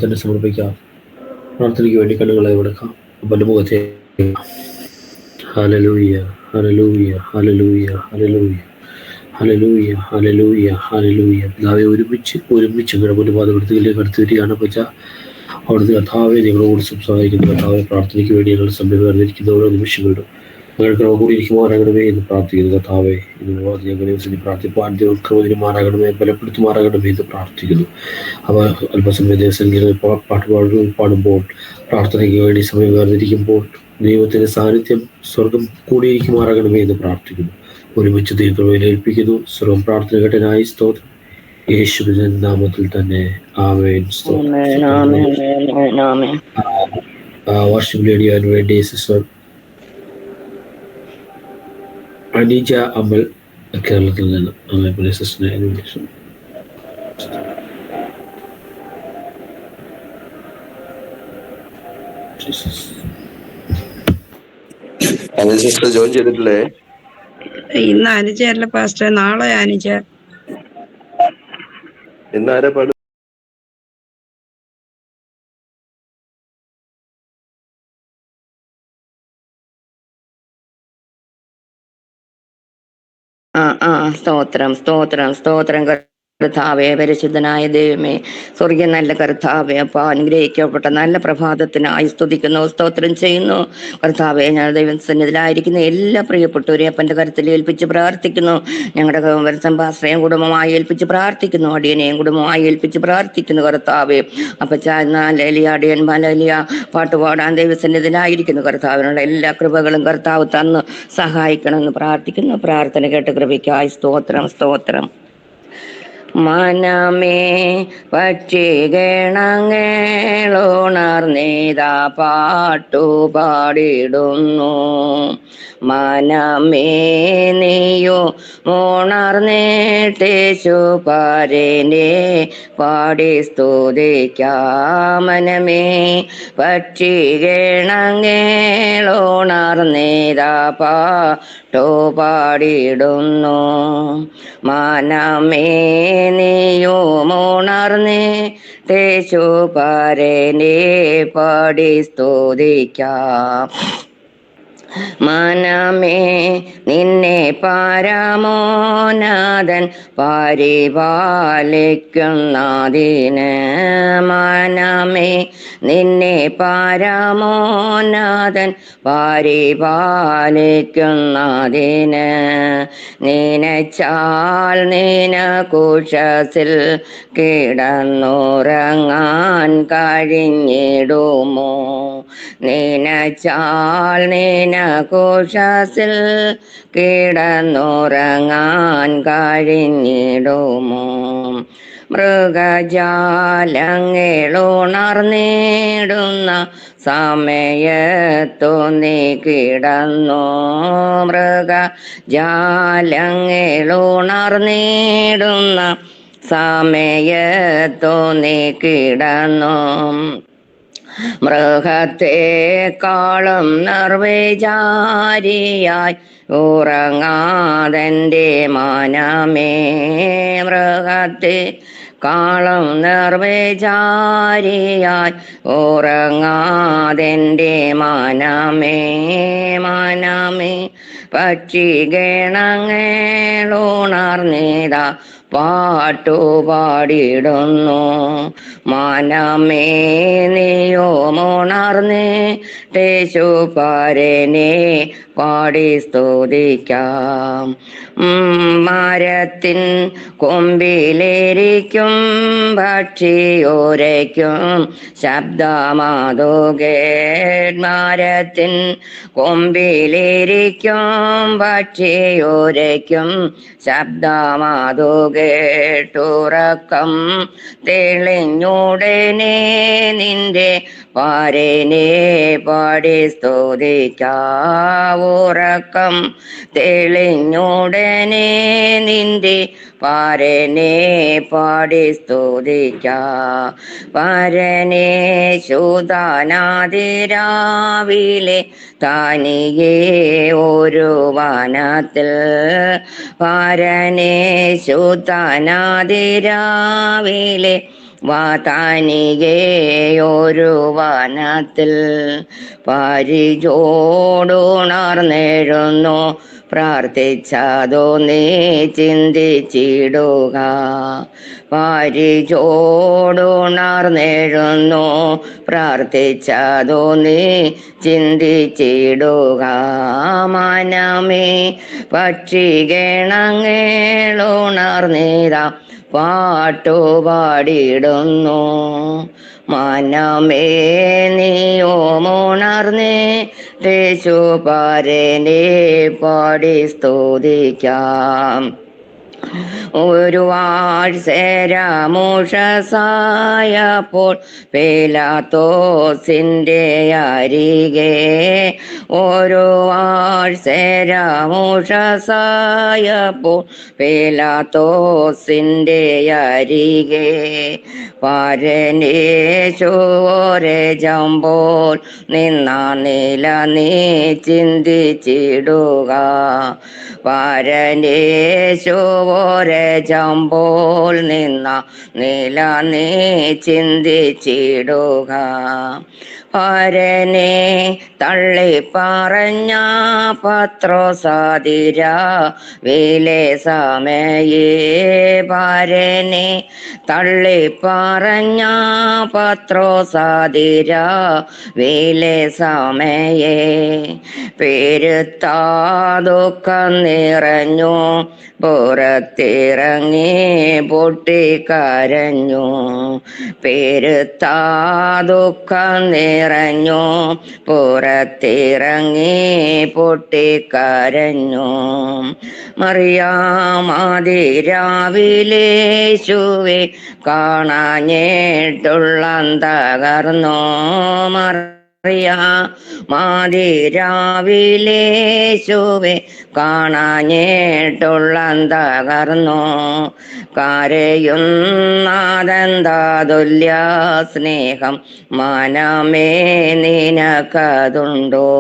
തന്നെ സമർപ്പിക്കാം. പ്രാർത്ഥനയ്ക്ക് വേണ്ടി കണ്ണുകളെ കൊടുക്കാം. മുഖത്തെ hallelujah hallelujah hallelujah hallelujah hallelujah hallelujah hallelujah. പിതാവെ, ഒരുമിച്ച് നിങ്ങളുടെ മുൻപാദപ്പെടുത്തുകയിലേക്ക് അടുത്ത് വരികയാണ്. പച്ച അവിടുത്തെ കർത്താവെ, ഞങ്ങളോട് സംസാരിക്കുന്ന കർത്താവെ, പ്രാർത്ഥനയ്ക്ക് വേണ്ടി ഞങ്ങൾ സമയം വേർതിരിക്കുന്ന ഓരോ നിമിഷങ്ങളിലും ഞങ്ങൾക്ക് കൂടിയിരിക്കുമാറാകണമേ എന്ന് പ്രാർത്ഥിക്കുന്നു. കർത്താവെ, ഞങ്ങളെ പ്രാർത്ഥിപ്പാൻ ദൈവമാറാകണമേ, ബലപ്പെടുത്തുമാറാകണമേ എന്ന് പ്രാർത്ഥിക്കുന്നു. അവ അല്പസമയം പാടുമ്പോൾ പ്രാർത്ഥനയ്ക്ക് വേണ്ടി സമയം വേർതിരിക്കുമ്പോൾ ദൈവത്തിന്റെ സാന്നിധ്യം സ്വർഗം കൂടിയിരിക്കുമാറാകണമേ എന്ന് പ്രാർത്ഥിക്കുന്നു. ഒരുമിച്ച് ദൈവത്തിൽ ഏൽപ്പിക്കുന്നു. സ്വർഗം പ്രാർത്ഥന കേട്ടനായി സ്തോത്രം. യേശുവിന്റെ നാമത്തിൽ തന്നെ ആമേൻ. വർഷിപ്പ് ലീഡിയാൻ വേണ്ടി സിസ്റ്റർ അനീജ അമൽ കേരളത്തിൽ നിന്ന് അമൽ സിസ്റ്ററിനെ അന്വേഷിച്ചു. ജോയിൻ ചെയ്തിട്ടില്ലേ? ഇന്ന് അനുചേരല പാസ്റ്റർ, നാളെ അനുച. ഇന്ന് ആരാ പാട്? സ്തോത്രം സ്തോത്രം സ്തോത്രം കർത്താവേ, പരിശുദ്ധനായ ദൈവമേ, സ്വർഗീയ നല്ല കർത്താവേ, അപ്പ അനുഗ്രഹിക്കപ്പെട്ട നല്ല പ്രഭാതത്തിനായി സ്തുതിക്കുന്നു, സ്തോത്രം ചെയ്യുന്നു. കർത്താവേ, ഞാൻ ദൈവസന്നിധിയിലായിരിക്കുന്ന എല്ലാ പ്രിയപ്പെട്ടവരെയും അപ്പൻ്റെ കരുത്തിൽ ഏൽപ്പിച്ച് പ്രാർത്ഥിക്കുന്നു. ഞങ്ങളുടെ സംഭാശ്രയം കുടുംബമായി ഏൽപ്പിച്ച് പ്രാർത്ഥിക്കുന്നു. അടിയനെയും കുടുംബമായി ഏൽപ്പിച്ച് പ്രാർത്ഥിക്കുന്നു. കർത്താവേ, അപ്പച്ചാലിയ അടിയൻ മലലിയ പാട്ടുപാടാൻ ദൈവസന്നിധിയിലായിരിക്കുന്നു. കർത്താവിനുള്ള എല്ലാ കൃപകളും കർത്താവ് തന്ന് സഹായിക്കണമെന്ന് പ്രാർത്ഥിക്കുന്നു. പ്രാർത്ഥന കേട്ട് കൃപയ്ക്കായി സ്തോത്രം സ്തോത്രം. മനമേ പക്ഷിഗണങ്ങളോണർന്നേതാ പാട്ടു പാടിടുന്നു. മനമേ നീയോ ഉണർന്നേട്ടേശു പരനെ പാടി സ്തുതിക്കാം. മനമേ പക്ഷിഗണങ്ങളോണർന്നേതാ പാട്ടു പാടിടുന്നു. മനമേ നീയുമുണർന്നേട്ടേശു പരനെ പാടി സ്തുതിക്കാം. മനമേ നിന്നെ പരമോന്നതൻ പരിപാലിക്കുന്നതിന്. മനമേ നിന്നെ പരമോന്നതൻ പരിപാലിക്കുന്നതിന്. നിനച്ചാൽ നിനക്കുശസിൽ കിടന്നുറങ്ങാൻ കഴിഞ്ഞിടുമോ? നിനച്ചാൽ നിനക്കുശസിൽ കിടന്നുറങ്ങാൻ കഴിഞ്ഞിടുമോ? മൃഗജാലങ്ങളുണർന്നിടുന്ന സമയത്തു നീ കിടന്നു. മൃഗജാലങ്ങളുണർന്നിടുന്ന സമയത്തു നീ കിടന്നു. മൃഗത്തെക്കാളും നിർവിചാരിയായി ഉറങ്ങാതെൻ്റെ മനമേ. മൃഗത്തെക്കാളും നിർവിചാരിയായി ഉറങ്ങാതെൻ്റെ മനമേ. മനമേ പക്ഷിഗണങ്ങളുണർന്നിതാ പാട്ടുപാടിടുന്നു. മനമേ നീയുമുണർന്നേട്ടേശു പരനെ പാടി സ്തുതിക്കാം. മരത്തിൻ കൊമ്പിലേരിക്കും പക്ഷിയോരയ്ക്കും ശബ്ദമാതുകേ. മരത്തിൻ കൊമ്പിലേരിക്കും പക്ഷിയോരയ്ക്കും ശബ്ദമാതുകേട്ടുറക്കം തെളിഞ്ഞുടനെ നിന്റെ പരനെ പാടി സ്തുതിക്കാവുറക്കം തെളിഞ്ഞുടനെ നിന്റെ പരനെ പാടി സ്തുതിക്കാ. പരനെ ശുദ്ധനാദിരാവിലെ തനിയെ ഒരു വനത്തിൽ. പരനെ ശുദ്ധനാദിരാവിലെ വാതാനികയൊരു വനത്തിൽ പരിചോടുണർന്നെഴുന്നു പ്രാർത്ഥിച്ചതോ നീ ചിന്തിച്ചിടുക. പരിചോടുണർന്നെഴുന്നു പ്രാർത്ഥിച്ചതോ നീ ചിന്തിച്ചിടുക. മനമേ പക്ഷിഗണങ്ങളുണർന്നിതാ പാട്ടുപാടിടുന്നു. മനമേ നീയോമുണർന്നേ യേശുപരനെ പാടി സ്തുതിക്കാം. ഒരു വാഴ്സരമുഷസായപ്പോൾ പീലാത്തോസിന്റെ അരികെ, ഒരു വാഴ്സരമുഷസായപ്പോൾ പീലാത്തോസിന്റെ അരികെ, പരനേശുവോരെ ജമ്പോൾ നിന്ന നില നീ ചിന്തിച്ചിടുക. പരനേശുവോരെ ജമ്പോൾ നിന്ന നില നീ ചിന്തിച്ചിടുക. പരനെ തള്ളിപ്പറഞ്ഞ പത്രോസാതിര വിലെ സമയേ, പരനെ തള്ളിപ്പറഞ്ഞ പത്രോസാതിര വിലെ സമയേ, പെരുത്ത ദുഃഖം നിറഞ്ഞു പുറത്തിറങ്ങി പൊട്ടിക്കരഞ്ഞു. പെരുത്ത ദുഃഖം നിറഞ്ഞു പുറത്തിറങ്ങി പൊട്ടിക്കരഞ്ഞു. മറിയാമതിരാവിലേശുവെ കാണാഞ്ഞിട്ടുള്ള തകർന്നു. മതിരാവിലേശുവെ കാണാഞ്ഞിട്ടുള്ള തകർന്നു. കരയുന്നാദന്താതുല്യ സ്നേഹം മനമേ നിനക്കതുണ്ടോ.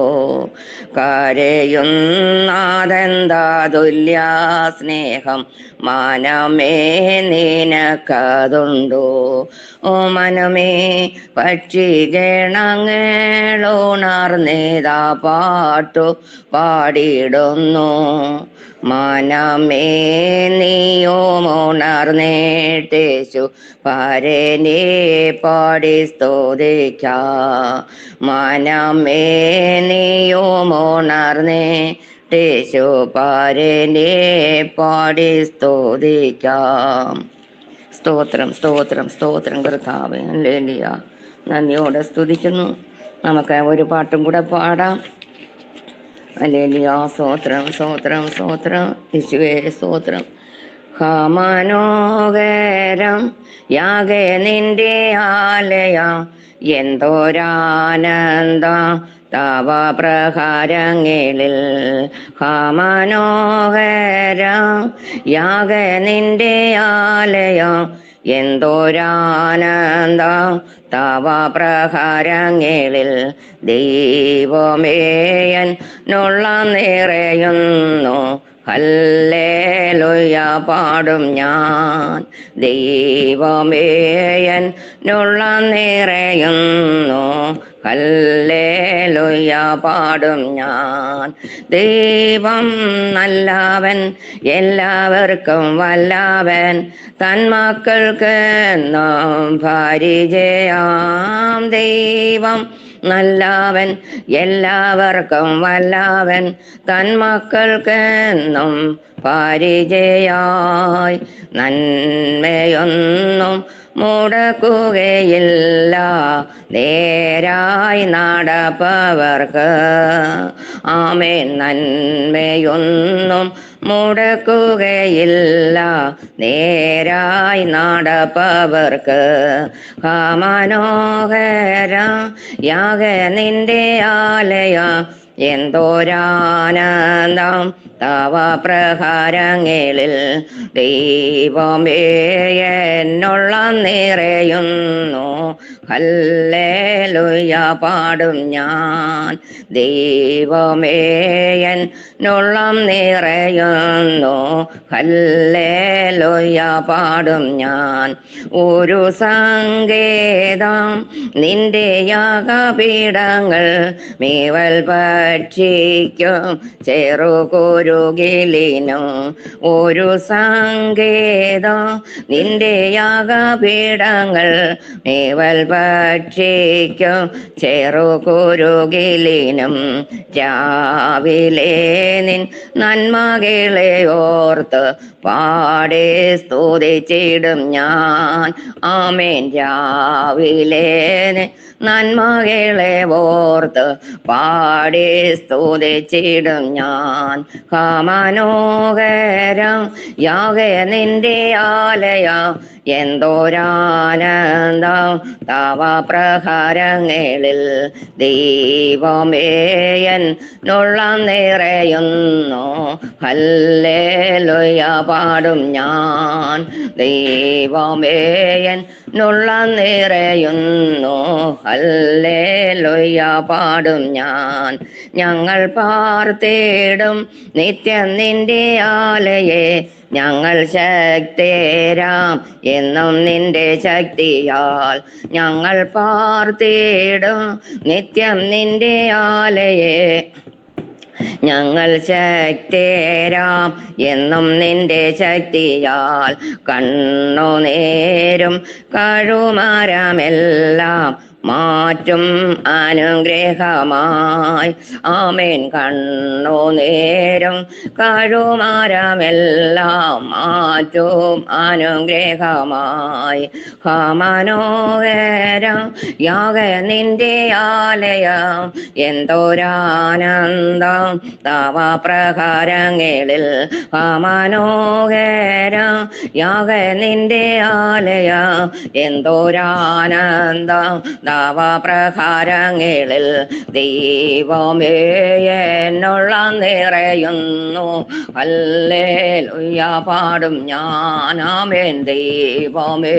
കരയുന്നാദന്താതുല്യ സ്നേഹം മനമേ നിനക്കതുണ്ടോ. ഓ മനമേ പക്ഷിഗണങ്ങളുണർന്നിതാ പാട്ടു പാടിടുന്നു. മനമേ നീയുമുണർന്നേട്ടേശു പരനെ പാടി സ്തുതിക്കാം. മനമേ നീയുമുണർന്നേട്ടേശു പരനെ പാടി സ്തുതിക്കാം. സ്തോത്രം സ്തോത്രം സ്തോത്രം കർത്താവേ. ഹല്ലേലൂയ. നന്ദിയോടെ സ്തുതിക്കുന്നു. നമുക്ക് ഒരു പാട്ടും കൂടെ പാടാം. ഹല്ലേലൂയ. സ്തോത്രം സ്തോത്രം സ്തോത്രം യേശുവേ സ്തോത്രം. മനോഹരം യാഗേ നിന്റെ ആലയം, എന്തോരാനന്ദം തവ പ്രഹാരങ്ങളിൽ. മനോഹരം യാഗേ നിന്റെ ആലയം, എന്തോരാനന്ദം തവ പ്രഹാരങ്ങളിൽ. ദൈവമേയൻ നുള്ള നിറയുന്നു, ഹല്ലേലൂയ പാടും ഞാൻ. ദൈവമേയൻ നുള്ള നിറയുന്നു, ഹല്ലേലൂയ പാടും ഞാൻ. ദൈവം നല്ലവൻ, എല്ലാവർക്കും വല്ലവൻ, തന്മക്കൾക്ക് എന്നും പരിചയം. ദൈവം നല്ലവൻ, എല്ലാവർക്കും വല്ലവൻ, തന്മക്കൾക്ക് എന്നും പരിചയായി. നന്മയൊന്നും മുടക്കുകയില്ല നേരായി നടപ്പവർക്ക്. ആമേൻ. നന്മയൊന്നും മുടക്കുകയില്ല നേരായി നടപ്പവർക്ക്. മനോഹരം യാഗ നിന്റെ ആലയം, എന്തോരാനന്ദം തവ പ്രഹാരങ്ങളിൽ. ദൈവമേ എന്നുള്ള നിറയുന്നു, ഹല്ലേലൂയ പാടും ഞാൻ. ദൈവമേയൻ നുള്ളം നിറയുന്നു, ഹല്ലേലൂയ പാടും ഞാൻ. ഒരു സങ്കേതം നിന്റെ യാഗപീഠങ്ങൾ മേവൽ ഭക്ഷിക്കും ചെറുകുരുകിലിനും. ഒരു സങ്കേതം നിന്റെ യാഗപീഠങ്ങൾ മേവൽ ഭക്ഷിക്കും ചെറുകുരുകിലിനും. രാവിലെ നിൻ നന്മകളെ ഓർത്ത് പാടി സ്തുതിച്ചിടും ഞാൻ. ആമേൻ. രാവിലെ നന്മകളെ ഓർത്ത് പാടി സ്തുതിച്ചിടും ഞാൻ. മനോഹരം യാഗേ നിന്റെ ആലയം, എന്തോരാനന്ദം തവ പ്രഹരങ്ങളിൽ. ദൈവമേയൻ നുള്ളം നിറയുന്നു, ഹല്ലേലൂയ പാടും ഞാൻ. ദൈവമേയൻ നുള്ളം നിറയുന്നു, ഹല്ലേലൂയ പാടും ഞാൻ. ഞങ്ങൾ പാർത്തിടും നിത്യം നിന്റെ ആലയെ, ഞങ്ങൾ ശക്തരാം എന്നും നിന്റെ ശക്തിയാൽ. ഞങ്ങൾ പാർത്തിടും നിത്യം നിന്റെ ആലയെ, ഞങ്ങൾ ശക്തരാം എന്നും നിന്റെ ശക്തിയാൽ. കണ്ണുനേരും കഴുമരമെല്ലാം മാറ്റും അനുഗ്രഹമായി. ആമേൻ. കണ്ണുനേരും കഴുമരമെല്ലാം മാറ്റും അനുഗ്രഹമായി. മനോഹരം യാഗ നിന്റെ ആലയം, എന്തോരാനന്ദം തവ പ്രഹരങ്ങളിൽ. മനോഹരം യാഗ നിന്റെ ആലയം, എന്തോരാനന്ദം തവ പ്രഹരങ്ങളിൽ. ദൈവമേയെന്നുള്ള നിറയുന്നു, ഹല്ലേലൂയ പാടും ഞാൻ. ആമേൻ. ദൈവമേ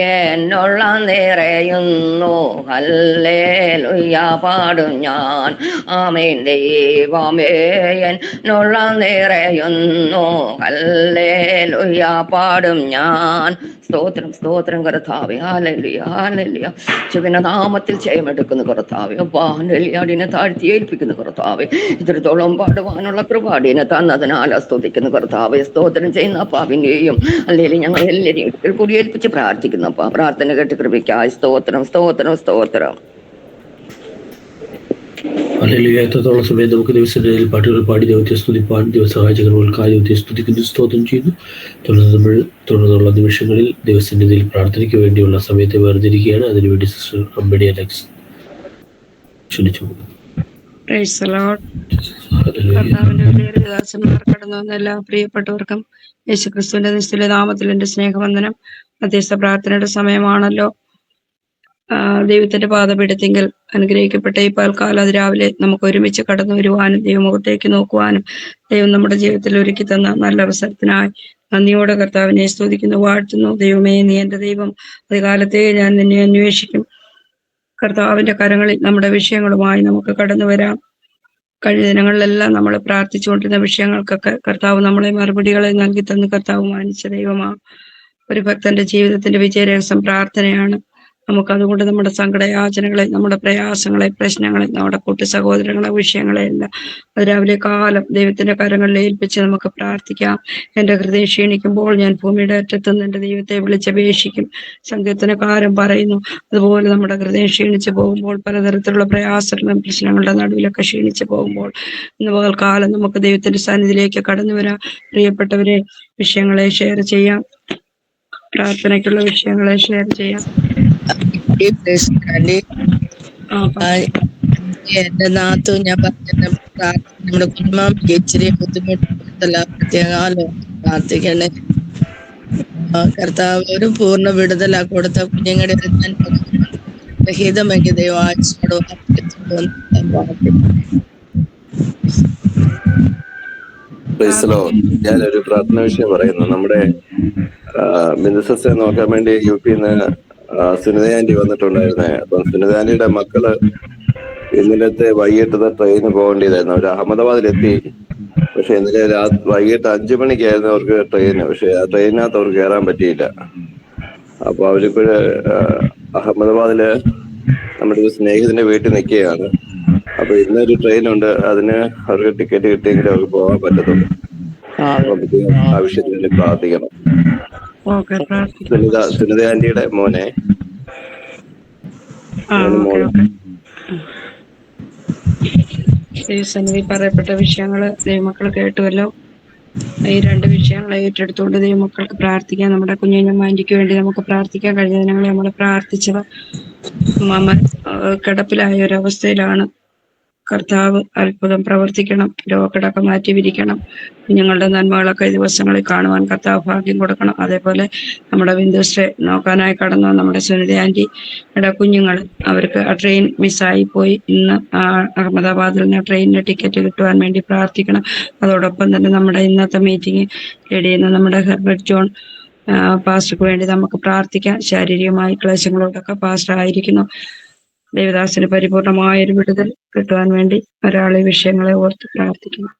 എന്നുള്ള നിറയുന്നു, ഹല്ലേലൂയ പാടും ഞാൻ. ആമേൻ. ദൈവമേ എന്നുള്ള നിറയുന്നു, ഹല്ലേലൂയ പാടും ഞാൻ. സ്തോത്രം സ്തോത്രം കർത്താവേ. Hallelujah hallelujah. യേശുവിന്റെ നാമത്തിൽ ജയമെടുക്കുന്ന കർത്താവേ. അപ്പാ ഹല്ലേലൂയ താഴ്ത്തി ഏൽപ്പിക്കുന്ന കർത്താവേ. ഇത്രത്തോളം പാടുവാനുള്ള കൃപാടിനെ തന്നതിനാൽ സ്തുതിക്കുന്ന കർത്താവേ. സ്തോത്രം ചെയ്യുന്ന അപ്പാവിനെയും അല്ലെങ്കിൽ ഞങ്ങൾ എല്ലാവരെയും കൂടി ഏൽപ്പിച്ച് പ്രാർത്ഥിക്കുന്നു. അപ്പാ പ്രാർത്ഥന കേട്ട് കൃപയ്ക്കായി സ്തോത്രം സ്തോത്രം സ്തോത്രം. ഹല്ലേലൂയ. എത്രത്തോളം സമയം നമുക്ക് ദിവസത്തിൽ പാട്ടുകൾ പാടി ദൈവത്തെ സ്തുതിപ്പാൻ ദിവസഹായകർക്കായി ദൈവത്തെ സ്തുതിക്കുന്നു, സ്തോത്രം ചെയ്യുന്നു. തുടർന്നുള്ള നിമിഷങ്ങളിൽ ദൈവസന്നിധിയിൽ പ്രാർത്ഥനയ്ക്ക് വേണ്ടിയുള്ള സമയത്തെ വേർതിരിക്കുകയാണ്. അതിനുവേണ്ടി സിസ്റ്റർ അമ്പടി അലക്സ് ക്ഷണിച്ചു. കടന്നു വന്ന എല്ലാ പ്രിയപ്പെട്ടവർക്കും യേശുക്രിസ്തുവിന്റെ നിശ്ചല നാമത്തിൽ എന്റെ സ്നേഹവന്ദനം. മധ്യസ്ഥ പ്രാർത്ഥനയുടെ സമയമാണല്ലോ. ദൈവത്തിന്റെ പാദപീഠത്തിങ്കൽ അനുഗ്രഹിക്കപ്പെട്ട ഈ പൽക്കാലം അത് രാവിലെ നമുക്ക് ഒരുമിച്ച് കടന്നു വരുവാനും ദൈവമുഖത്തേക്ക് നോക്കുവാനും ദൈവം നമ്മുടെ ജീവിതത്തിൽ ഒരുക്കി തന്ന നല്ല അവസരത്തിനായി നന്ദിയോടെ കർത്താവിനെ സ്തുതിക്കുന്നു, വാഴ്ത്തുന്നു. ദൈവമേ, നീ എന്റെ ദൈവം, അധികാലത്തെ ഞാൻ നിന്നെ അന്വേഷിക്കും. കർത്താവിന്റെ കരങ്ങളിൽ നമ്മുടെ വിഷയങ്ങളുമായി നമുക്ക് കടന്നു വരാം. കഴിഞ്ഞ ദിനങ്ങളിലെല്ലാം നമ്മൾ പ്രാർത്ഥിച്ചുകൊണ്ടിരുന്ന വിഷയങ്ങൾക്കൊക്കെ കർത്താവ് നമ്മളെ മറുപടികളെ നൽകി തന്ന് കർത്താവ് മാനിച്ച ദൈവമാണ്. ഒരു ഭക്തന്റെ ജീവിതത്തിന്റെ വിജയരഹസ്യം പ്രാർത്ഥനയാണ്. നമുക്കതുകൊണ്ട് നമ്മുടെ സങ്കടയാചനകളെ, നമ്മുടെ പ്രയാസങ്ങളെ, പ്രശ്നങ്ങളെ, നമ്മുടെ കൂട്ടു സഹോദരങ്ങളെ, വിഷയങ്ങളെ എല്ലാം അത് രാവിലെ കാലം ദൈവത്തിന്റെ കരങ്ങളിൽ ഏൽപ്പിച്ച് നമുക്ക് പ്രാർത്ഥിക്കാം. എന്റെ ഹൃദയം ക്ഷീണിക്കുമ്പോൾ ഞാൻ ഭൂമിയുടെ അറ്റത്തുനിന്ന് എന്റെ ദൈവത്തെ വിളിച്ചപേക്ഷിക്കും. സങ്കീർത്തനക്കാരൻ പറയുന്നു. അതുപോലെ നമ്മുടെ ഹൃദയം ക്ഷീണിച്ചു പോകുമ്പോൾ, പലതരത്തിലുള്ള പ്രയാസങ്ങളും പ്രശ്നങ്ങളുടെ നടുവിലൊക്കെ ക്ഷീണിച്ചു പോകുമ്പോൾ ഇന്ന് പകൽക്കാലം നമുക്ക് ദൈവത്തിന്റെ സന്നിധിയിലേക്ക് കടന്നു വരാം. പ്രിയപ്പെട്ടവരെ, വിഷയങ്ങളെ ഷെയർ ചെയ്യാം. പ്രാർത്ഥനയ്ക്കുള്ള വിഷയങ്ങളെ ഷെയർ ചെയ്യാം. എന്റെ നാത്തു ഞാൻ പറഞ്ഞ നമ്മുടെ കുഞ്ഞുമാമിക്ക് ഇച്ചിരി ബുദ്ധിമുട്ടുള്ള പ്രത്യേകാലം പ്രാർത്ഥിക്കണേ. കർത്താവ് ഒരു പൂർണ്ണ വിടുതല കൊടുത്ത കുഞ്ഞുങ്ങളുടെ രഹിതമെങ്കിൽ ദൈവം ആഴ്ചയോട് ഞാനൊരു പ്രാർത്ഥന വിഷയം പറയുന്നു. നമ്മുടെ ബിസിനസ് നോക്കാൻ വേണ്ടി UP-ന്ന് സുനിത ആന്റി വന്നിട്ടുണ്ടായിരുന്നേ. അപ്പം സുനിത ആന്റിയുടെ മക്കള് ഇന്നലത്തെ വൈകിട്ടത്തെ ട്രെയിന് പോകേണ്ടതായിരുന്നു. അവർ അഹമ്മദാബാദിലെത്തി. പക്ഷെ ഇന്നലെ വൈകിട്ട് 5 മണിക്കായിരുന്നു അവർക്ക് ട്രെയിന്. പക്ഷെ ആ ട്രെയിനകത്ത് അവർക്ക് കയറാൻ പറ്റിയില്ല. അപ്പൊ അവരിപ്പോഴ് അഹമ്മദാബാദില് നമ്മുടെ ഒരു സ്നേഹിതന്റെ വീട്ടിൽ നിൽക്കുകയാണ്. അപ്പൊ ഇന്നൊരു ട്രെയിനുണ്ട്, അതിന് അവർക്ക് ടിക്കറ്റ് കിട്ടിയെങ്കിൽ അവർക്ക് പോകാൻ പറ്റത്തുള്ളൂ. ആ വിഷയത്തിൽ വേണ്ടി പ്രാർത്ഥിക്കണം. സുനിത ആന്റിയുടെ മോനെ ദൈവസന്നിധി പറയപ്പെട്ട വിഷയങ്ങള് ദൈവമക്കൾ കേട്ടുവല്ലോ. ഈ 2 വിഷയങ്ങളെ ഏറ്റെടുത്തുകൊണ്ട് ദൈവമക്കൾക്ക് പ്രാർത്ഥിക്കാം. നമ്മുടെ കുഞ്ഞുഞ്ഞമ്മാൻറ്റിക്ക് വേണ്ടി നമുക്ക് പ്രാർത്ഥിക്കാൻ കഴിഞ്ഞ ദിനങ്ങളെ നമ്മൾ പ്രാർത്ഥിച്ചത് കിടപ്പിലായ ഒരവസ്ഥയിലാണ്. കർത്താവ് അത്ഭുതം പ്രവർത്തിക്കണം, രോഗക്കിടക്ക മാറ്റി വിരിക്കണം, കുഞ്ഞുങ്ങളുടെ നന്മകളൊക്കെ ദിവസങ്ങളിൽ കാണുവാൻ കർത്താവ് ഭാഗ്യം കൊടുക്കണം. അതേപോലെ നമ്മുടെ ബിന്ദുശ്രീ നോക്കാനായി കടന്നു നമ്മുടെ സുനിത ആന്റിയുടെ കുഞ്ഞുങ്ങൾ, അവർക്ക് ആ ട്രെയിൻ മിസ്സായി പോയി. ഇന്ന് അഹമ്മദാബാദിൽ നിന്ന് ട്രെയിനിന് ടിക്കറ്റ് കിട്ടുവാൻ വേണ്ടി പ്രാർത്ഥിക്കണം. അതോടൊപ്പം തന്നെ നമ്മുടെ ഇന്നത്തെ മീറ്റിംഗ് ലീഡ് ചെയ്യുന്ന നമ്മുടെ ഹെർബർട്ട് ജോൺ പാസ്റ്റർക്ക് വേണ്ടി നമുക്ക് പ്രാർത്ഥിക്കാം. ശാരീരികമായ ക്ലേശങ്ങളോടൊക്കെ പാസ്റ്റർ ആയിരിക്കുന്നു. ദേവദാസിന് പരിപൂർണമായ ഒരു വിടുതൽ കിട്ടുവാൻ വേണ്ടി ഒരാളെ വിഷയങ്ങളെ ഓർത്ത് പ്രാർത്ഥിക്കുന്നു.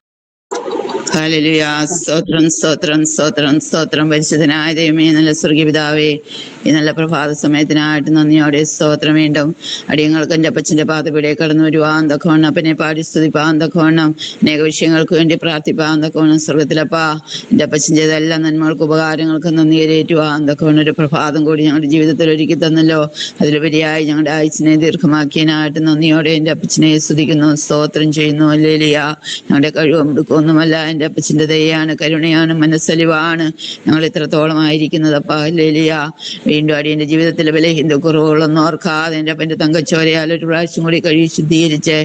ഹല്ലേലൂയ. സ്തോത്രം സ്തോത്രം സ്തോത്രം സ്തോത്രം. പരിശുദ്ധനായ ദൈവമേ, നല്ല സ്വർഗീയപിതാവേ, ഈ നല്ല പ്രഭാത സമയത്തിനായിട്ട് നന്ദിയോടെ സ്തോത്രം. വീണ്ടും അടിയങ്ങൾക്ക് എൻ്റെ അപ്പച്ചൻ്റെ പാതപീടെ കടന്നു വരുവാൻ തക്കവണ്ണം, അപ്പനെ പാടി സ്തുതിപ്പാൻ തക്കവണ്ണം, അനേക വിഷയങ്ങൾക്ക് വേണ്ടി പ്രാർത്ഥിപ്പാൻ തക്കവണ്ണം, സ്വർഗത്തിലപ്പാ എൻ്റെ അപ്പച്ചൻ്റെ എല്ലാ നന്മകൾക്ക് ഉപകാരങ്ങൾക്ക് നന്ദി കരേറ്റുവാൻ തക്കവണ്ണം ഒരു പ്രഭാതം കൂടി ഞങ്ങളുടെ ജീവിതത്തിൽ ഒരുക്കി തന്നല്ലോ. അതിലുപരിയായി ഞങ്ങളുടെ ആയുസ്സിനെ ദീർഘമാക്കിയതിനായിട്ട് നന്ദിയോടെ എൻ്റെ അപ്പച്ചനെ സ്തുതിക്കുന്നു, സ്തോത്രം ചെയ്യുന്നു. ഹല്ലേലൂയ. ഞങ്ങളുടെ കഴിവും ഒന്നുമല്ല, എൻ്റെ അപ്പച്ചൻ്റെ ദയയാണ്, കരുണയാണ്, മനസ്സലിവാണ് ഞങ്ങൾ ഇത്രത്തോളം ആയിരിക്കുന്നത്. അപ്പാ ഹല്ലേലൂയ. വീണ്ടും അടിയൻ്റെ ജീവിതത്തിലെ ബലഹീന കുറവുകളൊന്നും ഓർക്കാതെ എൻ്റെ അപ്പൻ്റെ തങ്കച്ചോരയാൽ ഒരു പ്രാവശ്യം കൂടി കഴിവ് ശുദ്ധീകരിച്ച്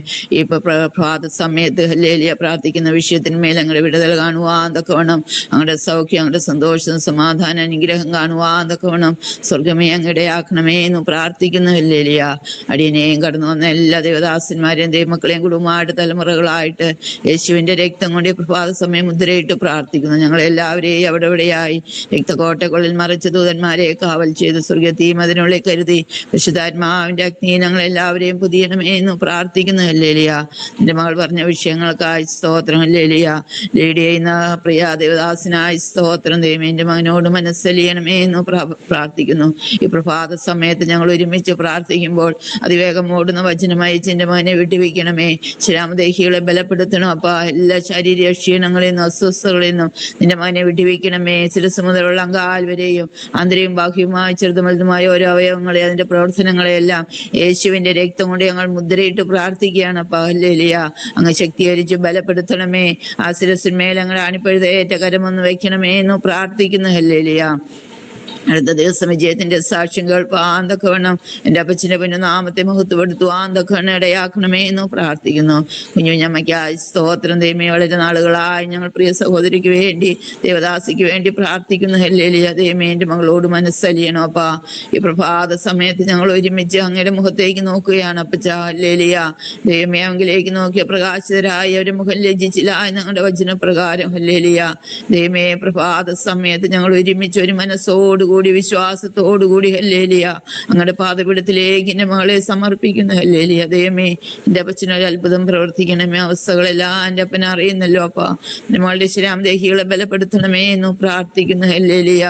ഇപ്പൊ പ്രഭാത സമയത്ത് ഹല്ലേലൂയ പ്രാർത്ഥിക്കുന്ന വിഷയത്തിന്മേൽ ഞങ്ങളുടെ വിടുതൽ കാണുവാൻ തക്കവണ്ണം, ഞങ്ങളുടെ സൗഖ്യം, ഞങ്ങളുടെ സന്തോഷം, സമാധാനം, അനുഗ്രഹം കാണുവാൻ തക്കവണ്ണം സ്വർഗമേ അങ്ങയുടെ ആക്കണമേ എന്ന് പ്രാർത്ഥിക്കുന്നു. ഹല്ലേലൂയ. അടിയനെയും കടന്നു വന്ന എല്ലാ ദേവദാസന്മാരെയും ദൈവമക്കളെയും കുടുംബമായിട്ട് തലമുറകളായിട്ട് യേശുവിന്റെ രക്തം കൊണ്ട് പ്രഭാത സമയം മുദ്രയിട്ട് പ്രാർത്ഥിക്കുന്നു. ഞങ്ങളെല്ലാവരെയും അവിടെ എവിടെയായി രക്തകോട്ടകളിൽ മറിച്ച് ദൂതന്മാരെ കാവൽ ചെയ്ത് സ്വർഗത്തെയും അതിനുള്ളിൽ കരുതി പരിശുദ്ധാത്മാവിന്റെ അഗ്നി ഞങ്ങളെല്ലാവരെയും പുതിയണമേ എന്ന് പ്രാർത്ഥിക്കുന്നു. ഹല്ലേലൂയ. എൻ്റെ മകൾ പറഞ്ഞ വിഷയങ്ങൾക്കായി സ്തോത്രം. ഹല്ലേലൂയ. ലീഡ് ചെയ്യുന്ന പ്രിയ ദേവദാസനായി സ്തോത്രം. ദൈവമേ, എൻ്റെ മകനോട് മനസ്സലിയണമേ എന്ന് പ്രാർത്ഥിക്കുന്നു. ഈ പ്രഭാത സമയത്ത് ഞങ്ങൾ ഒരുമിച്ച് പ്രാർത്ഥിക്കുമ്പോൾ അതിവേഗം ഓടുന്ന വചനമായി എൻ്റെ മകനെ വിട്ടുവെക്കണമേ. ശരാമദേഹികളെ ബലപ്പെടുത്തണം. അപ്പാ എല്ലാ ശാരീരിക ക്ഷീണങ്ങളിൽ നിന്നും അസ്വസ്ഥകളിൽ നിന്നും നിന്റെ മകനെ വിട്ടുവെക്കണമേ. ശിരസ് മുതലുള്ള അങ്കാൽ വരെയും ആന്തരികവും ബാഹ്യവുമായ ചെറുതും വലുതുമായ ഓരോ അവയവങ്ങളെ അതിന്റെ പ്രവർത്തനങ്ങളെയെല്ലാം യേശുവിന്റെ രക്തം കൊണ്ട് ഞങ്ങൾ മുദ്രയിട്ട് പ്രാർത്ഥിക്കുകയാണ്. അപ്പാ ഹല്ലേലൂയ. അങ്ങ് ശക്തീകരിച്ച് ബലപ്പെടുത്തണമേ. ആ ശിരസിന്മേൽ ഞങ്ങളെ അണിപ്പഴുതേറ്റ കരമൊന്ന് വെക്കണമേ എന്ന് പ്രാർത്ഥിക്കുന്നു. ഹല്ലേലൂയ. അടുത്ത ദിവസം വിജയത്തിന്റെ സാക്ഷ്യം കേൾപ്പാൻ തക്കവണ്ണം എൻ്റെ അപ്പച്ചൻ്റെ പുണ്യനാമത്തെ മഹത്വപ്പെടുത്തുവാൻ തക്കവണ്ണം ഇടയാക്കണമേ എന്ന് പ്രാർത്ഥിക്കുന്നു. കുഞ്ഞുഞ്ഞമ്മയ്ക്കായി സ്തോത്രം. ദൈവമേ, വളരെ നാളുകളായി ഞങ്ങൾ പ്രിയ സഹോദരിക്ക് വേണ്ടി, ദേവദാസിക്ക് വേണ്ടി പ്രാർത്ഥിക്കുന്നു. ഹല്ലേലൂയ. ദൈവമേ, എൻ്റെ മകളോട് മനസ്സലിയണം. അപ്പാ ഈ പ്രഭാത സമയത്ത് ഞങ്ങൾ ഒരുമിച്ച് അങ്ങയുടെ മുഖത്തേക്ക് നോക്കുകയാണ്. അപ്പച്ച ഹല്ലേലൂയ. ദൈവമേ, അങ്കിലേക്ക് നോക്കിയ പ്രകാശിതരായി ഒരു മുഖം ലജ്ജിച്ചില്ല ഞങ്ങളുടെ വചനപ്രകാരം. ഹല്ലേലൂയ. ദൈവമേ, പ്രഭാത സമയത്ത് ഞങ്ങൾ ഒരുമിച്ച് ഒരു മനസ്സോട് കൂടി വിശ്വാസത്തോടുകൂടി ഹല്ലേലൂയ അങ്ങയുടെ പാദപീഠത്തിലേക്ക് എൻ്റെ മകളെ സമർപ്പിക്കുന്നു. ഹല്ലേലൂയ. ദൈവമേ, എൻ്റെ അപ്പച്ചനൊരു അത്ഭുതം പ്രവർത്തിക്കണമേ. അവസ്ഥകളെല്ലാം എൻ്റെ അപ്പൻ അറിയുന്നല്ലോ. അപ്പാ എൻ്റെ മകളുടെ ശരാമദേഹികളെ ബലപ്പെടുത്തണമേ എന്ന് പ്രാർത്ഥിക്കുന്നു. ഹല്ലേലൂയ.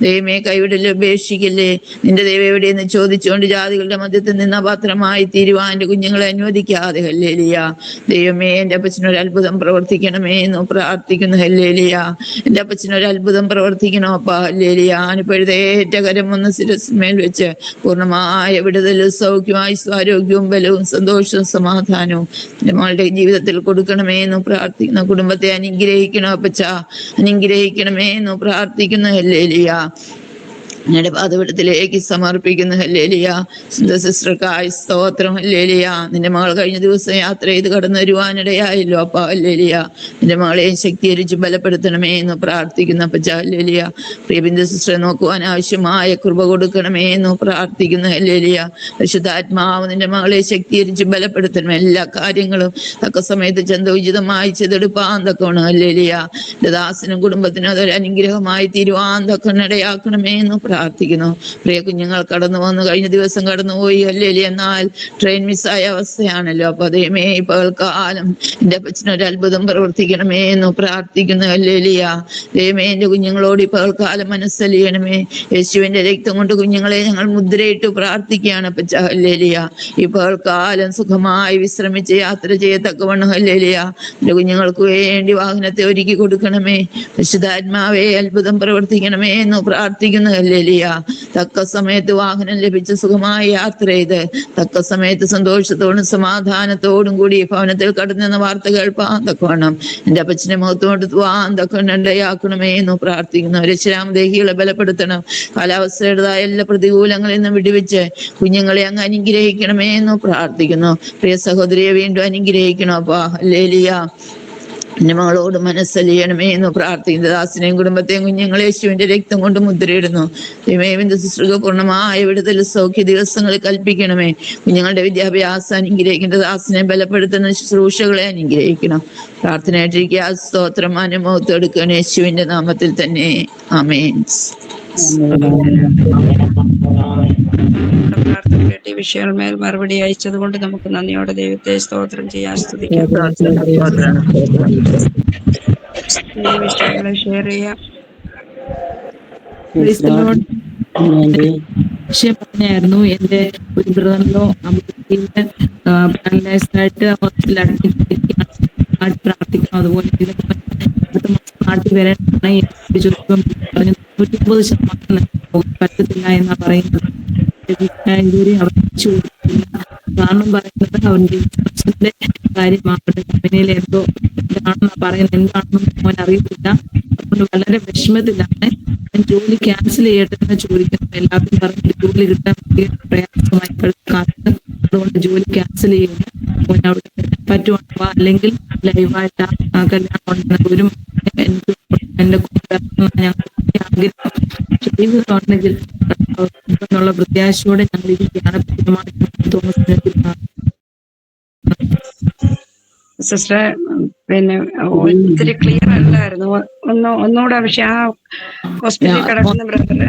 ദൈവമേ, കൈവിടല്ലേ, ഉപേക്ഷിക്കല്ലേ. നിന്റെ ദൈവം എവിടെയെന്ന് ചോദിച്ചുകൊണ്ട് ജാതികളുടെ മധ്യത്തിൽ നിന്ന് അപാത്രമായി തീരുവാൻ എൻ്റെ കുഞ്ഞുങ്ങളെ അനുവദിക്കാതെ. ഹല്ലേലൂയ. ദൈവമേ, എൻ്റെ അപ്പച്ചനൊരു അത്ഭുതം പ്രവർത്തിക്കണമേ എന്ന് പ്രാർത്ഥിക്കുന്നു. ഹല്ലേലൂയ. എൻ്റെ അപ്പച്ചനൊരു അത്ഭുതം പ്രവർത്തിക്കണം. അപ്പാ ഹല്ലേലൂയ. പഴുതേറ്റ കരം ഒന്ന് ശിരസിന്മേൽ വെച്ച് പൂർണ്ണമായ വിടുതലും സൗഖ്യമായി ആരോഗ്യവും ബലവും സന്തോഷവും സമാധാനവും എൻ്റെ മകളുടെ ജീവിതത്തിൽ കൊടുക്കണമേ എന്ന് പ്രാർത്ഥിക്കുന്നു. കുടുംബത്തെ അനുഗ്രഹിക്കണം. അപ്പച്ച അനുഗ്രഹിക്കണമേ എന്ന് പ്രാർത്ഥിക്കുന്നു. ഹല്ലേലൂയ. ഞങ്ങളുടെ പാദപീഠത്തിലേക്ക് സമർപ്പിക്കുന്നു. ഹല്ലേലൂയ. സിസ്റ്റർക്കായി സ്തോത്രം. ഹല്ലേലൂയ. നിന്റെ മകൾ കഴിഞ്ഞ ദിവസം യാത്ര ചെയ്ത് കടന്നു വരുവാനിടയായല്ലോ. അപ്പാ ഹല്ലേലൂയ. നിന്റെ മകളെ ശക്തീകരിച്ച് ബലപ്പെടുത്തണമേ എന്ന് പ്രാർത്ഥിക്കുന്നു. അപ്പച്ച ഹല്ലേലൂയ. പ്രിയബിന്ദു സിസ്റ്ററെ നോക്കുവാൻ ആവശ്യമായ കൃപ കൊടുക്കണമേ എന്ന് പ്രാർത്ഥിക്കുന്നു. ഹല്ലേലൂയ. പരിശുദ്ധാത്മാവ് നിന്റെ മകളെ ശക്തീകരിച്ച് ബലപ്പെടുത്തണം. എല്ലാ കാര്യങ്ങളും തക്ക സമയത്ത് ചന്തോചിതമായി ചെയ്തെടുപ്പാൻ തക്കവണ്ണം. ഹല്ലേലൂയ. ദാസനും കുടുംബത്തിനും അതൊരു അനുഗ്രഹമായി തീരുവാൻ തക്കവണ്ണം ഇടയാക്കണമേ എന്ന് പ്രാർത്ഥിക്കുന്നു. പ്രിയ കുഞ്ഞുങ്ങൾ കടന്നു വന്നു, കഴിഞ്ഞ ദിവസം കടന്നുപോയി അല്ലേലി, എന്നാൽ ട്രെയിൻ മിസ്സായ അവസ്ഥയാണല്ലോ. അപ്പൊ ദൈവമേ ഇപ്പോൾ കാലം എന്റെ അപ്പച്ചനൊരു അത്ഭുതം പ്രവർത്തിക്കണമേ എന്ന് പ്രാർത്ഥിക്കുന്നു. അല്ലേലിയ ദൈവമേ, എന്റെ കുഞ്ഞുങ്ങളോട് ഇപ്പോൾ കാലം മനസ്സലിയണമേ. യേശുവിന്റെ രക്തം കൊണ്ട് കുഞ്ഞുങ്ങളെ ഞങ്ങൾ മുദ്രയിട്ട് പ്രാർത്ഥിക്കുകയാണ് അപ്പച്ച. ഹല്ലേലൂയ. ഇപ്പോൾ കാലം സുഖമായി വിശ്രമിച്ച് യാത്ര ചെയ്യത്തക്കവണ്ണം ഹല്ലേലൂയ എന്റെ കുഞ്ഞുങ്ങൾക്ക് വേണ്ടി വാഹനത്തെ ഒരുക്കി കൊടുക്കണമേ. പരിശുദ്ധാത്മാവേ അത്ഭുതം പ്രവർത്തിക്കണമേ എന്ന് പ്രാർത്ഥിക്കുന്നു. ഹല്ലേലൂയ. തക്ക സമയത്ത് വാഹനം ലഭിച്ച് സുഖമായി യാത്ര ചെയ്ത് തക്ക സമയത്ത് സന്തോഷത്തോടും സമാധാനത്തോടും കൂടി ഭവനത്തിൽ കടന്നെന്ന വാർത്ത കേൾപ്പാൻ തക്കവണ്ണം എന്റെ അപ്പച്ചനെ മുഖത്തോടുവാൻ തക്കവണ്ണം ഇടയാക്കണമേ എന്ന് പ്രാർത്ഥിക്കുന്നു. രക്ഷാമദേഹികളെ ബലപ്പെടുത്തണം. കാലാവസ്ഥയുടേതായ എല്ലാ പ്രതികൂലങ്ങളിൽ നിന്നും വിടുവിച്ച് കുഞ്ഞുങ്ങളെ അങ്ങ് അനുഗ്രഹിക്കണമേ എന്ന് പ്രാർത്ഥിക്കുന്നു. പ്രിയ സഹോദരിയെ വീണ്ടും അനുഗ്രഹിക്കണം അപ്പാ. ഹല്ലേലൂയ. എന്റെ മകളോട് മനസ്സലിയണമേ എന്ന് പ്രാർത്ഥിക്കുന്നു. ദാസിനെയും കുടുംബത്തെയും കുഞ്ഞുങ്ങളെ യേശുവിന്റെ രക്തം കൊണ്ട് മുദ്രയിടുന്നു. ദൈവമേ, ശുശ്രൂഷ പൂർണ്ണമായ വിടുതൽ സൗഖ്യ ദിവസങ്ങളിൽ കൽപ്പിക്കണമേ. കുഞ്ഞുങ്ങളുടെ വിദ്യാഭ്യാസം അനുഗ്രഹിക്കേണ്ട ദാസിനെ ബലപ്പെടുത്തുന്ന ശുശ്രൂഷകളെ അനുഗ്രഹിക്കണം. പ്രാർത്ഥനയായിട്ടിരിക്കുക. സ്തോത്രം അനുഭവത്തെ എടുക്കണം യേശുവിന്റെ നാമത്തിൽ തന്നെ. ആമേൻ. പ്രാർത്ഥന കേട്ട് ഈ വിഷയങ്ങൾ മറുപടി അയച്ചത് കൊണ്ട് നമുക്ക് നന്ദിയോടെ ദൈവത്തെ സ്തോത്രം ചെയ്യാൻ സ്തുതിക്കാം. ഈ വിഷയങ്ങളെ ഷെയർ ചെയ്യാം. പറഞ്ഞായിരുന്നു എന്റെ ഒരു ബ്രദറിലോ പാരലൈസ്ഡായിട്ട് ഹോസ്പിറ്റലിൽ അഡ്മിറ്റ് പ്രാർത്ഥിക്കണം. അതുപോലെ അടുത്ത മാസം നാട്ടിൽ വരാനാണ് പറഞ്ഞു. 99% പറ്റത്തില്ല എന്നാ പറയുന്നത്. ഇതുവരെ അവർ കാരണം പറയുന്നത് അവന്റെ ബിസിനസിന്റെ കാര്യമാകട്ടെ, കമ്പനിയിൽ എന്തോ എന്താണെന്നാ പറയുന്നത്, എന്താണെന്നും അവൻ അറിയത്തില്ല. അതുകൊണ്ട് വളരെ വിഷമത്തിലാണ്. ഞാൻ ജോലി ക്യാൻസൽ ചെയ്യട്ടെ എന്ന് ചോദിക്കുന്നു. എല്ലാവരും പറഞ്ഞിട്ട് ജോലി കിട്ടാൻ വലിയ പ്രയാസമായി കാലത്ത്. അതുകൊണ്ട് ജോലി ക്യാൻസൽ ചെയ്യുന്നു. അവൻ അവിടെ പറ്റുവാ, അല്ലെങ്കിൽ ലൈവായിട്ട് കല്യാണം ഉണ്ടെങ്കിൽ എനിക്ക് എന്റെ ഞങ്ങൾ ആഗ്രഹം ചെയ്തതുണ്ടെങ്കിൽ എന്നുള്ള പ്രത്യാശയോടെ ഞങ്ങൾ ഇരിക്കുകയാണ്. സിസ്റ്റർ, പിന്നെ ഒത്തിരി ക്ലിയർ അല്ലായിരുന്നു. ഒന്നുകൂടെ വിഷയം. ഹോസ്പിറ്റലിൽ കിടക്കുന്ന ബ്രദറ്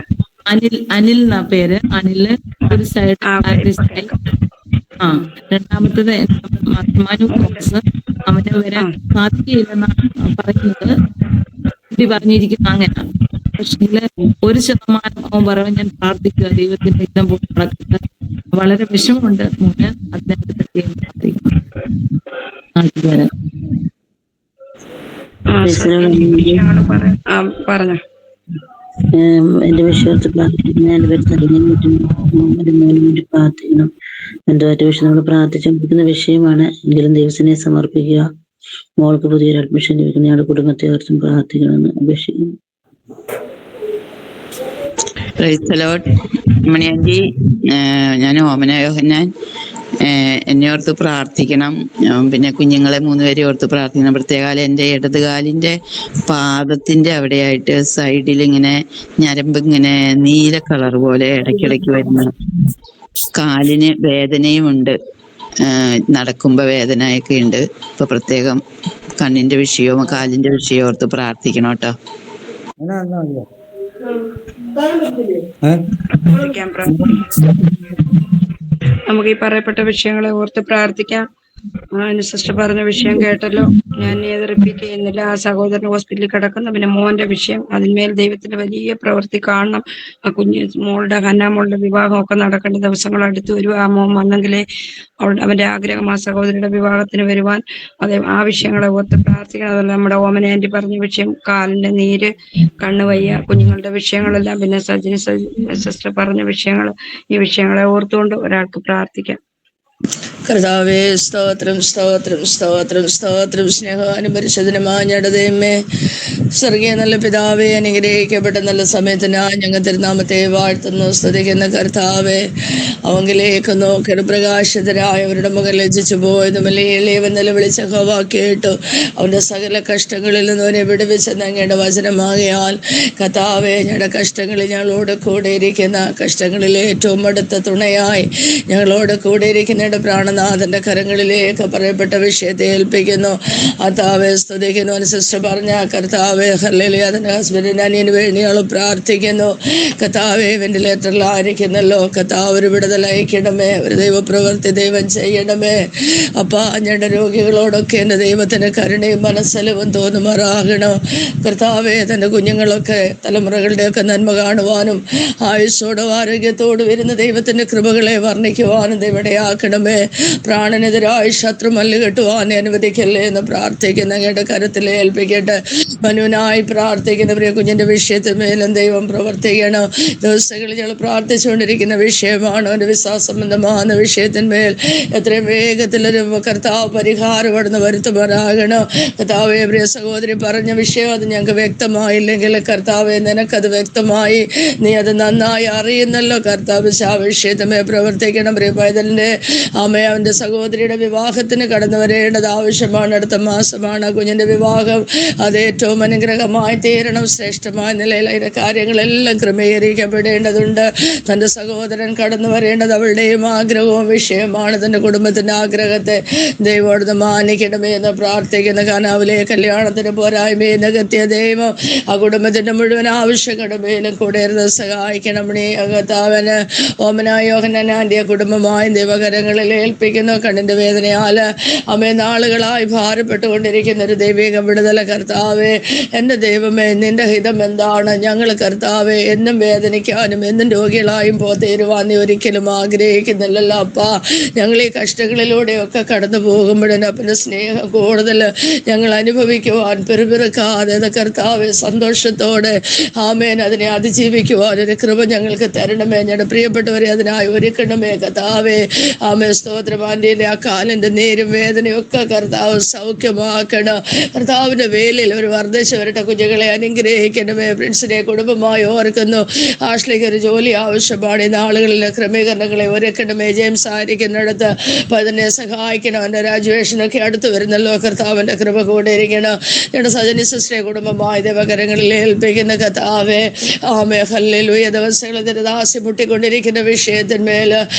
അനിൽ എന്നാ പേര്. അനില് ഒരു സൈഡ്, രണ്ടാമത്തത് മനു തോമസ്. അവന് വരാൻ സാധ്യതയില്ലെന്നാണ് പറയുന്നത്, പറഞ്ഞിരിക്കുന്ന അങ്ങനെയാണ്. പക്ഷേ 1% അവൻ പറയാൻ ഞാൻ പ്രാർത്ഥിക്കുക, ദൈവത്തിന്റെ ഹിതം പോലെ നടക്കുക. വളരെ വിഷമമുണ്ട് മോന്. അതിനകത്ത് പ്രത്യേകം പ്രാർത്ഥിക്കണം. പറഞ്ഞു. എന്റെ വിഷയത്തിൽ പ്രാർത്ഥിക്കണം. എന്റെ പേര് പ്രാർത്ഥിക്കണം. എന്റെ ഒറ്റ വിഷയം നമ്മൾ പ്രാർത്ഥിച്ചുകൊണ്ടിരിക്കുന്ന വിഷയമാണ്. എങ്കിലും ദൈവത്തിനെ സമർപ്പിക്കുക. മോൾക്ക് പുതിയൊരു അഡ്മിഷൻ ലഭിക്കുന്ന ഞങ്ങളുടെ കുടുംബത്തെ കുറിച്ചും പ്രാർത്ഥിക്കണമെന്ന് അപേക്ഷിക്കുന്നു. മണിയാൻജി, ഞാൻ ഓമന യോഹന്നാൻ. എന്നെ ഓർത്ത് പ്രാർത്ഥിക്കണം. പിന്നെ കുഞ്ഞുങ്ങളെ 3 പേരെ ഓർത്ത് പ്രാർത്ഥിക്കണം. പ്രത്യേകാലം എൻ്റെ ഇടതുകാലിന്റെ പാദത്തിന്റെ അവിടെയായിട്ട് സൈഡിൽ ഇങ്ങനെ ഞരമ്പ് ഇങ്ങനെ നീല കളർ പോലെ ഇടയ്ക്കിടയ്ക്ക് വരുന്നു. കാലിന് വേദനയും ഉണ്ട്, നടക്കുമ്പോ വേദനയൊക്കെ ഉണ്ട്. ഇപ്പൊ പ്രത്യേകം കണ്ണിന്റെ വിഷയവും കാലിന്റെ വിഷയവും ഓർത്ത് പ്രാർത്ഥിക്കണം കേട്ടോ. നമുക്ക് ഈ പറയപ്പെട്ട വിഷയങ്ങളെ ഓർത്ത് പ്രാർത്ഥിക്കാം. സിസ്റ്റർ പറഞ്ഞ വിഷയം കേട്ടല്ലോ. ഞാൻ ഏത് റിപ്പീറ്റ് ചെയ്യുന്നില്ല. ആ സഹോദരൻ ഹോസ്പിറ്റലിൽ കിടക്കുന്ന, പിന്നെ മോന്റെ വിഷയം, അതിന്മേൽ ദൈവത്തിന്റെ വലിയ പ്രവൃത്തി കാണണം. ആ മോളുടെ ഹന്നാമോളുടെ വിവാഹമൊക്കെ നടക്കേണ്ട ദിവസങ്ങൾ അടുത്ത് വരും. ആ മോൻ വന്നെങ്കിലേ അവന്റെ ആഗ്രഹം ആ സഹോദരിയുടെ വിവാഹത്തിന് വരുവാൻ. അതെ, ആ വിഷയങ്ങളെ ഓർത്ത് പ്രാർത്ഥിക്കണം. അതല്ല, നമ്മുടെ ഓമന ആന്റി പറഞ്ഞ വിഷയം, കാലിന്റെ നീര്, കണ്ണ് വയ്യ, കുഞ്ഞുങ്ങളുടെ വിഷയങ്ങളെല്ലാം, പിന്നെ സജിനി സിസ്റ്റർ പറഞ്ഞ വിഷയങ്ങൾ, ഈ വിഷയങ്ങളെ ഓർത്തുകൊണ്ട് ഒരാൾക്ക് പ്രാർത്ഥിക്കാം. കർത്താവേ, സ്തോത്രം സ്തോത്രം സ്തോത്രം സ്തോത്രം. സ്നേഹാനുപരിശുദ്ധനുമായ ഞങ്ങളുടെ ദൈവമേ, സ്വർഗീയ നല്ല പിതാവേ, അനുഗ്രഹിക്കപ്പെട്ട നല്ല സമയത്തിന് ഞങ്ങൾ തിരുനാമത്തെ വാഴ്ത്തുന്നു, സ്തുതിക്കുന്ന കർത്താവേ. അവങ്കിലേക്ക് നോക്കി പ്രകാശിതരായവരുടെ മുഖം ലജ്ജിച്ചു പോയതും എളിയവൻ നിലവിളിച്ച ഹോവ കേട്ടു. അവന്റെ സകല കഷ്ടങ്ങളിൽ നിന്ന് അവനെ വിടുവിച്ചെന്ന് അങ്ങയുടെ വചനമാകയാൽ കർത്താവേ, ഞങ്ങളുടെ കഷ്ടങ്ങളിൽ ഞങ്ങളോട് കൂടെ ഇരിക്കുന്ന, കഷ്ടങ്ങളിൽ ഏറ്റവും അടുത്ത തുണയായി ഞങ്ങളോട് കൂടെ ഇരിക്കുന്ന പ്രാണനാഥ നാഥന്റെ കരങ്ങളിലേക്ക് പറയപ്പെട്ട വിഷയത്തെ ഏൽപ്പിക്കുന്നു. കർത്താവെ സ്തുതിക്കുന്നു. സിസ്റ്റർ പറഞ്ഞ കർത്താവെ ഹല്ലേലൂയ അതിൻ്റെ ഹസ്ബൻഡിന് അനിയന് വേണ്ടി അവൾ പ്രാർത്ഥിക്കുന്നു. കർത്താവെ വെന്റിലേറ്ററിലായിരിക്കുന്നല്ലോ, കർത്താവ് ഒരു വിടുതൽ അയക്കണമേ, ഒരു ദൈവപ്രവൃത്തി ദൈവം ചെയ്യണമേ. അപ്പാ ഞങ്ങളുടെ രോഗികളോടൊക്കെ എൻ്റെ ദൈവത്തിൻ്റെ കരുണയും മനസ്സലവും തോന്നുമാറാകണം. കർത്താവെ തൻ്റെ കുഞ്ഞുങ്ങളൊക്കെ തലമുറകളുടെയൊക്കെ നന്മ കാണുവാനും ആയുസ്സോടും ആരോഗ്യത്തോടും വരുന്ന ദൈവത്തിൻ്റെ കൃപകളെ വർണ്ണിക്കുവാനും ദൈവടയാക്കണമേ. പ്രാണനെതിരായി ശത്രു മല്ല് കെട്ടുവാൻ അനുവദിക്കല്ലേ എന്ന് പ്രാർത്ഥിക്കുന്ന ഞങ്ങളുടെ കരത്തിലെ ഏൽപ്പിക്കട്ടെ. മനുവിനായി പ്രാർത്ഥിക്കുന്ന പ്രിയ കുഞ്ഞിൻ്റെ വിഷയത്തിന്മേലും ദൈവം പ്രവർത്തിക്കണം. ദിവസങ്ങളിൽ ഞങ്ങൾ പ്രാർത്ഥിച്ചുകൊണ്ടിരിക്കുന്ന വിഷയമാണ് അവൻ്റെ വിശ്വാസംബന്ധമായ വിഷയത്തിന്മേൽ എത്രയും വേഗത്തിലൊരു കർത്താവ് പരിഹാരം അവിടുന്ന് വരുത്തുമാറാകണം. കർത്താവെ പ്രിയ സഹോദരി പറഞ്ഞ വിഷയം അത് ഞങ്ങൾക്ക് വ്യക്തമായില്ലെങ്കിൽ കർത്താവെ നിനക്കത് വ്യക്തമായി, നീ അത് നന്നായി അറിയുന്നല്ലോ കർത്താവ്. ആ വിഷയത്തിന്മേ പ്രവർത്തിക്കണം. പ്രിയ പൈതലിൻ്റെ അവൻ്റെ സഹോദരിയുടെ വിവാഹത്തിന് കടന്നു വരേണ്ടത് ആവശ്യമാണ്. അടുത്ത മാസമാണ് കുഞ്ഞിൻ്റെ വിവാഹം. അത് ഏറ്റവും അനുഗ്രഹമായി തീരണം. ശ്രേഷ്ഠമായ നിലയിൽ അതിൻ്റെ കാര്യങ്ങളെല്ലാം ക്രമീകരിക്കപ്പെടേണ്ടതുണ്ട്. തൻ്റെ സഹോദരൻ കടന്നു വരേണ്ടത് അവളുടെയും ആഗ്രഹവും വിഷയമാണ്. തൻ്റെ കുടുംബത്തിൻ്റെ ആഗ്രഹത്തെ ദൈവോട് മാനിക്കണമേ എന്ന് പ്രാർത്ഥിക്കുന്ന കാനാവിലെ കല്യാണത്തിന് പോരായ്മയെ നികത്തിയ ദൈവം ആ കുടുംബത്തിൻ്റെ മുഴുവൻ ആവശ്യങ്ങളുമേലും കൂടെ സഹായിക്കണം. കർത്താവിന് ഓമനായ യോഹന്നാൻ്റെ കുടുംബമായ ദൈവകരങ്ങളിൽ ഏൽപ്പിക്കുന്നു. കണ്ണിൻ്റെ വേദനയാൽ നാളുകളായി ഭാരപ്പെട്ടുകൊണ്ടിരിക്കുന്ന ഒരു ദൈവിക വിടുതല കർത്താവെ, എൻ്റെ ദൈവമേ, നിന്റെ ഹിതം എന്താണ്? ഞങ്ങൾ കർത്താവെ എന്നും വേദനിക്കാനും എന്നും രോഗികളായും തീരുവാൻ നീ ഒരിക്കലും ആഗ്രഹിക്കുന്നില്ലല്ലോ അപ്പാ. ഞങ്ങൾ ഈ കഷ്ടങ്ങളിലൂടെയൊക്കെ കടന്നു പോകുമ്പോഴേനും അപ്പൻ്റെ സ്നേഹം കൂടുതൽ ഞങ്ങൾ അനുഭവിക്കുവാൻ പെറുപിറുക്കാതെ കർത്താവെ സന്തോഷത്തോടെ അതിനെ അതിജീവിക്കുവാൻ ഒരു കൃപ ഞങ്ങൾക്ക് തരണമേ. ഞങ്ങളുടെ പ്രിയപ്പെട്ടവരെ അതിനായി ഒരുക്കണമേ കർത്താവെ. സ്തോത്രം. ആൻ്റെൻ്റെ ആ കാലിൻ്റെ നീരും വേദനയും ഒക്കെ കർത്താവ് സൗഖ്യമാക്കണം. കർത്താവിൻ്റെ വേലിൽ ഒരു വർദ്ധിച്ചു വരട്ടെ. കുഞ്ഞുങ്ങളെ അനുഗ്രഹിക്കണമേ. പ്രിൻസിനെ കുടുംബമായി ഓർക്കുന്നു. ആഷ്ലിക്ക് ഒരു ജോലി ആവശ്യമാണ്. ഈ നാളുകളിലെ ക്രമീകരണങ്ങളെ ഒരുക്കണമേ. ജെയിംസ് ആയിരിക്കുന്നിടത്ത് അപ്പം അതിനെ സഹായിക്കണം. എൻ്റെ രാജുവേഷനൊക്കെ അടുത്ത് വരുന്നല്ലോ കർത്താവിൻ്റെ കൃപ കൂടെ ഇരിക്കണം. ഞങ്ങളുടെ സജനി സിസ്റ്ററെ കുടുംബമായി ദേവകരങ്ങളിൽ ഏൽപ്പിക്കുന്ന കർത്താവെ ഹല്ലേലൂയ. ദിവസങ്ങളിൽ ദാസി മുട്ടിക്കൊണ്ടിരിക്കുന്ന വിഷയത്തിന്മേൽ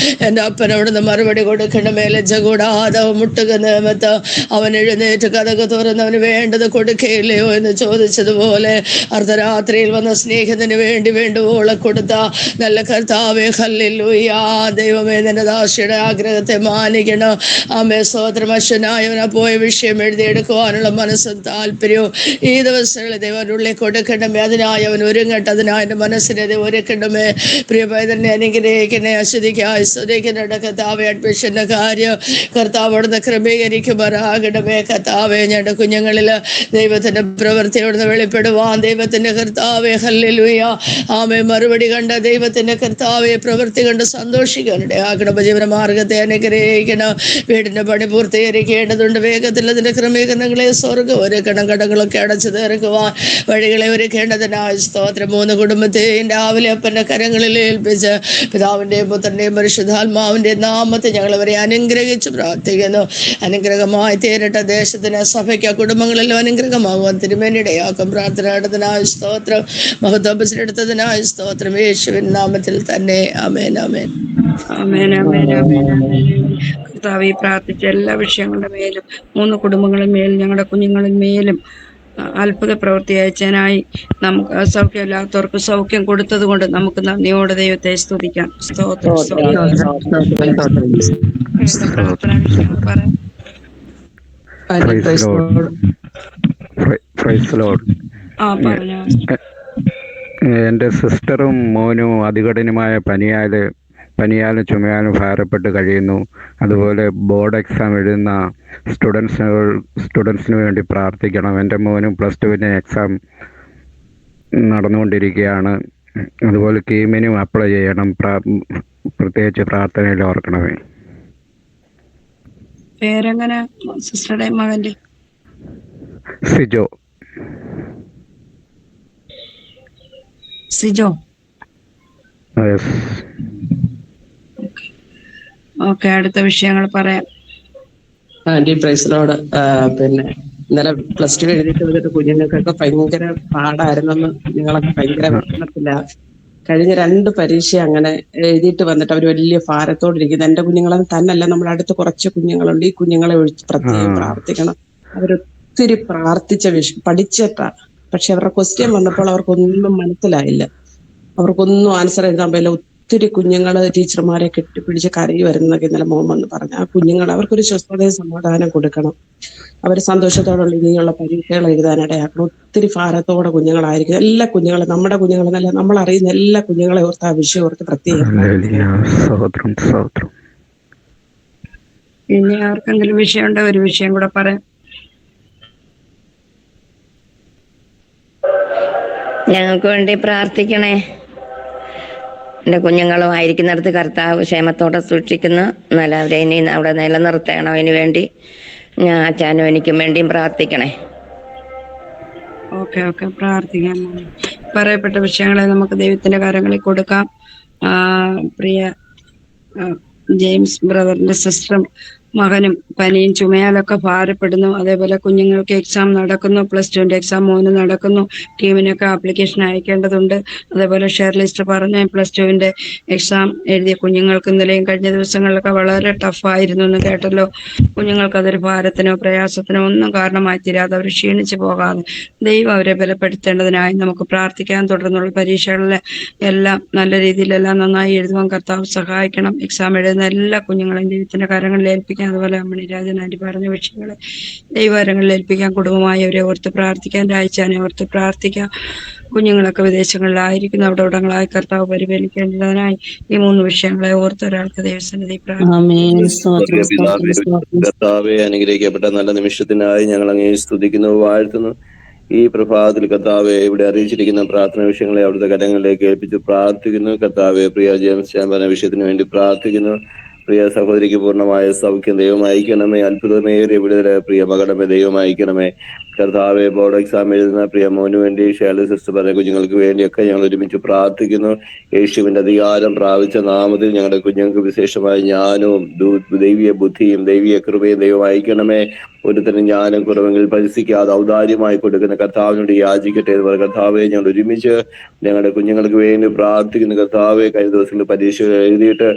എൻ്റെ അപ്പനവിടുന്ന് മറുപടി കൊടുക്കണമേ. ലജ്ജ കൂടാതെ മുട്ടുക നിയമത്ത് അവൻ എഴുന്നേറ്റ് കഥക് തുറന്നവന് വേണ്ടത് കൊടുക്കുകയില്ലയോ എന്ന് ചോദിച്ചതുപോലെ അർദ്ധരാത്രിയിൽ വന്ന സ്നേഹത്തിന് വേണ്ടി വേണ്ടുവോളെ കൊടുത്ത നല്ല കർത്താവെ ഹല്ലേലൂയ. ദൈവമേ, നിന്റെ ദാസിയുടെ ആഗ്രഹത്തെ മാനിക്കണം. സ്തോത്രം. അശ്വനായവനെ പോയ വിഷയം എഴുതിയെടുക്കുവാനുള്ള മനസ്സും താല്പര്യവും ഈ ദിവസങ്ങളിൽ ദൈവനുള്ളിൽ കൊടുക്കണമേ. അതിനായി അവൻ ഒരുങ്ങട്ടെ. അതിനായി എൻ്റെ മനസ്സിനെ ഒരുക്കണമേ. പ്രിയ പൈതലിനെ അനുഗ്രഹിക്കണേ. അശ്വതിക്കായി സ്തുതിക്കുന്നുണ്ട് കർത്താവെ. അഡ്മിഷൻ്റെ കാര്യം കർത്താവ് അവിടുന്ന് ക്രമീകരിക്കുമാറാകണമേ. കർത്താവെ, ഞങ്ങളുടെ കുഞ്ഞുങ്ങളിൽ ദൈവത്തിൻ്റെ പ്രവൃത്തി അവിടുന്ന് വെളിപ്പെടുവാൻ ദൈവത്തിൻ്റെ കർത്താവെ ഹല്ലേലൂയ മറുപടി കണ്ട ദൈവത്തിൻ്റെ കർത്താവെ പ്രവൃത്തി കണ്ട് സന്തോഷിക്കാനുണ്ട് ആകണം. ജീവന മാർഗത്തെ അനുഗ്രഹിക്കണം. വീടിൻ്റെ പണി പൂർത്തീകരിക്കേണ്ടതുണ്ട്. വേഗത്തിൽ അതിൻ്റെ ക്രമീകരണങ്ങളെ സ്വർഗ്ഗം ഒരുക്കണം. കടകളൊക്കെ അടച്ചു തീർക്കുവാൻ വഴികളെ ഒരുക്കേണ്ടതിനായി സ്തോത്രം. 3 കുടുംബത്തെയും രാവിലെ അപ്പൻ്റെ കരങ്ങളിൽ ഏൽപ്പിച്ച് പിതാവിൻ്റെയും പുത്രൻ്റെയും പരിശുദ്ധാത്മാവിൻ്റെയും നാമത്തെ ഞങ്ങളവരെ അനുഗ്രഹിച്ച് പ്രാർത്ഥിക്കുന്നു. അനുഗ്രഹമായി തീരട്ടെ. ദേശത്തിന്, സഭയ്ക്ക്, കുടുംബങ്ങളെല്ലാം അനുഗ്രഹമാകുവാൻ തിരുമേനിടയാക്കും. പ്രാർത്ഥന എടുത്തതിനായി സ്തോത്രം. മഹത്വപ്പെടുത്തതിനായി സ്തോത്രം. യേശുവിൻ നാമത്തിൽ തന്നെ. ആമേൻ ആമേൻ ആമേൻ ആമേൻ ആമേൻ ആമേൻ. കർത്താവേ, പ്രാർത്ഥിച്ച എല്ലാ വിഷയങ്ങളുടെ മേലും 3 കുടുംബങ്ങളുടെ മേലും ഞങ്ങളുടെ കുഞ്ഞുങ്ങളുടെ മേലും അത്ഭുത പ്രവൃത്തി അയച്ചതിനായി നമുക്ക് സൗഖ്യമില്ലാത്തവർക്ക് സൗഖ്യം കൊടുത്തത് കൊണ്ട് നമുക്ക് നന്ദിയോടെ ദൈവത്തെ സ്തുതിക്കാം. സ്തോത്രം. പ്രാർത്ഥനാ വിഷയങ്ങൾ പറയാം. പറഞ്ഞു. എൻ്റെ സിസ്റ്ററും മോനും അതികഠിനമായ പനിയാലും ചുമയാലും ഭാരപ്പെട്ട് കഴിയുന്നു. അതുപോലെ ബോർഡ് എക്സാം എഴുതുന്ന സ്റ്റുഡൻസിന് വേണ്ടി പ്രാർത്ഥിക്കണം. എൻ്റെ മോനും +2 എക്സാം നടന്നുകൊണ്ടിരിക്കുകയാണ്. അതുപോലെ കീമിനും അപ്ലൈ ചെയ്യണം. പ്രത്യേകിച്ച് പ്രാർത്ഥനയിൽ ഓർക്കണമേ. പേരെങ്ങനെ സിസ്റ്ററുടെ മകന്റെ? സിജോ. സിജോ. ഓക്കെ, അടുത്ത വിഷയങ്ങൾ പറയാം. Anti price lord. പിന്നെ ഇന്നലെ +2 എഴുതിയിട്ട് വന്നിട്ട് കുഞ്ഞുങ്ങൾക്കൊക്കെ ഭയങ്കര പാടായിരുന്നെന്ന്, നിങ്ങളൊക്കെ ഭയങ്കര വിഷമത്തില. കഴിഞ്ഞ 2 പരീക്ഷ അങ്ങനെ എഴുതിയിട്ട് വന്നിട്ട് അവർ വലിയ ഭാരത്തോടിരിക്കുന്നത്. എന്റെ കുഞ്ഞുങ്ങളെ തന്നല്ല, നമ്മുടെ അടുത്ത് കുറച്ച് കുഞ്ഞുങ്ങളുണ്ട്. ഈ കുഞ്ഞുങ്ങളെ ഒഴിച്ച് പ്രത്യേകം പ്രാർത്ഥിക്കണം. അവരൊത്തിരി പ്രാർത്ഥിച്ച പഠിച്ചിട്ടാ, പക്ഷെ അവരുടെ ക്വസ്റ്റ്യൻ വന്നപ്പോൾ അവർക്കൊന്നും മനസ്സിലായില്ല. അവർക്കൊന്നും ആൻസർ എഴുതാൻ പറ്റില്ല. ഒത്തിരി കുഞ്ഞുങ്ങൾ ടീച്ചർമാരെ കെട്ടിപ്പിടിച്ച് കരയുമായിരുന്നൊക്കെ ഇന്നലെ മോൻ വന്ന് പറഞ്ഞു. ആ കുഞ്ഞുങ്ങൾ അവർക്കൊരു സ്വസ്ഥതയും സമാധാനം കൊടുക്കണം. അവർ സന്തോഷത്തോടുള്ള ഇനിയുള്ള പരീക്ഷകൾ എഴുതാനിടയാക്കണം. ഒത്തിരി ഭാരത്തോടെ കുഞ്ഞുങ്ങളായിരിക്കും. എല്ലാ കുഞ്ഞുങ്ങളും, നമ്മുടെ കുഞ്ഞുങ്ങളെന്നല്ല, നമ്മൾ അറിയുന്ന എല്ലാ കുഞ്ഞുങ്ങളെ ഓർത്ത് ആ വിഷയം ഓർത്ത് പ്രത്യേകം ഇനി ആർക്കെങ്കിലും വിഷയമുണ്ടോ? ഒരു വിഷയം കൂടെ പറയാം. ഞങ്ങൾക്ക് വേണ്ടി പ്രാർത്ഥിക്കണേ. എൻ്റെ കുഞ്ഞുങ്ങളും ആയിരിക്കുന്നിടത്ത് കർത്താവ് ക്ഷേമത്തോടെ സൂക്ഷിക്കുന്നു. എന്നാലും അവരെ ഇനി അവിടെ നിലനിർത്തണം. അതിന് വേണ്ടി ഞാൻ അച്ഛനും എനിക്കും വേണ്ടിയും പ്രാർത്ഥിക്കണേ. ഓക്കെ പ്രാർത്ഥിക്കാം. പറയപ്പെട്ട വിഷയങ്ങളെ നമുക്ക് ദൈവത്തിന്റെ കരങ്ങളിൽ കൊടുക്കാം. പ്രിയ ജെയിംസ് ബ്രദറിന്റെ സിസ്റ്ററും മകനും പനിയും ചുമയാലൊക്കെ ഭാരപ്പെടുന്നു. അതേപോലെ കുഞ്ഞുങ്ങൾക്ക് എക്സാം നടക്കുന്നു, +2 എക്സാം മോന് നടക്കുന്നു. ടീമിനൊക്കെ ആപ്ലിക്കേഷൻ അയക്കേണ്ടതുണ്ട്. അതേപോലെ ഷെയർ ലിസ്റ്റ് പറഞ്ഞ +2 എക്സാം എഴുതിയ കുഞ്ഞുങ്ങൾക്ക് ഇന്നലെയും കഴിഞ്ഞ ദിവസങ്ങളിലൊക്കെ വളരെ ടഫായിരുന്നു എന്ന് കേട്ടല്ലോ. കുഞ്ഞുങ്ങൾക്ക് അതൊരു ഭാരത്തിനോ പ്രയാസത്തിനോ ഒന്നും കാരണമായി തീരാതെ അവർ ക്ഷീണിച്ചു പോകാതെ ദൈവം അവരെ ബലപ്പെടുത്തേണ്ടതിനായി നമുക്ക് പ്രാർത്ഥിക്കാൻ. തുടർന്നുള്ള പരീക്ഷകളിലെ എല്ലാം നല്ല രീതിയിലെല്ലാം നന്നായി എഴുതുവാൻ കർത്താവ് സഹായിക്കണം. എക്സാം എഴുതുന്ന എല്ലാ കുഞ്ഞുങ്ങളെയും ദൈവത്തിന്റെ കരങ്ങളിൽ ഏൽപ്പിക്കാൻ. അതുപോലെ അമ്മണി രാജൻ ആന്റി പറഞ്ഞ വിഷയങ്ങളെ ദൈവകരങ്ങളിൽ ഏൽപ്പിക്കാൻ. കുടുംബമായി അവരെ ഓർത്ത് പ്രാർത്ഥിക്കാൻ. രായിച്ചാനെ ഓർത്ത് പ്രാർത്ഥിക്കാം. കുഞ്ഞുങ്ങളൊക്കെ വിദേശങ്ങളിലായിരിക്കുന്നു. അവിടെ ഇടങ്ങളായി കർത്താവ് പരിപാലിക്കേണ്ടതിനായി ഈ 3 വിഷയങ്ങളെ ഓർത്ത് ഒരാൾക്ക് ദൈവസന്നിധി കർത്താവെ, അനുഗ്രഹിക്കപ്പെട്ട നല്ല നിമിഷത്തിനായി ഞങ്ങൾ അങ്ങേ സ്തുതിക്കുന്നു, വാഴ്ത്തുന്നു. ഈ പ്രഭാതത്തിൽ കർത്താവെ ഇവിടെ അറിയിച്ചിരിക്കുന്ന പ്രാർത്ഥന വിഷയങ്ങളെ അവിടുത്തെ കരങ്ങളിലേക്ക് ഏൽപ്പിച്ച് പ്രാർത്ഥിക്കുന്നു. കർത്താവെ, പ്രിയ ജെയിംസ് ചാമ്പന വിഷയത്തിന് വേണ്ടി പ്രാർത്ഥിക്കുന്നു. പ്രിയ സഹോദരിക്ക് പൂർണ്ണമായ സൗഖ്യം ദൈവം അയക്കണമേ. അത്ഭുതമേറിയ വിടുതല പ്രിയ മകടമേ ദൈവം അയക്കണമേ. കർത്താവെ, ബോർഡ് എക്സാം എഴുതുന്ന പ്രിയ മോന് വേണ്ടി, ഷേർലി സിസ്റ്റർ പറഞ്ഞ കുഞ്ഞുങ്ങൾക്ക് വേണ്ടിയൊക്കെ ഞങ്ങൾ ഒരുമിച്ച് പ്രാർത്ഥിക്കുന്നു. യേശുവിന്റെ അധികാരം പ്രാപിച്ച നാമത്തിൽ ഞങ്ങളുടെ കുഞ്ഞുങ്ങൾക്ക് വിശേഷമായ ജ്ഞാനവും ദൈവീയ ബുദ്ധിയും ദൈവീയ കൃപയും ദൈവം അയക്കണമേ. ഒരുത്തരം ജ്ഞാനം കുറവെങ്കിൽ പരിസിക്കാതെ ഔദാര്യമായി കൊടുക്കുന്ന കർത്താവിനോട് യാചിക്കട്ടെ എന്ന് പറഞ്ഞ കർത്താവെ, ഞങ്ങൾ ഒരുമിച്ച് ഞങ്ങളുടെ കുഞ്ഞുങ്ങൾക്ക് വേണ്ടി പ്രാർത്ഥിക്കുന്ന കർത്താവെ. കഴിഞ്ഞ ദിവസങ്ങളിൽ പരീക്ഷകൾ എഴുതിയിട്ട്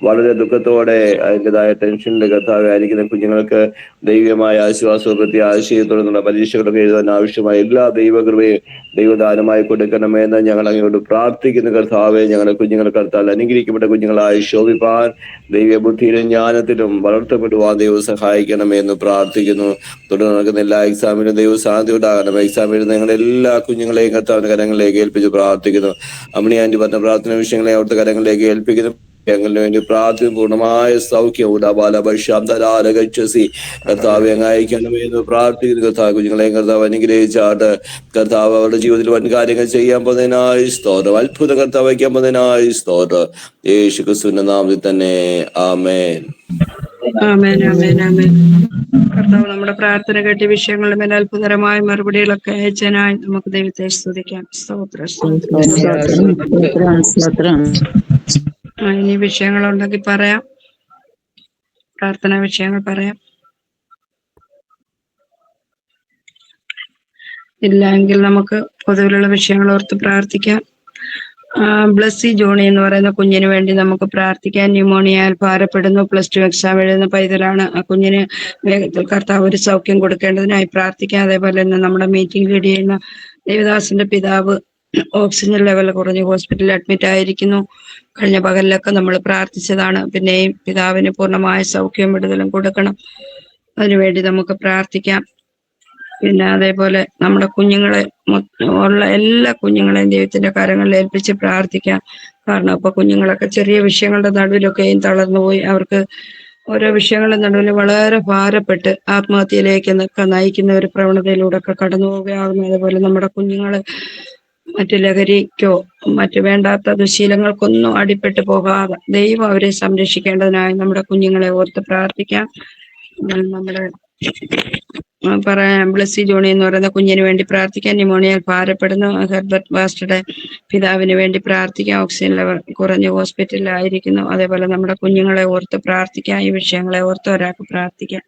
വളരെ ദുഃഖത്തോടെ അതിൻ്റെതായ ടെൻഷനിൽ കർത്താവെ ആയിരിക്കുന്ന കുഞ്ഞുങ്ങൾക്ക് ദൈവമായ ആശ്വാസവും പ്രത്യാശയത്തോടുള്ള പരീക്ഷകളൊക്കെ എഴുതാൻ ആവശ്യമായ എല്ലാ ദൈവകൃപയും ദൈവദാനമായി കൊടുക്കണമേ എന്ന് ഞങ്ങൾ അങ്ങോട്ട് പ്രാർത്ഥിക്കുന്ന കർത്താവെ. ഞങ്ങളുടെ കുഞ്ഞുങ്ങൾ കർത്താൽ അനുഗ്രഹിക്കപ്പെട്ട കുഞ്ഞുങ്ങളായി ശോഭിപ്പാൻ ദൈവ ബുദ്ധിയിലും ജ്ഞാനത്തിലും വളർത്തപ്പെടുവാൻ ദൈവം സഹായിക്കണമേ എന്ന് പ്രാർത്ഥിക്കുന്നു. തുടർന്ന് നടക്കുന്ന എല്ലാ എക്സാമിനും ദൈവം സാധ്യത ഉണ്ടാകണം. എക്സാം എഴുതുന്ന ഞങ്ങളുടെ എല്ലാ കുഞ്ഞുങ്ങളെയും കർത്താവിന്റെ കരങ്ങളിലേക്ക് ഏൽപ്പിച്ച് പ്രാർത്ഥിക്കുന്നു. അമ്മണി ആന്റി പറഞ്ഞ പ്രാർത്ഥന വിഷയങ്ങളെ അവിടുത്തെ കരങ്ങളിലേക്ക് ഏൽപ്പിക്കുന്നു. ഞങ്ങൾക്ക് വേണ്ടി പ്രാർത്ഥന പൂർണ്ണമായ സൗഖ്യം കർത്താവ് അയക്കണമേ എന്ന് പ്രാർത്ഥിക്കുന്നു. കർത്താവ് കുഞ്ഞുങ്ങളെയും കർത്താവ് അനുഗ്രഹിച്ചാട്ട് കർത്താവ് അവരുടെ ജീവിതത്തിൽ വൻ കാര്യങ്ങൾ ചെയ്യാൻ പോകുന്നതിനായി സ്തോത്രം. അത്ഭുത കർത്താവ് വയ്ക്കാൻ പോകുന്നതിനായി സ്തോത്രം. യേശു ക്രിസ്തുവിന്റെ നാമത്തിൽ തന്നെ ആമേൻ. കർത്താവ് നമ്മുടെ പ്രാർത്ഥന കേട്ടി വിഷയങ്ങളുടെ മേൽ അത്ഭുതകരമായ മറുപടികളൊക്കെ അയച്ചതിനായി നമുക്ക് ദൈവത്തെ സ്തുതിക്കാം. ഇനി വിഷയങ്ങളുണ്ടെങ്കിൽ പറയാം. പ്രാർത്ഥനാ വിഷയങ്ങൾ പറയാം. ഇല്ല എങ്കിൽ നമുക്ക് പൊതുവിലുള്ള വിഷയങ്ങൾ ഓർത്ത് പ്രാർത്ഥിക്കാം. ബ്ലസ്സി ജോണി എന്ന് പറയുന്ന കുഞ്ഞിന് വേണ്ടി നമുക്ക് പ്രാർത്ഥിക്കാം. ന്യൂമോണിയയിൽ ഭാരപ്പെടുന്നു. +2 എക്സാം എഴുതുന്ന പൈതലാണ്. ആ കുഞ്ഞിന് വേഗത്തിൽ കർത്താവ് ഒരു സൗഖ്യം കൊടുക്കേണ്ടതിനായി പ്രാർത്ഥിക്കാം. അതേപോലെ തന്നെ നമ്മുടെ മീറ്റിംഗ് ലീഡ് ചെയ്യുന്ന ദേവദാസിന്റെ പിതാവ് ഓക്സിജൻ ലെവൽ കുറഞ്ഞ് ഹോസ്പിറ്റലിൽ അഡ്മിറ്റ് ആയിരിക്കുന്നു. കഴിഞ്ഞ പകലിലൊക്കെ നമ്മൾ പ്രാർത്ഥിച്ചതാണ്. പിന്നെയും പിതാവിന് പൂർണ്ണമായ സൗഖ്യം വിടുതലും കൊടുക്കണം. അതിനുവേണ്ടി നമുക്ക് പ്രാർത്ഥിക്കാം. പിന്നെ അതേപോലെ നമ്മുടെ കുഞ്ഞുങ്ങളെ ഉള്ള എല്ലാ കുഞ്ഞുങ്ങളെയും ദൈവത്തിന്റെ കരങ്ങളിൽ ഏൽപ്പിച്ച് പ്രാർത്ഥിക്കാം. കാരണം ഇപ്പൊ കുഞ്ഞുങ്ങളൊക്കെ ചെറിയ വിഷയങ്ങളുടെ നടുവിലൊക്കെയും തളർന്നുപോയി. അവർക്ക് ഓരോ വിഷയങ്ങളുടെ നടുവിൽ വളരെ ഭാരപ്പെട്ട് ആത്മഹത്യയിലേക്ക് നയിക്കുന്ന ഒരു പ്രവണതയിലൂടെ ഒക്കെ കടന്നു പോവുകയാകുന്നു. അതേപോലെ നമ്മുടെ കുഞ്ഞുങ്ങള് മറ്റു ലഹരിക്കോ മറ്റു വേണ്ടാത്ത ദുശീലങ്ങൾക്കൊന്നും അടിപ്പെട്ടു പോകാതെ ദൈവം അവരെ സംരക്ഷിക്കേണ്ടതിനായി നമ്മുടെ കുഞ്ഞുങ്ങളെ ഓർത്ത് പ്രാർത്ഥിക്കാം. നമ്മുടെ ബ്ലസ്സി ജോണി എന്ന് പറയുന്ന കുഞ്ഞിന് വേണ്ടി പ്രാർത്ഥിക്കാം. ന്യൂമോണിയയിൽ ഭാരപ്പെടുന്നു. ഹെർബർട്ട് ബാസ്റ്ററുടെ പിതാവിന് വേണ്ടി പ്രാർത്ഥിക്കാം. ഓക്സിജൻ ലെവൽ കുറഞ്ഞ് ഹോസ്പിറ്റലിലായിരിക്കുന്നു. അതേപോലെ നമ്മുടെ കുഞ്ഞുങ്ങളെ ഓർത്ത് പ്രാർത്ഥിക്കാം. ഈ വിഷയങ്ങളെ ഓർത്ത് ഒരാൾക്ക് പ്രാർത്ഥിക്കാം.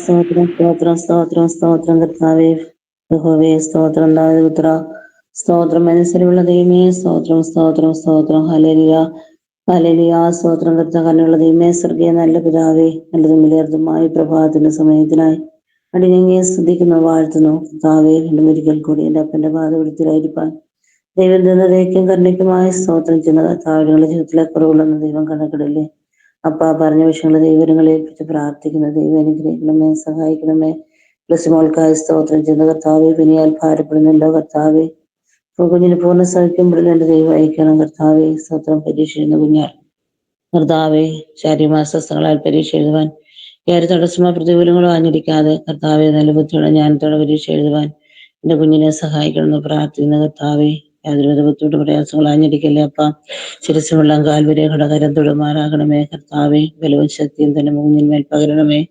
സ്തോത്രം സ്തോത്രം സ്തോത്രം സ്തോത്രം കർത്താവേ, യഹോവേ സ്തോത്രം. സ്തോത്രം. മനസ്സിലുള്ള ദൈവമേ സ്തോത്രം, സ്തോത്രം, സ്തോത്രം. Hallelujah, hallelujah. സ്തോത്രം കർത്താവിനുള്ള ദൈവമേ, സ്വർഗീയ നല്ല പിതാവേ, നല്ലതും വിലയേറിയതുമായ പ്രഭാതത്തിന്റെ സമയത്തിനായി അടിയങ്ങയെ സ്തുതിക്കുന്നു, വാഴ്ത്തുന്നു. കർത്താവേ, വീണ്ടും ഒരിക്കൽ കൂടി എന്റെ അപ്പന്റെ പാദപിടുത്തത്തിലായിരിക്കാൻ ദൈവം ദൈവം കരുണയ്ക്കുമായ സ്തോത്രം ചെയ്യുന്ന കർത്താവിന്റെ ജീവിതത്തിലെ കുറവുകളൊന്നും ദൈവം കണക്കിടല്ലേ. അപ്പ പറഞ്ഞ വിഷയങ്ങളെ ദൈവങ്ങളെ ഏൽപ്പിച്ച് പ്രാർത്ഥിക്കുന്ന ദൈവം അനുഗ്രഹിക്കണമേ, സഹായിക്കണമേ. പ്ലസ്മോൾക്കായി സ്തോത്രം ചെയ്യുന്ന കർത്താവെ, പിന്നെയാൽ ഭാരപ്പെടുന്നല്ലോ കർത്താവെ, കുഞ്ഞിന് പൂർണ്ണ സൗഖ്യപ്പെടുന്ന എന്റെ ദൈവം അയക്കണം കർത്താവെ. സ്തോത്രം. പരീക്ഷ എഴുതുന്ന കുഞ്ഞാൽ കർത്താവെ, ശാരീരികമാസങ്ങളാൽ പരീക്ഷ എഴുതുവാൻ യാതൊരു തടസ്സമോ പ്രതികൂലങ്ങളോ ആഞ്ഞിരിക്കാതെ കർത്താവെ, നല്ല ബുദ്ധിയോടെ ജ്ഞാനത്തോടെ പരീക്ഷ എഴുതുവാൻ എന്റെ കുഞ്ഞിനെ സഹായിക്കണമെന്ന് പ്രാർത്ഥിക്കുന്ന കർത്താവെ, യാതൊരുവിധ ബുദ്ധിമുട്ട് പ്രയാസങ്ങൾ ആഞ്ഞിരിക്കല്ലേ അപ്പ. ശിരസ്സുമുള്ള കാൽവരെ ഘടകരം തൊടുമാറാകണമേ കർത്താവെ. ബലവും ശക്തിയും തന്നെ മുന്നിന്മേൽ പകരണമേ.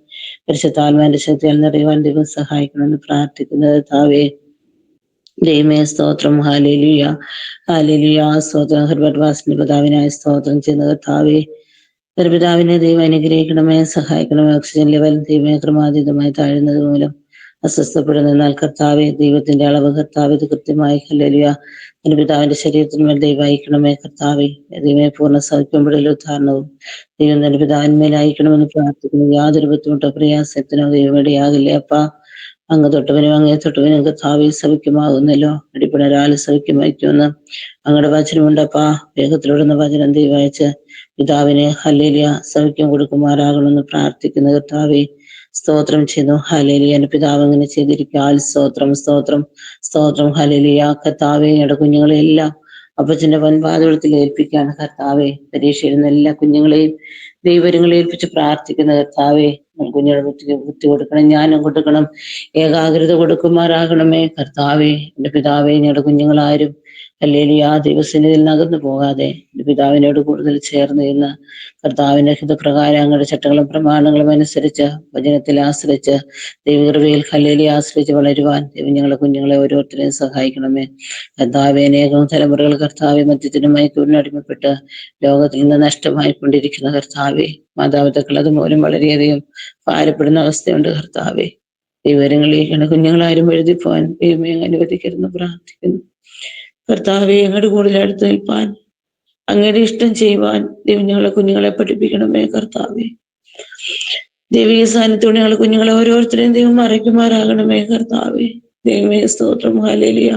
പരിശുദ്ധാത്മാവിന്റെ ശക്തിയാൽ നിറയുവാൻ ദൈവം സഹായിക്കണമെന്ന് പ്രാർത്ഥിക്കുന്ന കർത്താവെ, ദൈവമേ സ്തോത്രം. Hallelujah, hallelujah. സ്തോത്രം. ഹെർബർട്ട് വാസിന്റെ പിതാവിനായ സ്തോത്രം ചെയ്യുന്ന കർത്താവെ, പിതാവിനെ ദൈവം അനുഗ്രഹിക്കണമേ, സഹായിക്കണമേ. ഓക്സിജൻ ലെവൽ ദൈവമേ ക്രമാതീതമായി താഴുന്നത് മൂലം അസ്വസ്ഥപ്പെടുന്നാൽ കർത്താവെ, ദൈവത്തിന്റെ അളവ് കർത്താവ് ഇത് കൃത്യമായി ഹല്ലേലൂയ എന്റെ പിതാവിന്റെ ശരീരത്തിന്മേൽ ദൈവം അയക്കണമേ കർത്താവെ. ദൈവമേ പൂർണ്ണ സൗഖ്യപ്പെടലും ഉദ്ധാരണവും ദൈവം തന്റെ പിതാവിന്മേൽ അയക്കണമെന്ന് പ്രാർത്ഥിക്കുന്നു. യാതൊരു ബുദ്ധിമുട്ടോ പ്രയാസത്തിനോ ദൈവം ഇടയാകില്ലേ അപ്പ. അങ്ങ് തൊട്ടവനും അങ്ങേ തൊട്ടവനും കർത്താവെ സൗഖ്യമാകുന്നല്ലോ. അടിപ്പിണരാല് സൗഖ്യമായിക്കുമെന്ന് അങ്ങയുടെ വചനമുണ്ടപ്പാ. വേഗത്തിലൂടുന്ന വചനം ദൈവം അയച്ച് പിതാവിന് ഹല്ലേലൂയ സൗഖ്യം കൊടുക്കുമാറാകണമെന്ന് പ്രാർത്ഥിക്കുന്ന കർത്താവെ, സ്തോത്രം ചെയ്യുന്നു. ഹല്ലേലൂയ. എന്റെ പിതാവ് അങ്ങനെ ചെയ്തിരിക്കാൻ സ്തോത്രം, സ്തോത്രം, സ്തോത്രം. ഹല്ലേലൂയ. കർത്താവെ, ഞങ്ങളുടെ കുഞ്ഞുങ്ങളെല്ലാം അപ്പച്ചന്റെ വൻപാദത്തിൽ ഏൽപ്പിക്കുകയാണ് കർത്താവെ. പരീക്ഷയിരുന്ന എല്ലാ കുഞ്ഞുങ്ങളെയും ദൈവങ്ങളെ ഏൽപ്പിച്ച് പ്രാർത്ഥിക്കുന്ന കർത്താവെ, കുഞ്ഞുങ്ങളെ ബുദ്ധി കൊടുക്കണം, ജ്ഞാനം കൊടുക്കണം, ഏകാഗ്രത കൊടുക്കുമാറാകണമേ കർത്താവെ. എന്റെ പിതാവെ, ഞങ്ങളുടെ കുഞ്ഞുങ്ങളാരും ഹല്ലേലൂയ ദൈവസന്നിധിയിൽ നകന്നു പോകാതെ എന്റെ പിതാവിനോട് കൂടുതൽ ചേർന്ന് ഇന്ന് കർത്താവിന്റെ ഹിതപ്രകാരം അങ്ങയുടെ ചട്ടങ്ങളും പ്രമാണങ്ങളും അനുസരിച്ച് വചനത്തിൽ ആശ്രയിച്ച് ദൈവകൃപയിൽ ഹല്ലേലൂയ ആശ്രയിച്ച് വളരുവാൻ ദൈവം ഞങ്ങളുടെ കുഞ്ഞുങ്ങളെ ഓരോരുത്തരെയും സഹായിക്കണമേ കർത്താവെ. അനേകം തലമുറകൾ കർത്താവെ മദ്യത്തിനും മയക്കൂരിനും അടിമപ്പെട്ട് ലോകത്തിൽ നിന്ന് നഷ്ടമായി കൊണ്ടിരിക്കുന്ന കർത്താവെ, മാതാപിതാക്കൾ അതുമൂലം വളരെയധികം ഭാരപ്പെടുന്ന അവസ്ഥയുണ്ട് കർത്താവെ. വിവരങ്ങളിലേക്കാണ് കുഞ്ഞുങ്ങളാരും എഴുതിപ്പോവാൻ ദൈവമേ അനുവദിക്കരുതെന്ന് പ്രാർത്ഥിക്കുന്നു കർത്താവെ. അങ്ങയുടെ കൂടുതൽ അടുത്ത് നിൽപ്പാൻ, അങ്ങയുടെ ഇഷ്ടം ചെയ്യുവാൻ ദൈവം ഞങ്ങളെ കുഞ്ഞുങ്ങളെ പഠിപ്പിക്കണമേ കർത്താവെ. ദൈവീയ സാന്നിധ്യത്തോടെ ഞങ്ങളെ കുഞ്ഞുങ്ങളെ ഓരോരുത്തരെയും ദൈവം മറയ്ക്കുമാറാകണമേ കർത്താവെ. ദൈവമേ സ്തോത്രം. ഹല്ലേലൂയ.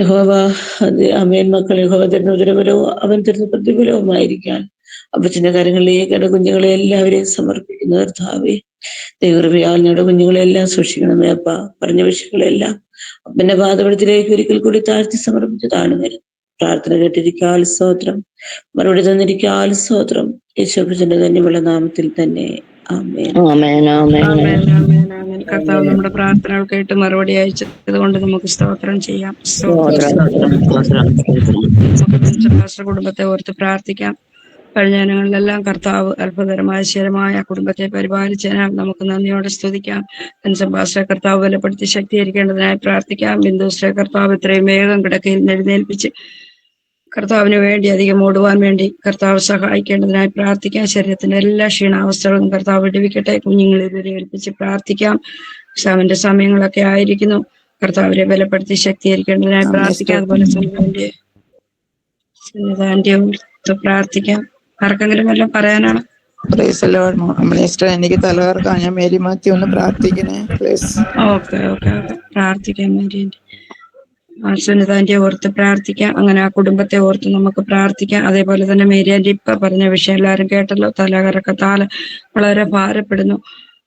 യഹോവ അമേൻ. മക്കൾ യഹോവ തരുന്ന ഉദരബലവും അവൻ തരുന്ന പ്രതിഫലവുമായിരിക്കാൻ അപ്പച്ചന്റെ കരങ്ങളിലേക്കാണ് കുഞ്ഞുങ്ങളെ എല്ലാവരെയും സമർപ്പിക്കുന്ന കർത്താവെ. ദൈവകൃപയാൽ ഞങ്ങളുടെ കുഞ്ഞുങ്ങളെല്ലാം സൂക്ഷിക്കണമേ അപ്പ. പറഞ്ഞ വിഷയങ്ങളെല്ലാം അപ്പന്റെ പാദപീഠത്തിലേക്ക് ഒരിക്കൽ കൂടി താഴ്ത്തി സമർപ്പിച്ചതാണ് വരുന്നത്. പ്രാർത്ഥന കേട്ടിരിക്കാൽ സ്തോത്രം, മറുപടി തന്നിരിക്കാൽ സ്തോത്രം. യേശുവിന്റെ ധന്യമുള്ള നാമത്തിൽ തന്നെ ആമേൻ. ആമേൻ, ആമേൻ. ആമേൻ, ആമേൻ, ആമേൻ. കർത്താവ് നമ്മുടെ പ്രാർത്ഥനകൾ കേട്ട് മറുപടി അയച്ചത് കൊണ്ട് നമുക്ക് സ്തോത്രം ചെയ്യാം. സ്തോത്രം. പാസ്റ്റർ കുടുംബത്തെ ഓർത്ത് പ്രാർത്ഥിക്കാം. കഴിഞ്ഞ ദിനങ്ങളിലെല്ലാം കർത്താവ് അത്ഭുതകരമായ ശരമായ കുടുംബത്തെ പരിപാലിച്ചതിനാൽ നമുക്ക് നന്ദിയോടെ സ്തുതിക്കാം. പാസ്റ്റർ കർത്താവ് ബലപ്പെടുത്തി ശക്തീകരിക്കേണ്ടതിനായി പ്രാർത്ഥിക്കാം. ബിന്ദുശ്രീ കർത്താവ് ഇത്രയും വേഗം കിടക്കയിൽ എഴുന്നേൽപ്പിച്ച് കർത്താവിന് വേണ്ടി അധികം ഓടുവാൻ വേണ്ടി കർത്താവ് സഹായിക്കേണ്ടതിനായി പ്രാർത്ഥിക്കാം. ശരീരത്തിന്റെ എല്ലാ ക്ഷീണാവസ്ഥകളും കർത്താവ് വിടുവിക്കട്ടെ. കുഞ്ഞുങ്ങളെ ഇവരെ ഏൽപ്പിച്ച് പ്രാർത്ഥിക്കാം. എക്സാമിന്റെ സമയങ്ങളൊക്കെ ആയിരിക്കുന്നു. കർത്താവിനെ ബലപ്പെടുത്തി ശക്തീകരിക്കേണ്ടതിനായി പ്രാർത്ഥിക്കാം. അതുപോലെ സന്നിധാനത്തെ പ്രാർത്ഥിക്കാം. ആർക്കെങ്കിലും വല്ലതും പറയാനാണ്? എനിക്ക് തലകർക്കാം. ഞാൻ മേരി മാത്യു ഒന്ന് പ്രാർത്ഥിക്കണേ പ്ലീസ്. ഓക്കെ, പ്രാർത്ഥിക്കാം. മേരിന്റെ സന്നിധാനത്തെ ഓർത്ത് പ്രാർത്ഥിക്കാം. അങ്ങനെ ആ കുടുംബത്തെ ഓർത്ത് നമുക്ക് പ്രാർത്ഥിക്കാം. അതേപോലെ തന്നെ മേരിയാന്റെ ഇപ്പൊ പറഞ്ഞ വിഷയം എല്ലാവരും കേട്ടല്ലോ. തലകറക്കത്താല് വളരെ ഭാരപ്പെടുന്നു.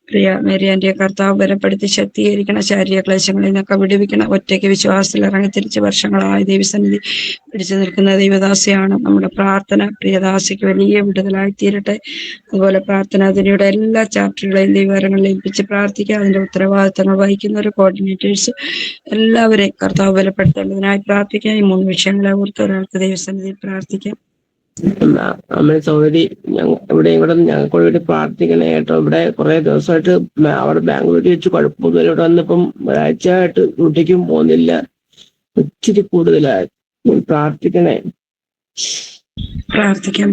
പ്രിയ മേരിയാന്റെ കർത്താവ് ബലപ്പെടുത്തി ശക്തീകരിക്കണം. ശാരീരിക ക്ലേശങ്ങളിൽ നിന്നൊക്കെ വിടുവിക്കണം. ഒറ്റയ്ക്ക് വിശ്വാസത്തിൽ ഇറങ്ങി തിരിച്ച് വർഷങ്ങളായി ദൈവസന്നിധി പിടിച്ചു നിൽക്കുന്ന ദൈവദാസിയാണ്. നമ്മുടെ പ്രാർത്ഥന പ്രിയദാസിക്ക് വലിയ വിടുതലായി തീരട്ടെ. അതുപോലെ പ്രാർത്ഥന അതിനിടെ എല്ലാ ചാപ്റ്ററുകളെയും ദൈവകരങ്ങളിൽ ഏൽപ്പിച്ച് പ്രാർത്ഥിക്കുക. അതിന്റെ ഉത്തരവാദിത്തങ്ങൾ വഹിക്കുന്നവർ, കോർഡിനേറ്റേഴ്സ് എല്ലാവരെയും കർത്താവ് ബലപ്പെടുത്തേണ്ടതിനായി പ്രാർത്ഥിക്കാം. ഈ 3 വിഷയങ്ങളെ ഓർത്ത് ഒരാൾക്ക് ദൈവസന്നിധിയിൽ പ്രാർത്ഥിക്കാം. നമ്മുടെ സൗകര്യ ഇവിടെ ഞങ്ങൾക്ക് വേണ്ടി പ്രാർത്ഥിക്കണേ കേട്ടോ. ഇവിടെ കുറെ ദിവസമായിട്ട് അവിടെ ബാംഗ്ലൂരിൽ വെച്ച് കുഴപ്പമൊന്നുമില്ല. ഇവിടെ വന്നിപ്പം ഒരാഴ്ചയായിട്ട് ഡ്യൂട്ടിക്കും പോകുന്നില്ല. ഇച്ചിരി കൂടുതലായി പ്രാർത്ഥിക്കണേ. പ്രാർത്ഥിക്കാം.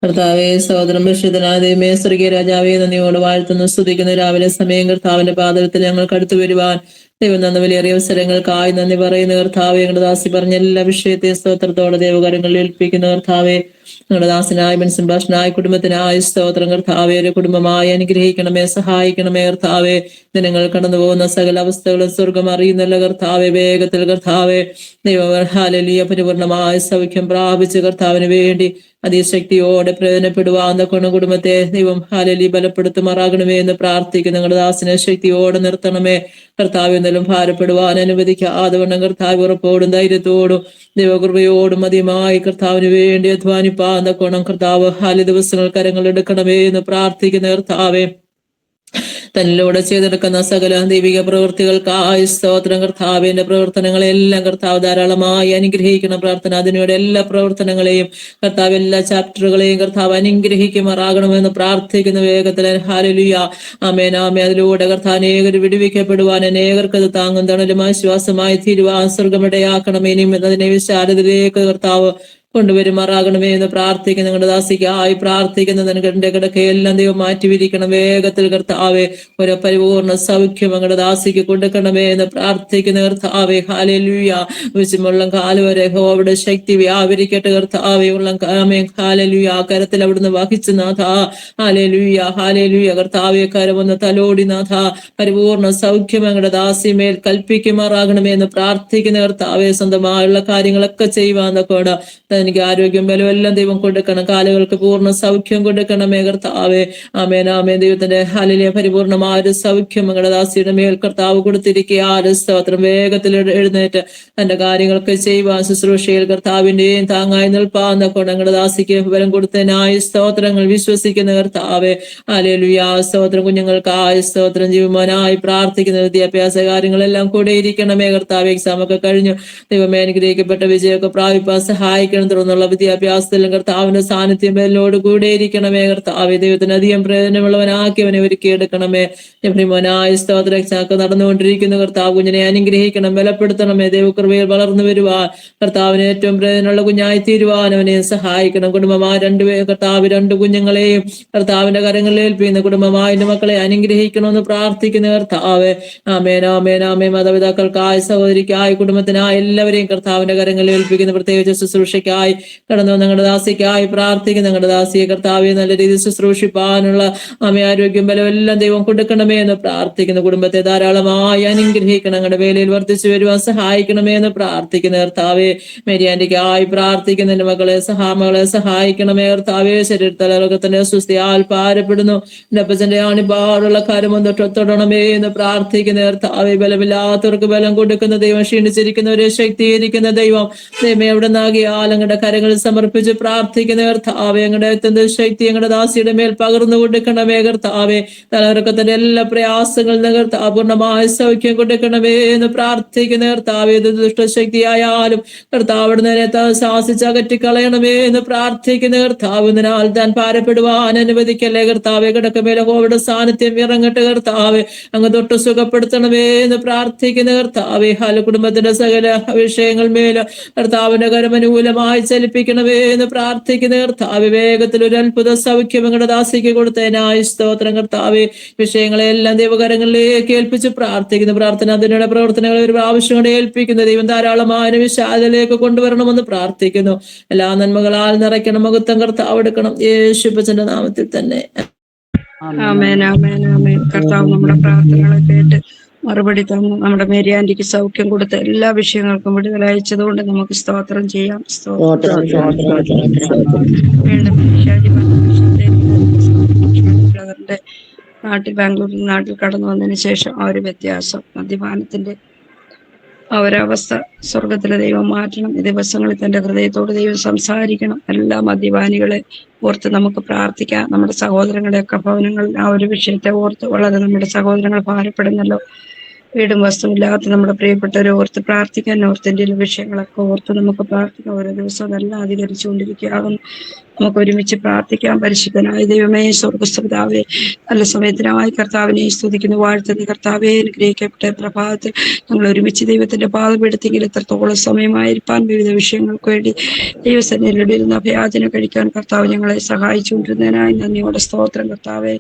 കർത്താവേ, സഹോദരൻ പരിശുദ്ധനായ ദൈവമേ, സ്വർഗീയ രാജാവേ, നന്ദിയോട് വാഴ്ത്തുന്നു സ്തുതിക്കുന്നു. രാവിലെ സമയം കർത്താവിന്റെ പാദത്തിൽ ഞങ്ങൾക്ക് അടുത്തു വരുവാൻ ദൈവം നന്ന വലിയേറിയ അവസരങ്ങൾക്കായി നന്ദി പറയുന്ന കർത്താവെ, ഞങ്ങളുടെ ദാസി പറഞ്ഞ എല്ലാ വിഷയത്തെയും സ്തോത്രത്തോടെ ദൈവകരങ്ങളിൽ ഏൽപ്പിക്കുന്ന കർത്താവെ, ഞങ്ങളുടെ ദാസനായ സംഭാഷണായ കുടുംബത്തിനായ സ്തോത്രം കർത്താവെ, ഒരു കുടുംബമായി അനുഗ്രഹിക്കണമേ, സഹായിക്കണമേ കർത്താവെ. ദിനങ്ങൾ കടന്നു പോകുന്ന സകല അവസ്ഥകളും സ്വർഗം അറിയുന്നല്ല കർത്താവെ. വേഗത്തിൽ കർത്താവെ ദൈവം ഹല്ലേലൂയ പരിപൂർണമായ സൗഖ്യം പ്രാപിച്ച് കർത്താവിന് വേണ്ടി അതിശക്തിയോടെ പ്രയോജനപ്പെടുവാന്ന കുടുംബത്തെ ദൈവം ഹല്ലേലൂയ ബലപ്പെടുത്തുമാറാകണമേ എന്ന് പ്രാർത്ഥിക്കുന്നു. ഞങ്ങളുടെ ദാസനെ ശക്തിയോടെ നിർത്തണമേ കർത്താവ്. എന്നാലും ഭാരപ്പെടുവാൻ അനുവദിക്കാതെ വണ്ണം കർത്താവ് ഉറപ്പോടും ധൈര്യത്തോടും ദൈവകൃപയോടും മതിയുമായി കർത്താവിന് വേണ്ടി അധ്വാനിപ്പാന്ന കർത്താവ് ഹാലി ദിവസങ്ങൾ കരങ്ങൾ എടുക്കണമേ എന്ന് പ്രാർത്ഥിക്കുന്ന കർത്താവെ, തന്നിലൂടെ ചെയ്തെടുക്കുന്ന സകല ദൈവിക പ്രവൃത്തികൾക്കായി സ്തോത്രം കർത്താവ്. എന്റെ പ്രവർത്തനങ്ങളെല്ലാം കർത്താവ് ധാരാളമായി അനുഗ്രഹിക്കണം. പ്രാർത്ഥന അതിനോട് എല്ലാ പ്രവർത്തനങ്ങളെയും കർത്താവ്, എല്ലാ ചാപ്റ്ററുകളെയും കർത്താവ് അനുഗ്രഹിക്കുമാറാകണമെന്ന് പ്രാർത്ഥിക്കുന്ന വേഗത്തിൽ ഹല്ലേലൂയ. ആമേൻ ആമേൻ. അതിലൂടെ കർത്താവ് അനേകർ വിടുവിക്കപ്പെടുവാൻ, അനേകർക്ക് അത് താങ്ങും തണലും ആശ്വാസമായി തീരുവാൻ സ്വർഗമിടയാക്കണമേ. ഇനിയും അതിനെ വിശാലതയിലേക്ക് കർത്താവ് കൊണ്ടുവരുമാറാകണമേ എന്ന് പ്രാർത്ഥിക്കുന്ന ഞങ്ങളുടെ ദാസിക്കായി പ്രാർത്ഥിക്കുന്ന നിന്റെ കിടക്കയെല്ലാം ദൈവം മാറ്റിവിരിക്കണം. വേഗത്തിൽ കർത്താവെ ഒരു പരിപൂർണ സൗഖ്യം ഞങ്ങളുടെ ദാസിക്ക് കൊടുക്കണമേ എന്ന് പ്രാർത്ഥിക്കുന്ന കർത്താവെ. ഹല്ലേലൂയ. വിശുമുള്ളം കാല് വരെ അവിടെ ശക്തി വ്യാപരിക്കട്ടെ കർത്താവെ. ഉള്ളം ഹല്ലേലൂയ. കരത്തിൽ അവിടുന്ന് വഹിച്ചു നാഥ. Hallelujah hallelujah. കർത്താവെ കരമൊന്ന് തലോടി നാഥ. പരിപൂർണ സൗഖ്യം ഞങ്ങളുടെ ദാസിമേൽ കൽപ്പിക്കുമാറാകണമേ എന്ന് പ്രാർത്ഥിക്കുന്ന കർത്താവെ. സ്വന്തമായുള്ള കാര്യങ്ങളൊക്കെ ചെയ്യുവാന്നൊക്കെ എനിക്ക് ആരോഗ്യം ബലം എല്ലാം ദൈവം കൊടുക്കണം. കാലുകൾക്ക് പൂർണ്ണ സൗഖ്യം കൊടുക്കണമേ കർത്താവെ. ആമേൻ ആമേൻ. ദൈവത്തിന്റെ ഹല്ലേലൂയ പരിപൂർണമായ ഒരു സൗഖ്യം ഞങ്ങളുടെ ദാസിയുടെ മേൽ കർത്താവ് കൊടുത്തിരിക്കുക. സ്തോത്രം. വേഗത്തിൽ എഴുന്നേറ്റ് തന്റെ കാര്യങ്ങളൊക്കെ ചെയ്യുവാൻ ശുശ്രൂഷയിൽ കർത്താവിന്റെയും താങ്ങായി നിൽപ്പാന്നൊക്കെ ഞങ്ങളുടെ ദാസിക്ക് ബലം കൊടുത്തതിനായി സ്തോത്രങ്ങൾ വിശ്വസിക്കുന്ന കർത്താവെ. ഹല്ലേലൂയ. സ്തോത്രം. കുഞ്ഞുങ്ങൾക്കായി സ്തോത്രം. ജീവമാനായി പ്രാർത്ഥിക്കുന്ന വിദ്യാഭ്യാസ കാര്യങ്ങളെല്ലാം കൂടെ ഇരിക്കണമേ കർത്താവ്. എക്സാം ഒക്കെ കഴിഞ്ഞു ദൈവമേ അനുഗ്രഹിക്കപ്പെട്ട വിജയമൊക്കെ പ്രാപിപ്പാൻ സഹായിക്കണം. തുടർന്നുള്ള വിദ്യാഭ്യാസത്തിലും കർത്താവിന്റെ സാന്നിധ്യം എന്നോട് കൂടെ ഇരിക്കണമേ കർത്താവെ. ദൈവത്തിന് അധികം പ്രയോജനമുള്ളവനാക്കി അവനെ ഒരുക്കിയെടുക്കണമേ. മോനായ സ്തോത്ര എക്സാം നടന്നുകൊണ്ടിരിക്കുന്ന കർത്താവ് കുഞ്ഞിനെ അനുഗ്രഹിക്കണം, ബലപ്പെടുത്തണമേ. ദൈവകൃപയിൽ വളർന്നു വരുവാൻ കർത്താവിന് ഏറ്റവും പ്രയോജനമുള്ള കുഞ്ഞായി തീരുവാൻ അവനെ സഹായിക്കണം. കുടുംബമായ കർത്താവ് രണ്ട് കുഞ്ഞുങ്ങളെയും കർത്താവിന്റെ കരങ്ങളിൽ ഏൽപ്പിക്കുന്ന കുടുംബമായ മക്കളെ അനുഗ്രഹിക്കണമെന്ന് പ്രാർത്ഥിക്കുന്ന കർത്താവ്. ആമേൻ ആമേൻ ആമേൻ. മാതാപിതാക്കൾക്കായി, സഹോദരിക്കായി, കുടുംബത്തിനായി എല്ലാവരെയും കർത്താവിന്റെ കരങ്ങളിൽ ഏൽപ്പിക്കുന്ന പ്രത്യേകിച്ച് ശുശ്രൂഷയ്ക്കായി കടന്നു ഞങ്ങളുടെ ദാസിക്കായി പ്രാർത്ഥിക്കുന്ന ഞങ്ങളുടെ ദാസിയെ കർത്താവെ നല്ല രീതിയിൽ ശുശ്രൂഷിപ്പാനുള്ള ആരോഗ്യം ബലം എല്ലാം ദൈവം കൊടുക്കണമേ എന്ന് പ്രാർത്ഥിക്കുന്ന കുടുംബത്തെ ധാരാളമായി അനുഗ്രഹിക്കണം. ഞങ്ങളുടെ വേലയിൽ വർദ്ധിച്ചു വരുവാൻ സഹായിക്കണമേ എന്ന് പ്രാർത്ഥിക്കുന്ന കർത്താവെ. മേരിയാന്റിക്കായി പ്രാർത്ഥിക്കുന്ന എന്റെ മകളെ സഹായിക്കണമേ കർത്താവെ. ശരീരത്തിലെ അസ്വസ്ഥയാൽ ഭാരപ്പെടുന്നു. എന്റെ അപ്പച്ചന്റെ ആണിപാടുള്ള കാര്യം തൊടണമേ എന്ന് പ്രാർത്ഥിക്കുന്ന കർത്താവെ. ബലമില്ലാത്തവർക്ക് ബലം കൊടുക്കുന്ന ദൈവം, ക്ഷീണിച്ചിരിക്കുന്നവരെ ശക്തീകരിക്കുന്ന ദൈവം. ദൈവമേ അവിടെ നിന്നാകിയാൽ ഞങ്ങളുടെ കരങ്ങളിൽ സമർപ്പിച്ച് പ്രാർത്ഥിക്കുന്ന കർത്താവെ. ഞങ്ങളുടെ ശക്തി ഞങ്ങളുടെ ദാസിയുടെ മേൽ പകർന്നു കൊടുക്കണമേ കർത്താവെ. തലകറക്കത്തിന്റെ എല്ലാ പ്രയാസങ്ങളിൽ കർത്താവ് പൂർണ്ണമായ സൗഖ്യം കൊടുക്കണമേ എന്ന് പ്രാർത്ഥിക്കുന്ന കർത്താവെ. ഏത് ദുഷ്ടശക്തിയായാലും കർത്താവ് അവിടെ നേരത്തെ ശാസിച്ച് അകറ്റിക്കളയണമേ എന്ന് പ്രാർത്ഥിക്കുന്ന കർത്താവ്. ഇതിനാൽ താൻ ഭാരപ്പെടുവാൻ അനുവദിക്കല്ലേ കർത്താവെ. കിടക്കമേലെ കോവിഡ് സാന്നിധ്യം ഇറങ്ങട്ടെ കർത്താവെ. അങ്ങ് തൊട്ട് സുഖപ്പെടുത്തണമേ എന്ന് പ്രാർത്ഥിക്കുന്ന കർത്താവെ. ഹാല കുടുംബത്തിന്റെ സകല വിഷയങ്ങൾ മേലെ കർത്താവിന്റെ കരമനുകൂലമായി ചലിപ്പിക്കണമേ എന്ന് പ്രാർത്ഥിക്കുന്ന കർത്താവെ. വേഗത്തിൽ ഒരു അത്ഭുത സൗഖ്യം ഞങ്ങളുടെ ദാസിക്ക് കൊടുത്തതിനായി സ്തോത്രം കർത്താവെ. വിഷയങ്ങളെല്ലാം ദൈവകരങ്ങളിലേക്ക് ഏൽപ്പിച്ച് പ്രാർത്ഥിക്കുന്ന പ്രാർത്ഥന അതിനുള്ള പ്രവർത്തനങ്ങൾ ഒരു പ്രാവശ്യം കൊണ്ട് ഏൽപ്പിക്കുന്ന ദൈവം ധാരാളമായ വിശാലതയിലേക്ക് കൊണ്ടുവരണമെന്ന് പ്രാർത്ഥിക്കുന്നു. എല്ലാ നന്മകളാൽ നിറയ്ക്കണം, മഹത്വം കർത്താവ് എടുക്കണം. യേശുപ്പച്ചന്റെ നാമത്തിൽ തന്നെ. ആമേൻ ആമേൻ ആമേൻ. കർത്താവ് നമ്മുടെ പ്രാർത്ഥനകളെ കേട്ട് മറുപടി തന്നു. നമ്മുടെ മേരിയാന്റിക്ക് സൗഖ്യം കൊടുത്ത എല്ലാ വിഷയങ്ങൾക്കും വിടുതൽ അയച്ചതുകൊണ്ട് നമുക്ക് സ്തോത്രം ചെയ്യാം. ബ്രദറിന്റെ ബാംഗ്ലൂരിൽ നാട്ടിൽ കടന്നു വന്നതിന് ശേഷം ആ ഒരു വ്യത്യാസം, മദ്യപാനത്തിന്റെ ആ ഒരവസ്ഥ സ്വർഗത്തിലെ ദൈവം മാറ്റണം. ഈ ദിവസങ്ങളിൽ തന്റെ ഹൃദയത്തോട് ദൈവം സംസാരിക്കണം. എല്ലാ മദ്യപാനികളെ ഓർത്ത് നമുക്ക് പ്രാർത്ഥിക്കാം. നമ്മുടെ സഹോദരങ്ങളുടെയൊക്കെ ഭവനങ്ങളിൽ ആ ഒരു വിഷയത്തെ ഓർത്ത് വളരെ നമ്മുടെ സഹോദരങ്ങൾ ഭാരപ്പെടുന്നല്ലോ. വീടും വസ്തുവില്ലാത്ത നമ്മുടെ പ്രിയപ്പെട്ടവരെ ഓർത്ത് പ്രാർത്ഥിക്കാൻ, നോർത്ത് ഇന്ത്യയിലെ വിഷയങ്ങളൊക്കെ ഓർത്ത് നമുക്ക് പ്രാർത്ഥിക്കാം. ഓരോ ദിവസവും അതെല്ലാം അധികരിച്ചുകൊണ്ടിരിക്കുകയാകുന്നു. നമുക്ക് ഒരുമിച്ച് പ്രാർത്ഥിക്കാം. പരിശുദ്ധനായ ദൈവമേ, സ്വർഗസ്ഥപിതാവേ, നല്ല സമയത്തിനായി കർത്താവിനെ സ്തുതിക്കുന്നു, വാഴ്ത്തുന്നു. കർത്താവെ, അനുഗ്രഹിക്കപ്പെട്ട പ്രഭാതത്തിൽ ഞങ്ങൾ ഒരുമിച്ച് ദൈവത്തിന്റെ പാദപീഠത്തിൽ എത്രത്തോളം സമയമായിരിക്കാൻ വിവിധ വിഷയങ്ങൾക്ക് വേണ്ടി ദൈവസന്നിധിയിലിരുന്ന അഭയാചന കഴിക്കാൻ കർത്താവ് ഞങ്ങളെ സഹായിച്ചുകൊണ്ടിരുന്നതിനായി നന്ദിയോടെ സ്തോത്രം. കർത്താവെ,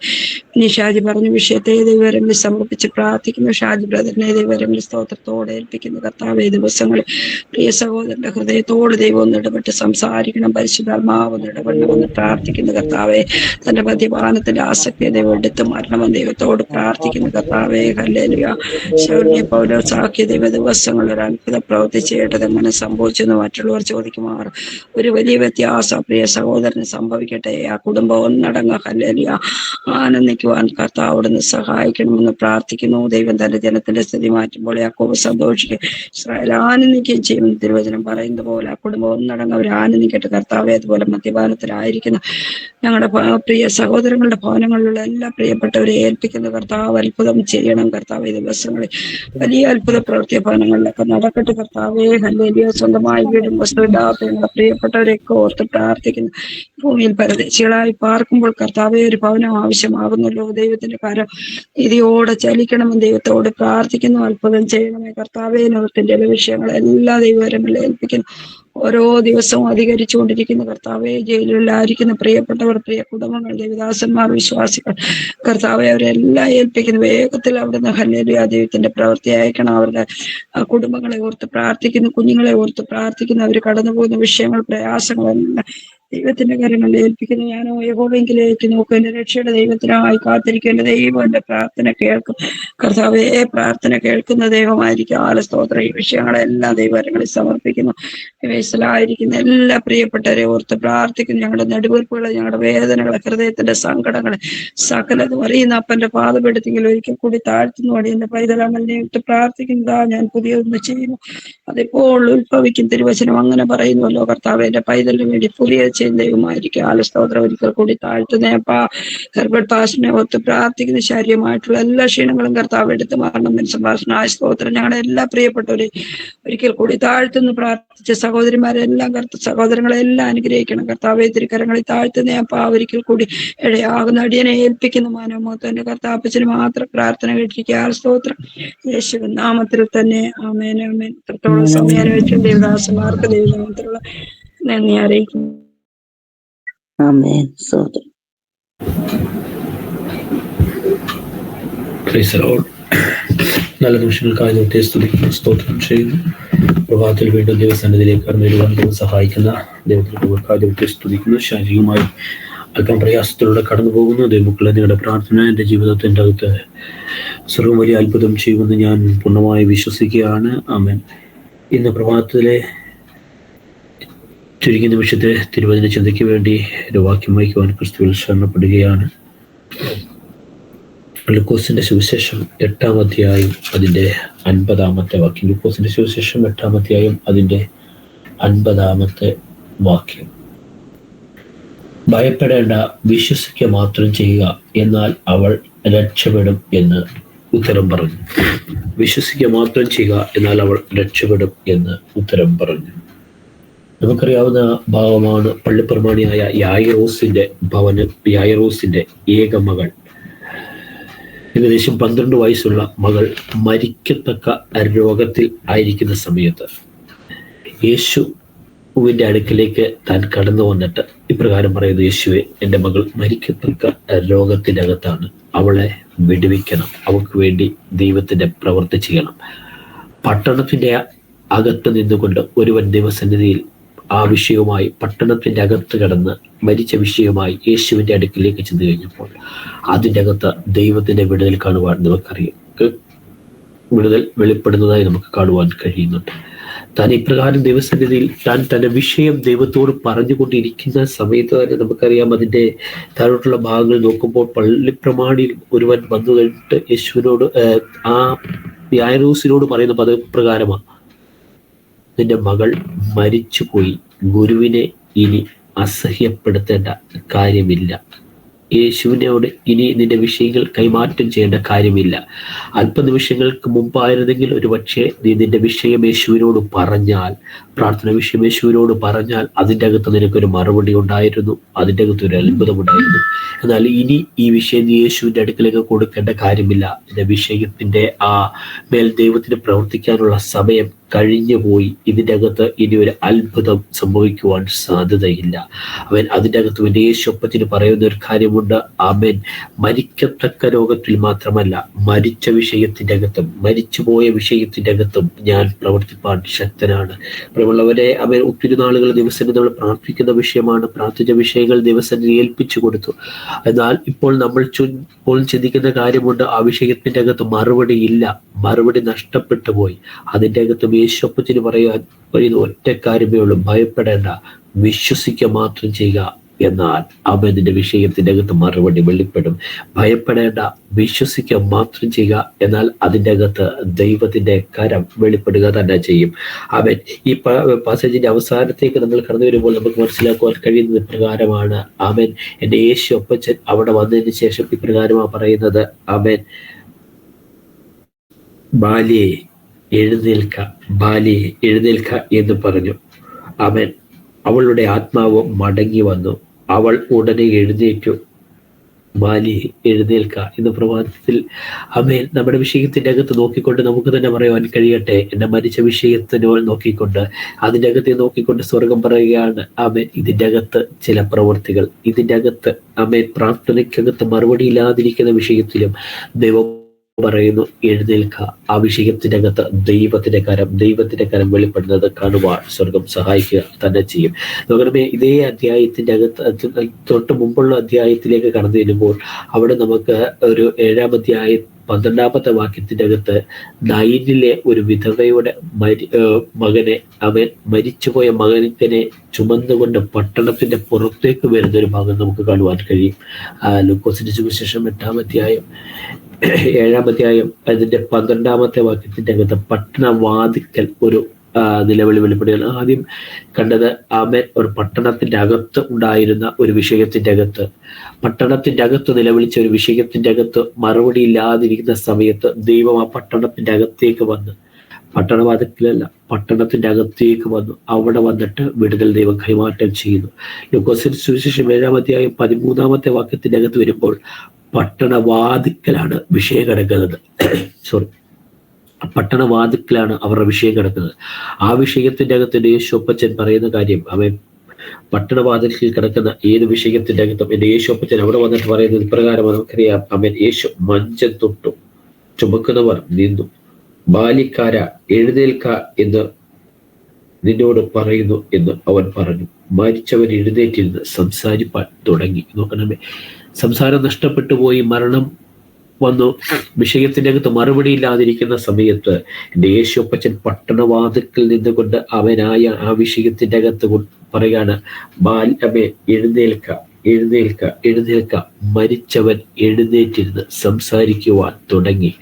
ഷാജി പറഞ്ഞ വിഷയത്തെ ദൈവരങ്ങളിൽ സമർപ്പിച്ച് പ്രാർത്ഥിക്കുന്നു. ഷാജി ബ്രദറിനെ ദൈവരങ്ങളിൽ സ്തോത്രത്തോടെ ഏൽപ്പിക്കുന്നു. കർത്താവെ, ദിവസങ്ങളിൽ പ്രിയ സഹോദരന്റെ ഹൃദയത്തോട് ദൈവം ഒന്ന് ഇടപെട്ട് സംസാരിക്കണം. പരിശുദ്ധാത്മാവ് ഒന്ന് ഇടപെടണമെന്ന് പ്രാർത്ഥിക്കുന്നു. കർത്താവെ, തന്റെ മദ്യപാനത്തിന്റെ ആസക്തിയെ ദൈവം എടുത്തു മാറണമെന്ന് ദൈവത്തോട് പ്രാർത്ഥിക്കുന്നു. കർത്താവെ, ഹല്ലേലൂയ. ശൗര്യ പൗലോസാക്കിയ ദൈവ ദിവസങ്ങളിൽ ഒരു അത്ഭുത പ്രവൃത്തി ചെയ്യേണ്ടത് എങ്ങനെ സംഭവിച്ചെന്ന് മറ്റുള്ളവർ ചോദിക്കുമാർ ഒരു വലിയ വ്യത്യാസം പ്രിയ സഹോദരന് സംഭവിക്കട്ടെ. ആ കുടുംബം ഒന്നടങ്ങ ഹല്ലേലൂയ ആനന്ദിക്കുവാൻ കർത്താവ് അവിടുന്ന് സഹായിക്കണമെന്ന് പ്രാർത്ഥിക്കുന്നു. ദൈവം തന്റെ ജനത്തിന്റെ സ്ഥിതി മാറ്റുമ്പോൾ യാക്കോബ് സന്തോഷിക്കും, ഇസ്രായേൽ ആനന്ദിക്കുകയും ചെയ്യുമെന്ന് തിരുവചനം പറയുന്നത് പോലെ ആ കുടുംബം ഒന്നടങ്ങ് അവർ ആനന്ദിക്കട്ടെ. കർത്താവെ, അതുപോലെ മദ്യപാനത്തിലായിരിക്കുന്ന ഞങ്ങളുടെ പ്രിയ സഹോദരങ്ങളുടെ ഭവനങ്ങളിലുള്ള എല്ലാ പ്രിയപ്പെട്ടവരെ ഏൽപ്പിക്കുന്ന കർത്താവ് അത്ഭുതം ചെയ്യണം. കർത്താവ്, ദിവസങ്ങളിൽ വലിയ അത്ഭുത പ്രവൃത്തി ഭവനങ്ങളിലൊക്കെ നടക്കട്ടെ. കർത്താവെ, ഹല്ലേലൂയ. സ്വന്തമായി വീടും വസ്തുവില്ലാത്ത ഞങ്ങളുടെ പ്രിയപ്പെട്ടവരെയൊക്കെ ഓർത്ത് പ്രാർത്ഥിക്കുന്നു. ഭൂമിയിൽ പരദേശികളായി പാർക്കുമ്പോൾ കർത്താവെ, ഒരു ഭവനം ആവശ്യമാകുന്നല്ലോ. ദൈവത്തിന്റെ കരം ഇതിയോടെ ചലിക്കണമെന്ന് ദൈവത്തോട് പ്രാർത്ഥിക്കുന്നു. അത്ഭുതം ചെയ്യണമേ കർത്താവെ. ലോകത്തിന്റെ വിഷയങ്ങളെല്ലാം ദൈവകരങ്ങളിൽ ഏൽപ്പിക്കുന്നു. ഓരോ ദിവസവും അധികരിച്ചുകൊണ്ടിരിക്കുന്ന കർത്താവെ, ജയിലിലായിരിക്കുന്ന പ്രിയപ്പെട്ടവർ, പ്രിയ കുടുംബങ്ങൾ, ദേവദാസന്മാർ, വിശ്വാസികൾ, കർത്താവെ, അവരെല്ലാം ഏൽപ്പിക്കുന്നു. വേഗത്തിൽ അവിടുന്ന് ഹല്ലേലൂയ ദൈവത്തിന്റെ പ്രവൃത്തി അയക്കണം. അവരുടെ കുടുംബങ്ങളെ ഓർത്ത് പ്രാർത്ഥിക്കുന്നു, കുഞ്ഞുങ്ങളെ ഓർത്ത് പ്രാർത്ഥിക്കുന്നു. അവർ കടന്നുപോകുന്ന വിഷയങ്ങൾ, പ്രയാസങ്ങളെല്ലാം ദൈവത്തിന്റെ കാര്യങ്ങളിൽ ഏൽപ്പിക്കുന്നു. ഞാനോ യഹോവയെങ്കിലേക്ക് നോക്കും, എന്റെ രക്ഷയുടെ ദൈവത്തിനായി കാത്തിരിക്കും. എന്റെ ദൈവം എന്റെ പ്രാർത്ഥന കേൾക്കും. കർത്താവെ, പ്രാർത്ഥന കേൾക്കുന്ന ദൈവമായിരിക്കും. സ്തോത്രം. ഈ വിഷയങ്ങളെല്ലാം ദൈവങ്ങളിൽ സമർപ്പിക്കുന്നു. വയസ്സിലായിരിക്കുന്ന എല്ലാ പ്രിയപ്പെട്ടവരെ ഓർത്ത് പ്രാർത്ഥിക്കുന്നു. ഞങ്ങളുടെ നെടുവീർപ്പുകളെ, ഞങ്ങളുടെ വേദനകളെ, ഹൃദയത്തിന്റെ സങ്കടങ്ങളെ സകലതും അറിയുന്ന അപ്പന്റെ പാദപീഠത്തിൽ ഒരിക്കൽ കൂടി താഴ്ത്തുന്നു. അടിയന്റെ പൈതലമലിനെ ഇട്ട് പ്രാർത്ഥിക്കുന്നതാ, ഞാൻ പുതിയതൊന്ന് ചെയ്യുന്നു, അതിപ്പോൾ ഉത്ഭവിക്കും. തിരുവചനം അങ്ങനെ പറയുന്നുവല്ലോ. കർത്താവ്, എന്റെ പൈതലിന് വേണ്ടി പുതിയ ചെയ്യുന്ന ദൈവമായിരിക്കും. സ്തോത്രം. ഒരിക്കൽ കൂടി താഴ്ത്തുന്നേപ്പാ. ഹെർബർട്ട് പാസ്റ്ററിനെ ഓർത്ത് പ്രാർത്ഥിക്കുന്ന ശാരീരമായിട്ടുള്ള എല്ലാ ക്ഷീണങ്ങളും കർത്താവ് എടുത്ത് മാറണം. സംഭാഷണ സ്തോത്രം. ഞങ്ങളുടെ എല്ലാ പ്രിയപ്പെട്ടവരെ ഒരിക്കൽ കൂടി താഴ്ത്തുന്നു. പ്രാർത്ഥിച്ച സഹോദരിമാരെല്ലാം സഹോദരങ്ങളെല്ലാം അനുഗ്രഹിക്കണം. കർത്താവെ, തിരുക്കരങ്ങളിൽ താഴ്ത്തുന്നേപ്പാ. ഒരിക്കൽ കൂടി ഇടയാകുന്ന അടിയനെ ഏൽപ്പിക്കുന്നു. മാനവമോത്തന്റെ കർത്താപ്പച്ചന് മാത്രം പ്രാർത്ഥന കേട്ടിരിക്കുക. സ്തോത്രം. യേശുവിൻ നാമത്തിൽ തന്നെ ആമേൻ, ആമേൻ. എത്രത്തോളം സമയം വെച്ചും ദേവദാസന്മാർക്ക് ദൈവനാമത്തിലുള്ള നന്ദി അറിയിക്കുന്നു. ആമേൻ. സ്തോത്രം. നല്ല നിമിഷങ്ങൾക്കായി ദൈവത്തെ സ്തുതിക്കുന്നു, സ്തോത്രം ചെയ്യുന്നു. പ്രഭാതത്തിൽ വീണ്ടും ദൈവസന്നിധിയിലേക്ക് കടന്നു വരുവാൻ ദൈവം സഹായിക്കുന്ന ദൈവത്തിനൊക്കെ ദൈവത്തെ സ്തുതിക്കുന്നു. ശാരീരികമായി അല്പം പ്രയാസത്തിലൂടെ കടന്നു പോകുന്നു. ദൈവമക്കളെ, നിങ്ങളുടെ പ്രാർത്ഥന എൻ്റെ ജീവിതത്തിൻ്റെ അകത്ത് സർവ്വം വലിയ അത്ഭുതം ചെയ്യുമെന്ന് ഞാൻ പൂർണ്ണമായി വിശ്വസിക്കുകയാണ്. ആമേൻ. ഇന്ന് പ്രഭാതത്തിലെ ചുരുങ്ങിയ നിമിഷത്തെ തിരുവചന ചിന്തയ്ക്ക് വേണ്ടി ഒരു വാക്യം വായിക്കുവാൻ ക്രിസ്തുവിൽ ശരണപ്പെടുകയാണ്. ലൂക്കോസിന്റെ സുവിശേഷം 8-ാം അധ്യായം അതിൻ്റെ 50-ാമത്തെ വാക്യം. ലൂക്കോസിന്റെ സുവിശേഷം 8-ാം അധ്യായം അതിൻ്റെ 50-ാമത്തെ വാക്യം. ഭയപ്പെടേണ്ട, വിശ്വസിക്കുക മാത്രം ചെയ്യുക, എന്നാൽ അവൾ രക്ഷപ്പെടും എന്ന് ഉത്തരം പറഞ്ഞു. വിശ്വസിക്കുക മാത്രം ചെയ്യുക, എന്നാൽ അവൾ രക്ഷപ്പെടും എന്ന് ഉത്തരം പറഞ്ഞു. നമുക്കറിയാവുന്ന ഭാവമാണ് പള്ളിപ്രമാണിയായ യായിറോസിന്റെ ഏക മകൾ, ഏകദേശം 12 വയസ്സുള്ള മകൾ മരിക്കത്തക്ക രോഗത്തിൽ ആയിരിക്കുന്ന സമയത്ത് യേശുവിൻ്റെ അടുക്കിലേക്ക് താൻ കടന്നു വന്നിട്ട് ഇപ്രകാരം പറയുന്നു: യേശുവെ, എൻ്റെ മകൾ മരിക്കത്തക്ക രോഗത്തിനകത്താണ്, അവളെ വിടുവിക്കണം, അവൾക്ക് വേണ്ടി ദൈവത്തിൻ്റെ പ്രവൃത്തി ചെയ്യണം. പട്ടണത്തിൻ്റെ അകത്ത് നിന്നുകൊണ്ട് ഒരുവൻ ദൈവസന്നിധിയിൽ ആ വിഷയവുമായി പട്ടണത്തിൻ്റെ അകത്ത് കടന്ന് മരിച്ച വിഷയവുമായി യേശുവിൻ്റെ അടുക്കിലേക്ക് ചെന്ന് കഴിഞ്ഞപ്പോൾ അതിൻ്റെ അകത്ത് ദൈവത്തിൻ്റെ വിടുതൽ കാണുവാൻ നമുക്കറിയാം, വിടുതൽ വെളിപ്പെടുന്നതായി നമുക്ക് കാണുവാൻ കഴിയുന്നുണ്ട്. താൻ ഇപ്രകാരം ദൈവസന്നിധിയിൽ താൻ തൻ്റെ വിഷയം ദൈവത്തോട് പറഞ്ഞുകൊണ്ടിരിക്കുന്ന സമയത്ത് തന്നെ നമുക്കറിയാം, അതിൻ്റെ താഴോട്ടുള്ള ഭാഗങ്ങൾ നോക്കുമ്പോൾ പള്ളിപ്രമാണിയിൽ ഒരുവൻ വന്നു കഴിഞ്ഞിട്ട് യേശുവിനോട്, ആ യായിറോസിനോട് പറയുന്ന പദപ്രകാരമാണ്: നിന്റെ മകൾ മരിച്ചുപോയി, ഗുരുവിനെ ഇനി അസഹ്യപ്പെടുത്തേണ്ട കാര്യമില്ല യേശുവിനോട് ഇനി നിന്റെ വിഷയങ്ങൾ കൈമാറ്റം ചെയ്യേണ്ട കാര്യമില്ല. അല്പനിമിഷങ്ങൾക്ക് മുമ്പായിരുന്നെങ്കിൽ ഒരു പക്ഷേ നീ നിന്റെ വിഷയം യേശുവിനോട് പറഞ്ഞാൽ, പ്രാർത്ഥന വിഷയം യേശുവിനോട് പറഞ്ഞാൽ അതിൻ്റെ അകത്ത് നിനക്കൊരു മറുപടി ഉണ്ടായിരുന്നു, അതിൻ്റെ അകത്ത് ഒരു അത്ഭുതമുണ്ടായിരുന്നു. എന്നാൽ ഇനി ഈ വിഷയം നീ യേശുവിൻ്റെ അടുക്കലേക്ക് കൊടുക്കേണ്ട കാര്യമില്ല. നിന്റെ വിഷയത്തിൻ്റെ ആ മേൽ ദൈവത്തിന് പ്രവർത്തിക്കാനുള്ള സമയം കഴിഞ്ഞു പോയി. ഇതിൻ്റെ അകത്ത് ഇനി ഒരു അത്ഭുതം സംഭവിക്കുവാൻ സാധ്യതയില്ല. അവൻ അതിൻ്റെ അകത്ത് എൻ്റെ യേശുപ്പത്തിന് പറയുന്ന ഒരു കാര്യമുണ്ട്. അവൻ മരിക്കത്തക്ക രോഗത്തിൽ മാത്രമല്ല, മരിച്ച വിഷയത്തിൻ്റെ അകത്തും മരിച്ചുപോയ വിഷയത്തിൻ്റെ അകത്തും ഞാൻ പ്രവർത്തിപ്പാൻ ശക്തനാണ്. പ്രിയമുള്ളവരെ, അവൻ ഒത്തിരി നാളുകൾ ദിവസം നമ്മൾ പ്രാർത്ഥിക്കുന്ന വിഷയമാണ്. പ്രാർത്ഥിച്ച വിഷയങ്ങൾ ദിവസം ഏൽപ്പിച്ചു കൊടുത്തു. എന്നാൽ ഇപ്പോൾ നമ്മൾ ചിന്തിക്കുന്ന കാര്യമുണ്ട്, ആ വിഷയത്തിൻ്റെ അകത്ത് മറുപടി ഇല്ല, മറുപടി നഷ്ടപ്പെട്ടു പോയി. അതിൻ്റെ അകത്ത് യേശുപ്പത്തിന് പറയുന്ന ഒറ്റ കാര്യമേ ഉള്ളൂ, ഭയപ്പെടേണ്ട, വിശ്വസിക്കുക മാത്രം ചെയ്യുക. എന്നാൽ അവൻ നിന്റെ വിഷയത്തിൻ്റെ അകത്ത് മറുപടി വെളിപ്പെടും. ഭയപ്പെടേണ്ട, വിശ്വസിക്കുക മാത്രം ചെയ്യുക. എന്നാൽ അതിൻ്റെ അകത്ത് ദൈവത്തിന്റെ കരം വെളിപ്പെടുക തന്നെ ചെയ്യും. അവൻ ഈ പാസേജിന്റെ അവസാനത്തേക്ക് നമ്മൾ കടന്നു വരുമ്പോൾ നമുക്ക് മനസ്സിലാക്കുവാൻ കഴിയുന്നത് ഇപ്രകാരമാണ്. അവൻ എൻ്റെ യേശു അപ്പച്ചൻ അവിടെ വന്നതിന് ശേഷം ഇപ്രകാരമാണ് പറയുന്നത്. അവൻ ബാലിയെ എഴുന്നേൽക്ക, ബാലിയെ എഴുന്നേൽക്ക എന്ന് പറഞ്ഞു. അവളുടെ ആത്മാവ് മടങ്ങി വന്നു. അവൾ ഉടനെ എഴുന്നേറ്റു. ബാലിയെ എഴുന്നേൽക്ക എന്ന പ്രഭാതത്തിൽ നമ്മുടെ വിഷയത്തിന്റെ അകത്ത് നോക്കിക്കൊണ്ട് നമുക്ക് തന്നെ പറയുവാൻ കഴിയട്ടെ. എന്റെ മരിച്ച വിഷയത്തിനോ നോക്കിക്കൊണ്ട്, അതിൻ്റെ അകത്തെ നോക്കിക്കൊണ്ട് സ്വർഗം പറയുകയാണ്. ഇതിൻ്റെ അകത്ത് ചില പ്രവൃത്തികൾ, ഇതിൻ്റെ അകത്ത് പ്രാർത്ഥനയ്ക്കകത്ത് മറുപടി ഇല്ലാതിരിക്കുന്ന വിഷയത്തിലും ദൈവം പറയുന്നു, എഴുന്നേൽക്ക. ആ വിഷയത്തിന്റെ അകത്ത് ദൈവത്തിന്റെ കരം വെളിപ്പെടുന്നത് കാണുവാൻ സ്വർഗം സഹായിക്കുക തന്നെ ചെയ്യും. നോക്കണമേ, ഇതേ അധ്യായത്തിന്റെ അകത്ത് തൊട്ട് മുമ്പുള്ള അധ്യായത്തിലേക്ക് കടന്നു ചെല്ലുമ്പോൾ അവിടെ നമുക്ക് ഒരു 7-ാം അധ്യായം 12-ാമത്തെ വാക്യത്തിന്റെ അകത്ത് നൈനിലെ ഒരു വിധവയുടെ മകനെ, മരിച്ചുപോയ മകനെ ചുമന്നുകൊണ്ട് പട്ടണത്തിന്റെ പുറത്തേക്ക് വരുന്ന ഒരു ഭാഗം നമുക്ക് കാണുവാൻ കഴിയും. ലൂക്കോസിന്റെ സുവിശേഷം 8-ാം അധ്യായം 7-ാം അധ്യായം അതിന്റെ 12-ാമത്തെ വാക്യത്തിന്റെ അകത്ത് പട്ടണവാതിക്കൽ ഒരു നിലവിളി വെളിപ്പെടുകയാണ്. ആദ്യം കണ്ടത് ഒരു പട്ടണത്തിന്റെ അകത്ത് ഉണ്ടായിരുന്ന ഒരു വിഷയത്തിന്റെ അകത്ത്, പട്ടണത്തിന്റെ അകത്ത് നിലവിളിച്ച ഒരു വിഷയത്തിന്റെ അകത്ത് മറുപടി ഇല്ലാതിരിക്കുന്ന സമയത്ത് ദൈവം ആ പട്ടണത്തിന്റെ അകത്തേക്ക് വന്ന്, പട്ടണവാതിക്കലല്ല, പട്ടണത്തിന്റെ അകത്തേക്ക് വന്നു. അവിടെ വന്നിട്ട് വിടുതൽ ദൈവം കൈമാറ്റം ചെയ്യുന്നു. ലൂക്കോസിന്റെ സുവിശേഷം 7-ാം അധ്യായം 13-ാമത്തെ വാക്യത്തിന്റെ അകത്ത് വരുമ്പോൾ പട്ടണവാതിക്കലാണ് വിഷയം കിടക്കുന്നത്. പട്ടണവാതിക്കലാണ് അവരുടെ വിഷയം കിടക്കുന്നത്. ആ വിഷയത്തിന്റെ അകത്ത് യേശുപ്പച്ചൻ പറയുന്ന കാര്യം, പട്ടണവാതിൽക്കിൽ കിടക്കുന്ന ഏത് വിഷയത്തിന്റെ അകത്തും എൻ്റെ യേശുപ്പച്ചൻ അവിടെ വന്നിട്ട് പറയുന്നത് ഇപ്രകാരം നമുക്കറിയാം. യേശു മഞ്ചം തൊട്ടു, ചുമക്കുന്നവർ നിന്നു. ബാല്യക്കാര എഴുന്നേൽക്ക എന്ന് നിന്നോട് പറയുന്നു എന്ന് അവൻ പറഞ്ഞു. മരിച്ചവൻ എഴുന്നേറ്റിരുന്ന് സംസാരിപ്പാൻ തുടങ്ങി. നോക്കണമേ, സംസാരം നഷ്ടപ്പെട്ടു പോയി, മരണം വന്നു, വിഷയത്തിന്റെ അകത്ത് മറുപടി ഇല്ലാതിരിക്കുന്ന സമയത്ത് എൻ്റെ യേശുപ്പച്ചൻ പട്ടണവാതിക്കൽ നിന്നുകൊണ്ട് അവനായ ആ വിഷയത്തിന്റെ അകത്ത് പറയാണ്, എഴുന്നേൽക്ക, എഴുന്നേൽക്ക, എഴുന്നേൽക്ക. മരിച്ചവൻ എഴുന്നേറ്റിരുന്ന് സംസാരിക്കുവാൻ തുടങ്ങി.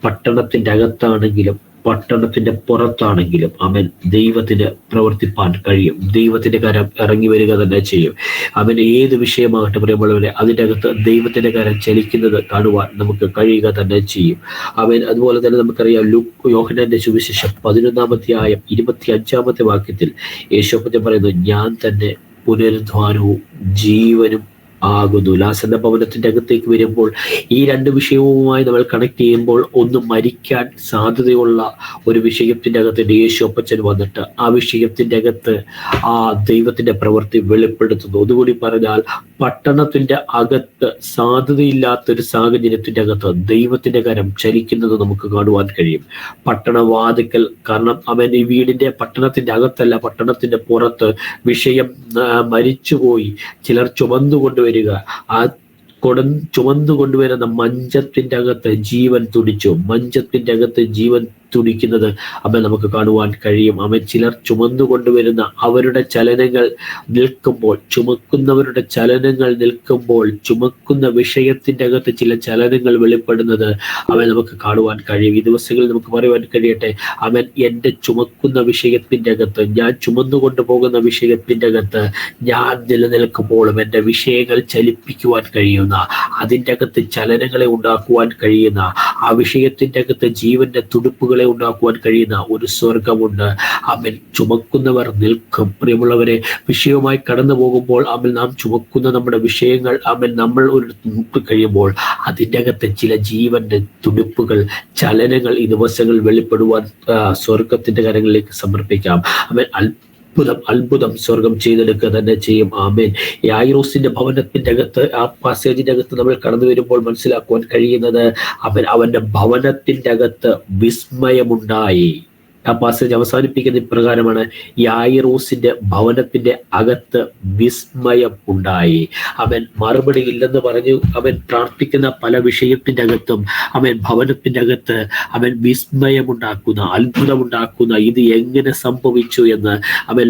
പട്ടണത്തിന്റെ അകത്താണെങ്കിലും പട്ടണത്തിന്റെ പുറത്താണെങ്കിലും ദൈവത്തിന് പ്രവർത്തിപ്പാൻ കഴിയും. ദൈവത്തിന്റെ കരം ഇറങ്ങി വരിക തന്നെ ചെയ്യും. ഏത് വിഷയമാകട്ടെ പറയുമ്പോഴേ അതിൻ്റെ അകത്ത് ദൈവത്തിന്റെ കരം ചലിക്കുന്നത് കാണുവാൻ നമുക്ക് കഴിയുക തന്നെ ചെയ്യും. അതുപോലെ തന്നെ നമുക്കറിയാം യോഹന്നാന്റെ സുവിശേഷം 11-ാം അധ്യായം 25-ാമത്തെ വാക്യത്തിൽ യേശുപ്പച്ചൻ പറയുന്നു, ഞാൻ തന്നെ പുനരുദ്ധാനവും ജീവനും ആകുന്നു. ലാസന്ന ഭവനത്തിന്റെ അകത്തേക്ക് വരുമ്പോൾ ഈ രണ്ട് വിഷയവുമായി നമ്മൾ കണക്ട് ചെയ്യുമ്പോൾ ഒന്ന് മരിക്കാൻ സാധ്യതയുള്ള ഒരു വിഷയത്തിന്റെ അകത്ത് യേശുപ്പച്ചൻ വന്നിട്ട് ആ വിഷയത്തിന്റെ അകത്ത് ആ ദൈവത്തിന്റെ പ്രവൃത്തി വെളിപ്പെടുത്തുന്നു. അതുകൂടി പറഞ്ഞാൽ പട്ടണത്തിന്റെ അകത്ത് സാധ്യതയില്ലാത്തൊരു സാഹചര്യത്തിന്റെ അകത്ത് ദൈവത്തിന്റെ കരം ചലിക്കുന്നത് നമുക്ക് കാണുവാൻ കഴിയും. പട്ടണവാതിക്കൽ, കാരണം ഈ വീടിന്റെ പട്ടണത്തിന്റെ അകത്തല്ല, പട്ടണത്തിന്റെ പുറത്ത് വിഷയം മരിച്ചുപോയി, ചിലർ ചുമന്നുകൊണ്ടുവരിക, ആ ചുമന്നു കൊണ്ടുവരുന്ന മഞ്ചത്തിന്റെ അകത്ത് ജീവൻ തുടിച്ചു, മഞ്ചത്തിന്റെ അകത്ത് ജീവൻ തുടിക്കുന്നത് അവൻ നമുക്ക് കാണുവാൻ കഴിയും. അവൻ ചിലർ ചുമന്നുകൊണ്ടുവരുന്ന അവരുടെ ചലനങ്ങൾ നിൽക്കുമ്പോൾ, ചുമക്കുന്നവരുടെ ചലനങ്ങൾ നിൽക്കുമ്പോൾ, ചുമക്കുന്ന വിഷയത്തിന്റെ അകത്ത് ചില ചലനങ്ങൾ വെളിപ്പെടുന്നത് അവൻ നമുക്ക് കാണുവാൻ കഴിയും. ഈ ദിവസങ്ങളിൽ നമുക്ക് പറയുവാൻ കഴിയട്ടെ, അവൻ എൻ്റെ ചുമക്കുന്ന വിഷയത്തിന്റെ അകത്ത്, ഞാൻ ചുമന്നുകൊണ്ടു പോകുന്ന വിഷയത്തിന്റെ അകത്ത് ഞാൻ നിലനിൽക്കുമ്പോഴും എൻ്റെ വിഷയങ്ങൾ ചലിപ്പിക്കുവാൻ കഴിയുന്ന, അതിൻ്റെ അകത്ത് ചലനങ്ങളെ ഉണ്ടാക്കുവാൻ കഴിയുന്ന, ആ വിഷയത്തിന്റെ അകത്ത് ജീവന്റെ തുടുപ്പുകളെ ഉണ്ടാക്കുവാൻ കഴിയുന്ന ഒരു സ്വർഗമുണ്ട്. അവൻ ചുമക്കുന്നവർ നിൽക്കും. പ്രിയമുള്ളവരെ, വിഷയവുമായി കടന്നു പോകുമ്പോൾ അവൻ നാം ചുമക്കുന്ന നമ്മുടെ വിഷയങ്ങൾ നമ്മൾ ഒരു മുട്ട് കഴിയുമ്പോൾ അതിൻ്റെ അകത്ത് ചില ജീവന്റെ തുടുപ്പുകൾ, ചലനങ്ങൾ ഈ ദിവസങ്ങൾ വെളിപ്പെടുവാൻ സ്വർഗത്തിന്റെ കരങ്ങളിലേക്ക് സമർപ്പിക്കാം. അവൻ അത്ഭുതം സ്വർഗം ചെയ്തെടുക്കുക തന്നെ ചെയ്യും. ആമേൻ. യായിറോസിന്റെ ഭവനത്തിന്റെ അകത്ത്, ആ പാസേജിന്റെ അകത്ത് നമ്മൾ കടന്നു വരുമ്പോൾ മനസ്സിലാക്കുവാൻ കഴിയുന്നത് അവന്റെ ഭവനത്തിന്റെ അകത്ത് വിസ്മയമുണ്ടായി. ആ പാസേജ് അവസാനിപ്പിക്കുന്ന ഇപ്രകാരമാണ്: യായിറോസിന്റെ ഭവനത്തിന്റെ അകത്ത് വിസ്മയം ഉണ്ടായി. അവൻ മറുപടി ഇല്ലെന്ന് പറഞ്ഞു അവൻ പ്രാർത്ഥിക്കുന്ന പല വിഷയത്തിന്റെ അകത്തും ഭവനത്തിന്റെ അകത്ത് വിസ്മയമുണ്ടാക്കുന്ന, അത്ഭുതമുണ്ടാക്കുന്ന, ഇത് എങ്ങനെ സംഭവിച്ചു എന്ന്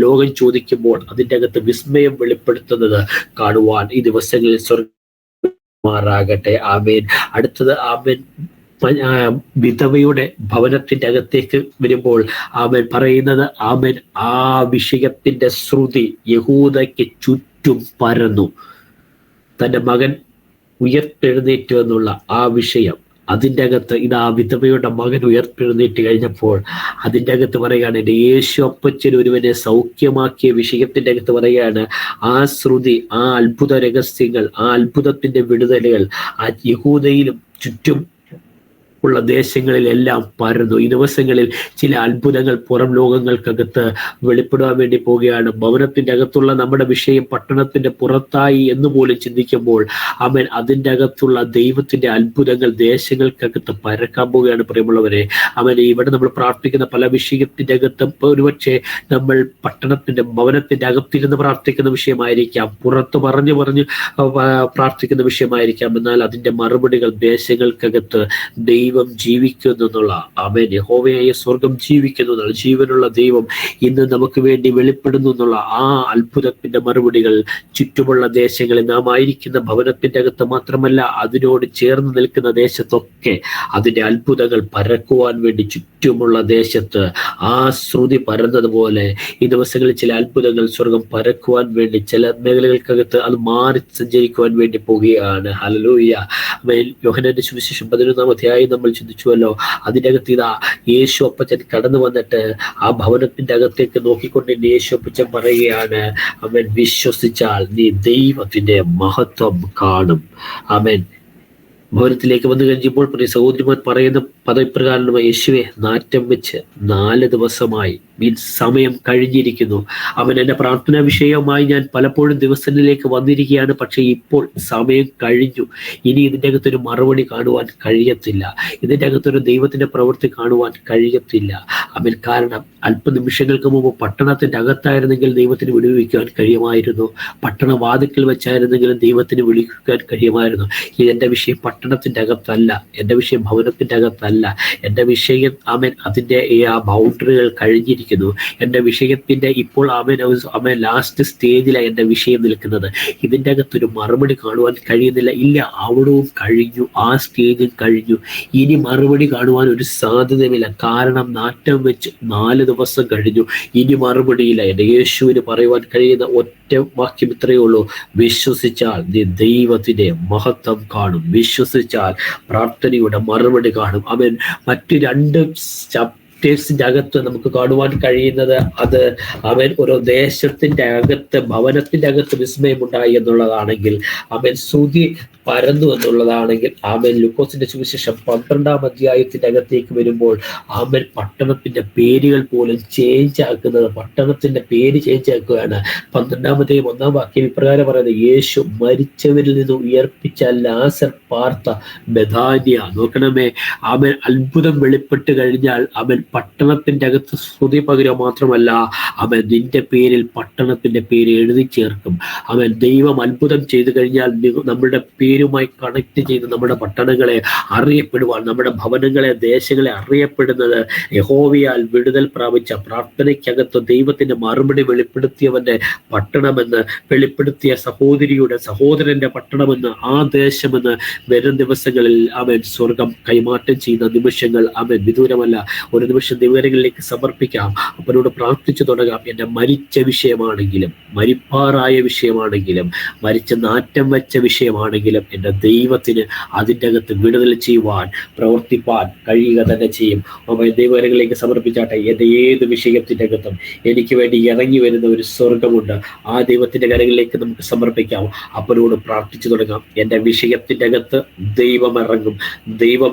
ലോകം ചോദിക്കുമ്പോൾ അതിന്റെ അകത്ത് വിസ്മയം വെളിപ്പെടുത്തുന്നത് കാണുവാൻ ഈ ദിവസങ്ങളിൽ സ്വർഗ്ഗമാറാകട്ടെ. ആമേൻ. അടുത്തത് വിധവയുടെ ഭവനത്തിന്റെ അകത്തേക്ക് വരുമ്പോൾ പറയുന്നത് ആ വിഷയത്തിന്റെ ശ്രുതി യഹൂദയ്ക്ക് ചുറ്റും പരന്നു. തന്റെ മകൻ ഉയർത്തെഴുന്നേറ്റു എന്നുള്ള ആ വിഷയം, അതിൻ്റെ അകത്ത് ആ വിധവയുടെ മകൻ ഉയർത്തെഴുന്നേറ്റ് കഴിഞ്ഞപ്പോൾ അതിൻ്റെ അകത്ത് പറയുകയാണ്, യേശു അപ്പച്ചൻ ഒരുവനെ സൗഖ്യമാക്കിയ വിഷയത്തിന്റെ അകത്ത് പറയുകയാണ്, ആ ശ്രുതി, ആ അത്ഭുത രഹസ്യങ്ങൾ, ആ അത്ഭുതത്തിന്റെ വിടുതലുകൾ ആ യഹൂദയിലും ചുറ്റും ഉള്ള ദേശങ്ങളിലെല്ലാം പരന്നു. ഈ ദിവസങ്ങളിൽ ചില അത്ഭുതങ്ങൾ പുറം ലോകങ്ങൾക്കകത്ത് വെളിപ്പെടുവാൻ വേണ്ടി പോവുകയാണ്. ഭവനത്തിന്റെ അകത്തുള്ള നമ്മുടെ വിഷയം പട്ടണത്തിന്റെ പുറത്തായി എന്ന് പോലും ചിന്തിക്കുമ്പോൾ അതിൻ്റെ അകത്തുള്ള ദൈവത്തിന്റെ അത്ഭുതങ്ങൾ ദേശങ്ങൾക്കകത്ത് പരക്കാൻ പോവുകയാണ്. പ്രിയമുള്ളവരെ, ഇവിടെ നമ്മൾ പ്രാർത്ഥിക്കുന്ന പല വിഷയത്തിന്റെ അകത്ത് ഒരുപക്ഷെ നമ്മൾ പട്ടണത്തിന്റെ ഭവനത്തിന്റെ അകത്തിരുന്ന് പ്രാർത്ഥിക്കുന്ന വിഷയമായിരിക്കാം, പുറത്ത് പറഞ്ഞു പ്രാർത്ഥിക്കുന്ന വിഷയമായിരിക്കാം. എന്നാൽ അതിന്റെ മറുപടികൾ ദേശങ്ങൾക്കകത്ത് ദൈവം ജീവിക്കുന്നു എന്നുള്ള, ആമേൻ, യഹോവയായ സ്വർഗം ജീവിക്കുന്നു എന്നുള്ള, ജീവനുള്ള ദൈവം ഇന്ന് നമുക്ക് വേണ്ടി വെളിപ്പെടുന്നു എന്നുള്ള ആ അത്ഭുതത്തിന്റെ മറുപടികൾ ചുറ്റുമുള്ള ദേശങ്ങളിൽ നാം ആയിരിക്കുന്ന ഭവനത്തിന്റെ അകത്ത് മാത്രമല്ല, അതിനോട് ചേർന്ന് നിൽക്കുന്ന ദേശത്തൊക്കെ അതിന്റെ അത്ഭുതങ്ങൾ പരക്കുവാൻ വേണ്ടി ചുറ്റുമുള്ള ദേശത്ത് ആ ശ്രുതി പരന്നതുപോലെ ഈ ദിവസങ്ങളിൽ ചില അത്ഭുതങ്ങൾ സ്വർഗം പരക്കുവാൻ വേണ്ടി ചില മേഖലകൾക്കകത്ത് അത് മാറി സഞ്ചരിക്കുവാൻ വേണ്ടി പോവുകയാണ്. ഹല്ലേലൂയ. യോഹന്നാന്റെ സുവിശേഷം 11-ാം അധ്യായം നമ്മൾ ചിന്തിച്ചുവല്ലോ. അതിൻ്റെ അകത്ത് യേശു അപ്പച്ചൻ കടന്നു വന്നിട്ട് ആ ഭവനത്തിന്റെ അകത്തേക്ക് നോക്കിക്കൊണ്ട് യേശു അപ്പച്ചൻ പറയുകയാണ്, അവൻ വിശ്വസിച്ചാൽ നീ ദൈവത്തിന്റെ മഹത്വം കാണും. ആമേൻ. ഭവനത്തിലേക്ക് വന്നു കഴിഞ്ഞപ്പോൾ സഹോദരിമാർ പറയുന്ന പദപ്രകാരം, യേശുവെ, നാറ്റം വെച്ച് 4 ദിവസമായി, സമയം കഴിഞ്ഞിരിക്കുന്നു. എൻ്റെ പ്രാർത്ഥനാ വിഷയവുമായി ഞാൻ പലപ്പോഴും ദിവസങ്ങളിലേക്ക് വന്നിരിക്കുകയാണ്, പക്ഷെ ഇപ്പോൾ സമയം കഴിഞ്ഞു. ഇനി ഇതിൻ്റെ അകത്തൊരു മറുപടി കാണുവാൻ കഴിയത്തില്ല, ഇതിൻ്റെ അകത്തൊരു ദൈവത്തിന്റെ പ്രവൃത്തി കാണുവാൻ കഴിയത്തില്ല. കാരണം അല്പനിമിഷങ്ങൾക്ക് മുമ്പ് പട്ടണത്തിന്റെ അകത്തായിരുന്നെങ്കിൽ ദൈവത്തിന് വിടുവിക്കുവാൻ കഴിയുമായിരുന്നു, പട്ടണവാതിക്കൽ വെച്ചായിരുന്നെങ്കിലും ദൈവത്തിന് വിളിക്കാൻ കഴിയുമായിരുന്നു. ഇതെന്റെ വിഷയം പട്ടണത്തിന്റെ അകത്തല്ല, എൻ്റെ വിഷയം ഭവനത്തിന്റെ അകത്തല്ല, എൻ്റെ വിഷയം അതിൻ്റെ ആ ബൗണ്ടറികൾ കഴിഞ്ഞിരിക്കുന്നു. എൻ്റെ വിഷയത്തിന്റെ ഇപ്പോൾ ലാസ്റ്റ് സ്റ്റേജിലാണ് എൻ്റെ വിഷയം നിൽക്കുന്നത്. ഇതിൻ്റെ അകത്തൊരു മറുപടി കാണുവാൻ കഴിയുന്നില്ല. ഇല്ല, അവിടവും കഴിഞ്ഞു, ആ സ്റ്റേജും കഴിഞ്ഞു. ഇനി മറുപടി കാണുവാൻ ഒരു സാധ്യതയുമില്ല. കാരണം നാറ്റം വെച്ച് 4 ദിവസം കഴിഞ്ഞു, ഇനി മറുപടിയില്ല. എൻ്റെ യേശുവിന് പറയുവാൻ കഴിയുന്ന ഒറ്റ വാക്യം ഇത്രയേ ഉള്ളൂ: വിശ്വസിച്ചാൽ നീ ദൈവത്തിന്റെ മഹത്വം കാണും. വിശ്വസിച്ചാൽ പ്രാർത്ഥനയുടെ മറുപടി കാണും. മറ്റു 2 ചാപ്റ്റേഴ്സിന്റെ അകത്ത് നമുക്ക് കാണുവാൻ കഴിയുന്നത് ഒരു ദേശത്തിന്റെ അകത്ത്, ഭവനത്തിന്റെ അകത്ത് വിസ്മയമുണ്ടായി എന്നുള്ളതാണെങ്കിൽ, ശ്രുതി പരന്നു എന്നുള്ളതാണെങ്കിൽ, ലൂക്കോസിന്റെ സുവിശേഷം 12-ാം അധ്യായത്തിന്റെ അകത്തേക്ക് വരുമ്പോൾ പട്ടണത്തിന്റെ പേരുകൾ പോലും ചേഞ്ച് ആക്കുന്നത്, പട്ടണത്തിന്റെ പേര് ചേഞ്ച് ആക്കുകയാണ്. 12-ാം അധ്യായം 1-ാം വാക്യം ഇപ്രകാരം പറയുന്നത്: യേശു മരിച്ചവരിൽ നിന്ന് ഉയർപ്പിച്ച ലാസർ പാർത്ത ബെഥാനിയ. നോക്കണമേ, അത്ഭുതം വെളിപ്പെട്ട് കഴിഞ്ഞാൽ പട്ടണത്തിന്റെ അകത്ത് ശ്രുതി പകരുക മാത്രമല്ല, നിന്റെ പേരിൽ പട്ടണത്തിന്റെ പേര് എഴുതി ചേർക്കും. ദൈവം അത്ഭുതം ചെയ്തു കഴിഞ്ഞാൽ നമ്മളുടെ പേര് പേരുമായി കണക്ട് ചെയ്ത് നമ്മുടെ പട്ടണങ്ങളെ അറിയപ്പെടുവാൻ, നമ്മുടെ ഭവനങ്ങളെ, ദേശങ്ങളെ അറിയപ്പെടുന്നത് യഹോവയാൽ വിടുതൽ പ്രാപിച്ച, പ്രാർത്ഥനയ്ക്കകത്ത് ദൈവത്തിന്റെ മറുപടി വെളിപ്പെടുത്തിയവന്റെ പട്ടണമെന്ന്, വെളിപ്പെടുത്തിയ സഹോദരിയുടെ സഹോദരന്റെ പട്ടണമെന്ന്, ആ ദേശമെന്ന് വരും ദിവസങ്ങളിൽ ആമേൻ സ്വർഗം കൈമാറ്റം ചെയ്യുന്ന നിമിഷങ്ങൾ ആമേൻ വിദൂരമല്ല. ഒരു നിമിഷം ദൈവകരങ്ങളിലേക്ക് സമർപ്പിക്കാം. അപ്പനോട് പ്രാർത്ഥിച്ചു തുടങ്ങാം. എൻ്റെ മരിച്ച വിഷയമാണെങ്കിലും, മരിപ്പാറായ വിഷയമാണെങ്കിലും, മരിച്ച നാറ്റം വെച്ച വിഷയമാണെങ്കിലും എൻ്റെ ദൈവത്തിന് അതിൻ്റെ അകത്ത് വിടുതൽ ചെയ്യുവാൻ, പ്രവർത്തിപ്പാൻ കഴിയുക തന്നെ ചെയ്യും. അവൻ ദൈവകരങ്ങളിലേക്ക് സമർപ്പിച്ചാട്ടെ. എൻ്റെ ഏത് വിഷയത്തിൻ്റെ അകത്തും എനിക്ക് വേണ്ടി ഇറങ്ങി വരുന്ന ഒരു സ്വർഗമുണ്ട്. ആ ദൈവത്തിന്റെ കരങ്ങളിലേക്ക് നമുക്ക് സമർപ്പിക്കാം. അപ്പനോട് പ്രാർത്ഥിച്ചു തുടങ്ങാം. എൻ്റെ വിഷയത്തിൻ്റെ അകത്ത് ദൈവമിറങ്ങും.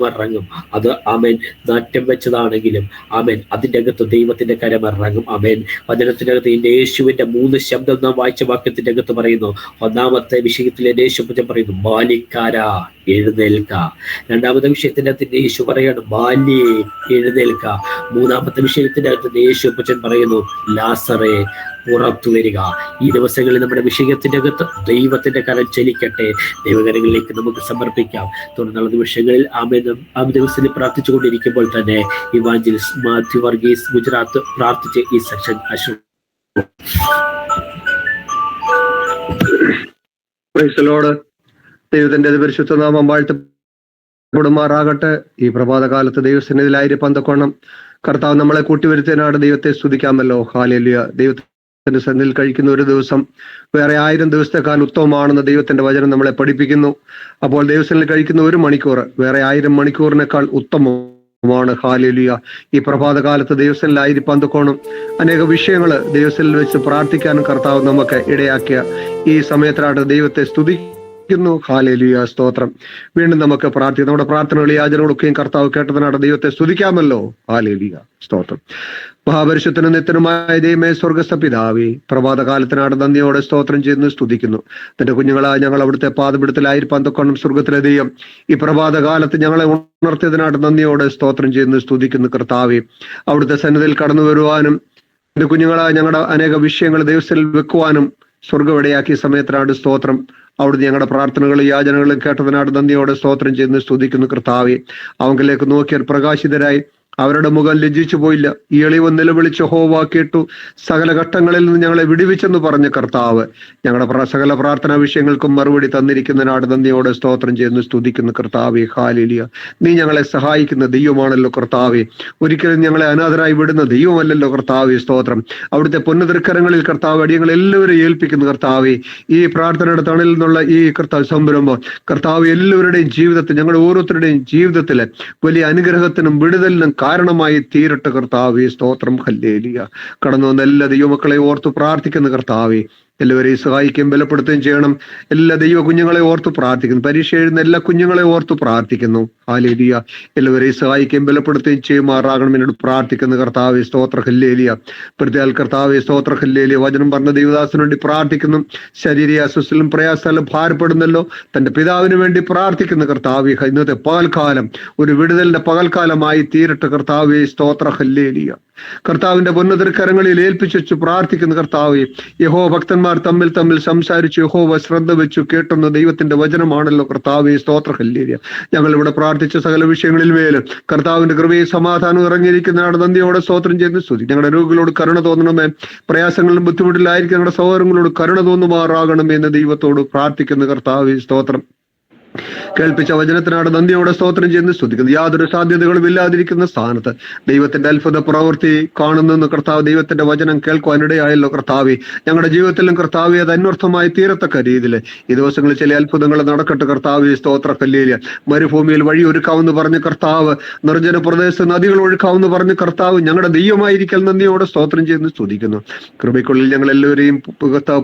അത് ആമേൻ നാറ്റം വെച്ചതാണെങ്കിലും ആമേൻ അതിൻ്റെ അകത്ത് ദൈവത്തിന്റെ കരമിറങ്ങും. ആമേൻ. വചനത്തിനകത്ത് എൻ്റെ യേശുവിന്റെ 3 ശബ്ദം നാം വായിച്ച വാക്യത്തിന്റെ അകത്ത് പറയുന്നു. ഒന്നാമത്തെ വിഷയത്തിൽ എൻ്റെ യേശു പറയുന്നു, ബാലിക്കാരാ എഴുന്നേൽക്ക. രണ്ടാമത്തെ വിഷയത്തിന്റെ അകത്ത് യേശു പറയാണ്, ബാല്യേ എഴുന്നേൽക്ക. മൂന്നാമത്തെ വിഷയത്തിന്റെ അകത്ത് യേശു പറയുന്നു, ലാസറേ പുറത്തു വരിക. ഈ ദിവസങ്ങളിൽ നമ്മുടെ വിഷയത്തിന്റെ അകത്ത് ദൈവത്തിന്റെ കരം ചലിക്കട്ടെ. ദൈവകരങ്ങളിലേക്ക് നമുക്ക് സമർപ്പിക്കാം. തുടർന്നുള്ള നിമിഷങ്ങളിൽ ആ ദിവസത്തിൽ പ്രാർത്ഥിച്ചുകൊണ്ടിരിക്കുമ്പോൾ തന്നെ ഇവാഞ്ചലിസ്റ്റ് മാത്യു വർഗീസ് ഗുജറാത്ത് പ്രാർത്ഥിച്ച് ഈ സെക്ഷൻ ദൈവത്തിന്റെ പരിശുദ്ധ നാമം വാഴ്ത്തപ്പെടുമാറാകട്ടെ. ഈ പ്രഭാതകാലത്ത് ദൈവസന്നിധിയിലായിരിക്കാൻ തക്കോണം കർത്താവ് നമ്മളെ കൂട്ടിവരുത്തിയതിനാണ് ദൈവത്തെ സ്തുതിക്കാമല്ലോ. ഹല്ലേലൂയ. ദൈവത്തിന്റെ സന്നിധിയിൽ കഴിക്കുന്ന ഒരു ദിവസം വേറെ 1000 ദിവസത്തെക്കാൾ ഉത്തമമാണെന്ന് ദൈവത്തിന്റെ വചനം നമ്മളെ പഠിപ്പിക്കുന്നു. അപ്പോൾ ദൈവസന്നിധിയിൽ കഴിക്കുന്ന 1 മണിക്കൂർ വേറെ 1000 മണിക്കൂറിനേക്കാൾ ഉത്തമമാണ്. ഹല്ലേലൂയ. ഈ പ്രഭാതകാലത്ത് ദൈവസന്നിധിയിലായിരിക്കാൻ തക്കോണം അനേക വിഷയങ്ങൾ ദൈവസന്നിധിയിൽ വെച്ച് പ്രാർത്ഥിക്കാനും കർത്താവ് നമുക്ക് ഇടയാക്കിയ ഈ സമയത്താണ് ദൈവത്തെ ഹല്ലേലൂയ. സ്തോത്രം. വീണ്ടും നമുക്ക് പ്രാർത്ഥിക്കാം. നമ്മുടെ പ്രാർത്ഥനകൾ യാചനകളൊക്കെയും കർത്താവ് കേട്ടതിനാണ് ദൈവത്തെ സ്തുതിക്കാമല്ലോ. ഹല്ലേലൂയ. സ്തോത്രം. മഹാപരിശുദ്ധനും നിത്യനുമായ ദൈവമേ, സ്വർഗസ്ഥ പിതാവേ, പ്രഭാതകാലത്തിനാണ് നന്ദിയോടെ സ്തോത്രം ചെയ്യുന്നു, സ്തുതിക്കുന്നു. തന്റെ കുഞ്ഞുങ്ങളായ ഞങ്ങൾ അവിടുത്തെ പാദപിടുത്തലായിരിക്കാൻ തൊക്കണം സ്വർഗത്തിലെ ദൈവം ഈ പ്രഭാതകാലത്ത് ഞങ്ങളെ ഉണർത്തിയതിനാണ് നന്ദിയോടെ സ്തോത്രം ചെയ്യുന്നു, സ്തുതിക്കുന്നു. കർത്താവേ, അവിടുത്തെ സന്നിധിയിൽ കടന്നു വരുവാനും എന്റെ കുഞ്ഞുങ്ങളായ ഞങ്ങളുടെ അനേക വിഷയങ്ങൾ ദൈവത്തിൽ വെക്കുവാനും സ്വർഗം ഇടയാക്കിയ സമയത്തിനാണ് സ്തോത്രം. അവിടുന്ന് ഞങ്ങളുടെ പ്രാർത്ഥനകളും യാചനകളും കേട്ടതിനാണ് നന്ദിയോടെ സ്തോത്രം ചെയ്യുന്നു, സ്തുതിക്കുന്നു. കർത്താവേ, അവങ്കിലേക്ക് നോക്കിയാൽ പ്രകാശിതരായി അവരുടെ മുഖം ലജ്ജിച്ചു പോയില്ല. ഈ എളിവ് നിലവിളിച്ച് യഹോവ കേട്ടു, സകല ഘട്ടങ്ങളിൽ നിന്ന് ഞങ്ങളെ വിടുവിച്ചെന്ന് പറഞ്ഞ കർത്താവ് ഞങ്ങളുടെ സകല പ്രാർത്ഥനാ വിഷയങ്ങൾക്കും മറുപടി തന്നിരിക്കുന്നതിനാട് നന്ദിയോടെ സ്തോത്രം ചെയ്യുന്നു, സ്തുതിക്കുന്നു. കർത്താവേ, ഹല്ലേലൂയ. നീ ഞങ്ങളെ സഹായിക്കുന്ന ദൈവമാണല്ലോ കർത്താവേ. ഒരിക്കലും ഞങ്ങളെ അനാഥരായി വിടുന്ന ദൈവമല്ലല്ലോ കർത്താവേ. സ്തോത്രം. അവിടുത്തെ പൊന്നുതൃക്കരങ്ങളിൽ കർത്താവ് അടിയങ്ങൾ എല്ലാവരും ഏൽപ്പിക്കുന്നു കർത്താവേ. ഈ പ്രാർത്ഥനയുടെ തണലിൽ നിന്നുള്ള ഈ കർത്താവ് സംരംഭം കർത്താവ് എല്ലാവരുടെയും ജീവിതത്തിൽ, ഞങ്ങളുടെ ഓരോരുത്തരുടെയും ജീവിതത്തിലെ വലിയ അനുഗ്രഹത്തിനും വിടുതലിനും കാരണമായി തീരട്ടെ കർത്താവേ. സ്തോത്രം. ഹല്ലേലൂയ. കടന്നു വന്ന എല്ലാ ദൈവമക്കളെ ഓർത്തു പ്രാർത്ഥിക്കുന്ന കർത്താവേ, എല്ലാവരെയും സഹായിക്കുകയും ബലപ്പെടുത്തുകയും ചെയ്യണം. എല്ലാ ദൈവ കുഞ്ഞുങ്ങളെ ഓർത്ത് പ്രാർത്ഥിക്കുന്നു. പരീക്ഷ എഴുതുന്ന എല്ലാ കുഞ്ഞുങ്ങളെ ഓർത്ത് പ്രാർത്ഥിക്കുന്നു. ഹല്ലേലൂയ. എല്ലാവരെയും സഹായിക്കുകയും ബലപ്പെടുത്തുകയും ചെയ്യുമാറാകണം എന്നോട് പ്രാർത്ഥിക്കുന്നു കർത്താവേ. സ്തോത്ര. ഹല്ലേലൂയ. പ്രത്യേക കർത്താവേ. സ്തോത്ര. ഹല്ലേലൂയ. വചനം പറഞ്ഞ ദൈവദാസന് വേണ്ടി പ്രാർത്ഥിക്കുന്നു. ശരീര അസ്വസ്ഥലും പ്രയാസത്താലും ഭാരപ്പെടുന്നല്ലോ, തന്റെ പിതാവിന് വേണ്ടി പ്രാർത്ഥിക്കുന്നു കർത്താവേ. ഇന്നത്തെ പകൽക്കാലം ഒരു വിടുതലിന്റെ പകൽക്കാലമായി തീരട്ടെ കർത്താവേ. സ്തോത്ര. ഹല്ലേലൂയ. കർത്താവിന്റെ പൊന്നുതൃക്കരങ്ങളിൽ ഏൽപ്പിച്ചു വെച്ച് പ്രാർത്ഥിക്കുന്നു കർത്താവേ. യഹോവ ഭക്തന്മാർ തമ്മിൽ സംസാരിച്ചു, യഹോവ ശ്രദ്ധ വെച്ചു കേട്ടുന്ന ദൈവത്തിന്റെ വചനമാണല്ലോ കർത്താവേ. സ്തോത്ര. ഹല്ലേലൂയ. ഞങ്ങൾ ഇവിടെ പ്രാർത്ഥിച്ച സകല വിഷയങ്ങളിൽ മേലും കർത്താവിന്റെ കൃപയും സമാധാനം ഇറങ്ങിയിരിക്കുന്നതാണ് നന്ദിയോടെ സ്തോത്രം ചെയ്യുന്ന സ്തുതി. ഞങ്ങളുടെ രോഗികളോട് കരുണ തോന്നണമേ. പ്രയാസങ്ങളിലും ബുദ്ധിമുട്ടിലായിരിക്കും ഞങ്ങളുടെ സഹോദരങ്ങളോട് കരുണ തോന്നുമാറാകണമേ എന്ന് ദൈവത്തോട് പ്രാർത്ഥിക്കുന്ന കർത്താവേ. സ്തോത്രം. കേൾപ്പിച്ച വചനത്തിനാണ് നന്ദിയോടെ സ്തോത്രം ചെയ്യുന്ന സ്തുതിക്കുന്നു. യാതൊരു സാധ്യതകളും ഇല്ലാതിരിക്കുന്ന സ്ഥാനത്ത് ദൈവത്തിന്റെ അത്ഭുത പ്രവൃത്തി കാണുന്നു കർത്താവ്. ദൈവത്തിന്റെ വചനം കേൾക്കുവാനിടയായല്ലോ കർത്താവേ. ഞങ്ങളുടെ ജീവിതത്തിലും കർത്താവെ അത് അന്വർത്ഥമായി തീരത്തക്ക രീതിയിൽ ഈ ദിവസങ്ങളിൽ ചില അത്ഭുതങ്ങൾ നടക്കട്ടെ കർത്താവേ. സ്തോത്ര. ഹല്ലേലൂയ. മരുഭൂമിയിൽ വഴി ഒരുക്കാവെന്ന് പറഞ്ഞ കർത്താവ്, നിർജ്ജന പ്രദേശത്ത് നദികൾ ഒഴുക്കാവെന്ന് പറഞ്ഞ കർത്താവ് ഞങ്ങളുടെ ദൈവമായിരിക്കൽ നന്ദിയോടെ സ്തോത്രം ചെയ്യുന്നു, സ്തുതിക്കുന്നു. കൃപയ്ക്കുള്ളിൽ ഞങ്ങൾ എല്ലാവരെയും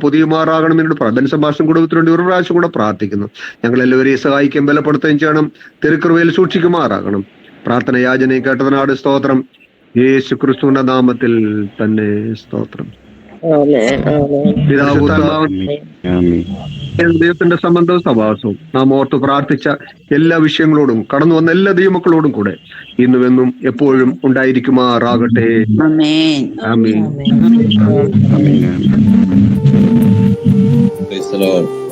പുതിയമാറാകണമെന്നോട് പ്രാർത്ഥന സംഭാഷണം കുടുംബത്തിനുവേണ്ടി ഒരു പ്രാവശ്യം കൂടെ പ്രാർത്ഥിക്കുന്നു. ഞങ്ങൾ എല്ലാവരെയും സഹായിക്കുകയും ബലപ്പെടുത്തുകയും ചെയ്യണം. തിരുകൃപയിൽ സൂക്ഷിക്കുമാറാകണം. പ്രാർത്ഥന യാചനയും കേട്ടതിനാട് സ്തോത്രം. യേശു ക്രിസ്തുവിന്റെ നാമത്തിൽ തന്നെ സ്തോത്രം. ദൈവത്തിന്റെ സംബന്ധവും സഭാസവും നാം ഓർത്ത് പ്രാർത്ഥിച്ച എല്ലാ വിഷയങ്ങളോടും കടന്നു വന്ന എല്ലാ ദൈവമക്കളോടും കൂടെ ഇന്നുവെന്നും എപ്പോഴും ഉണ്ടായിരിക്കുമാറാകട്ടെ. ആമേൻ. ആമേൻ. Praise the Lord.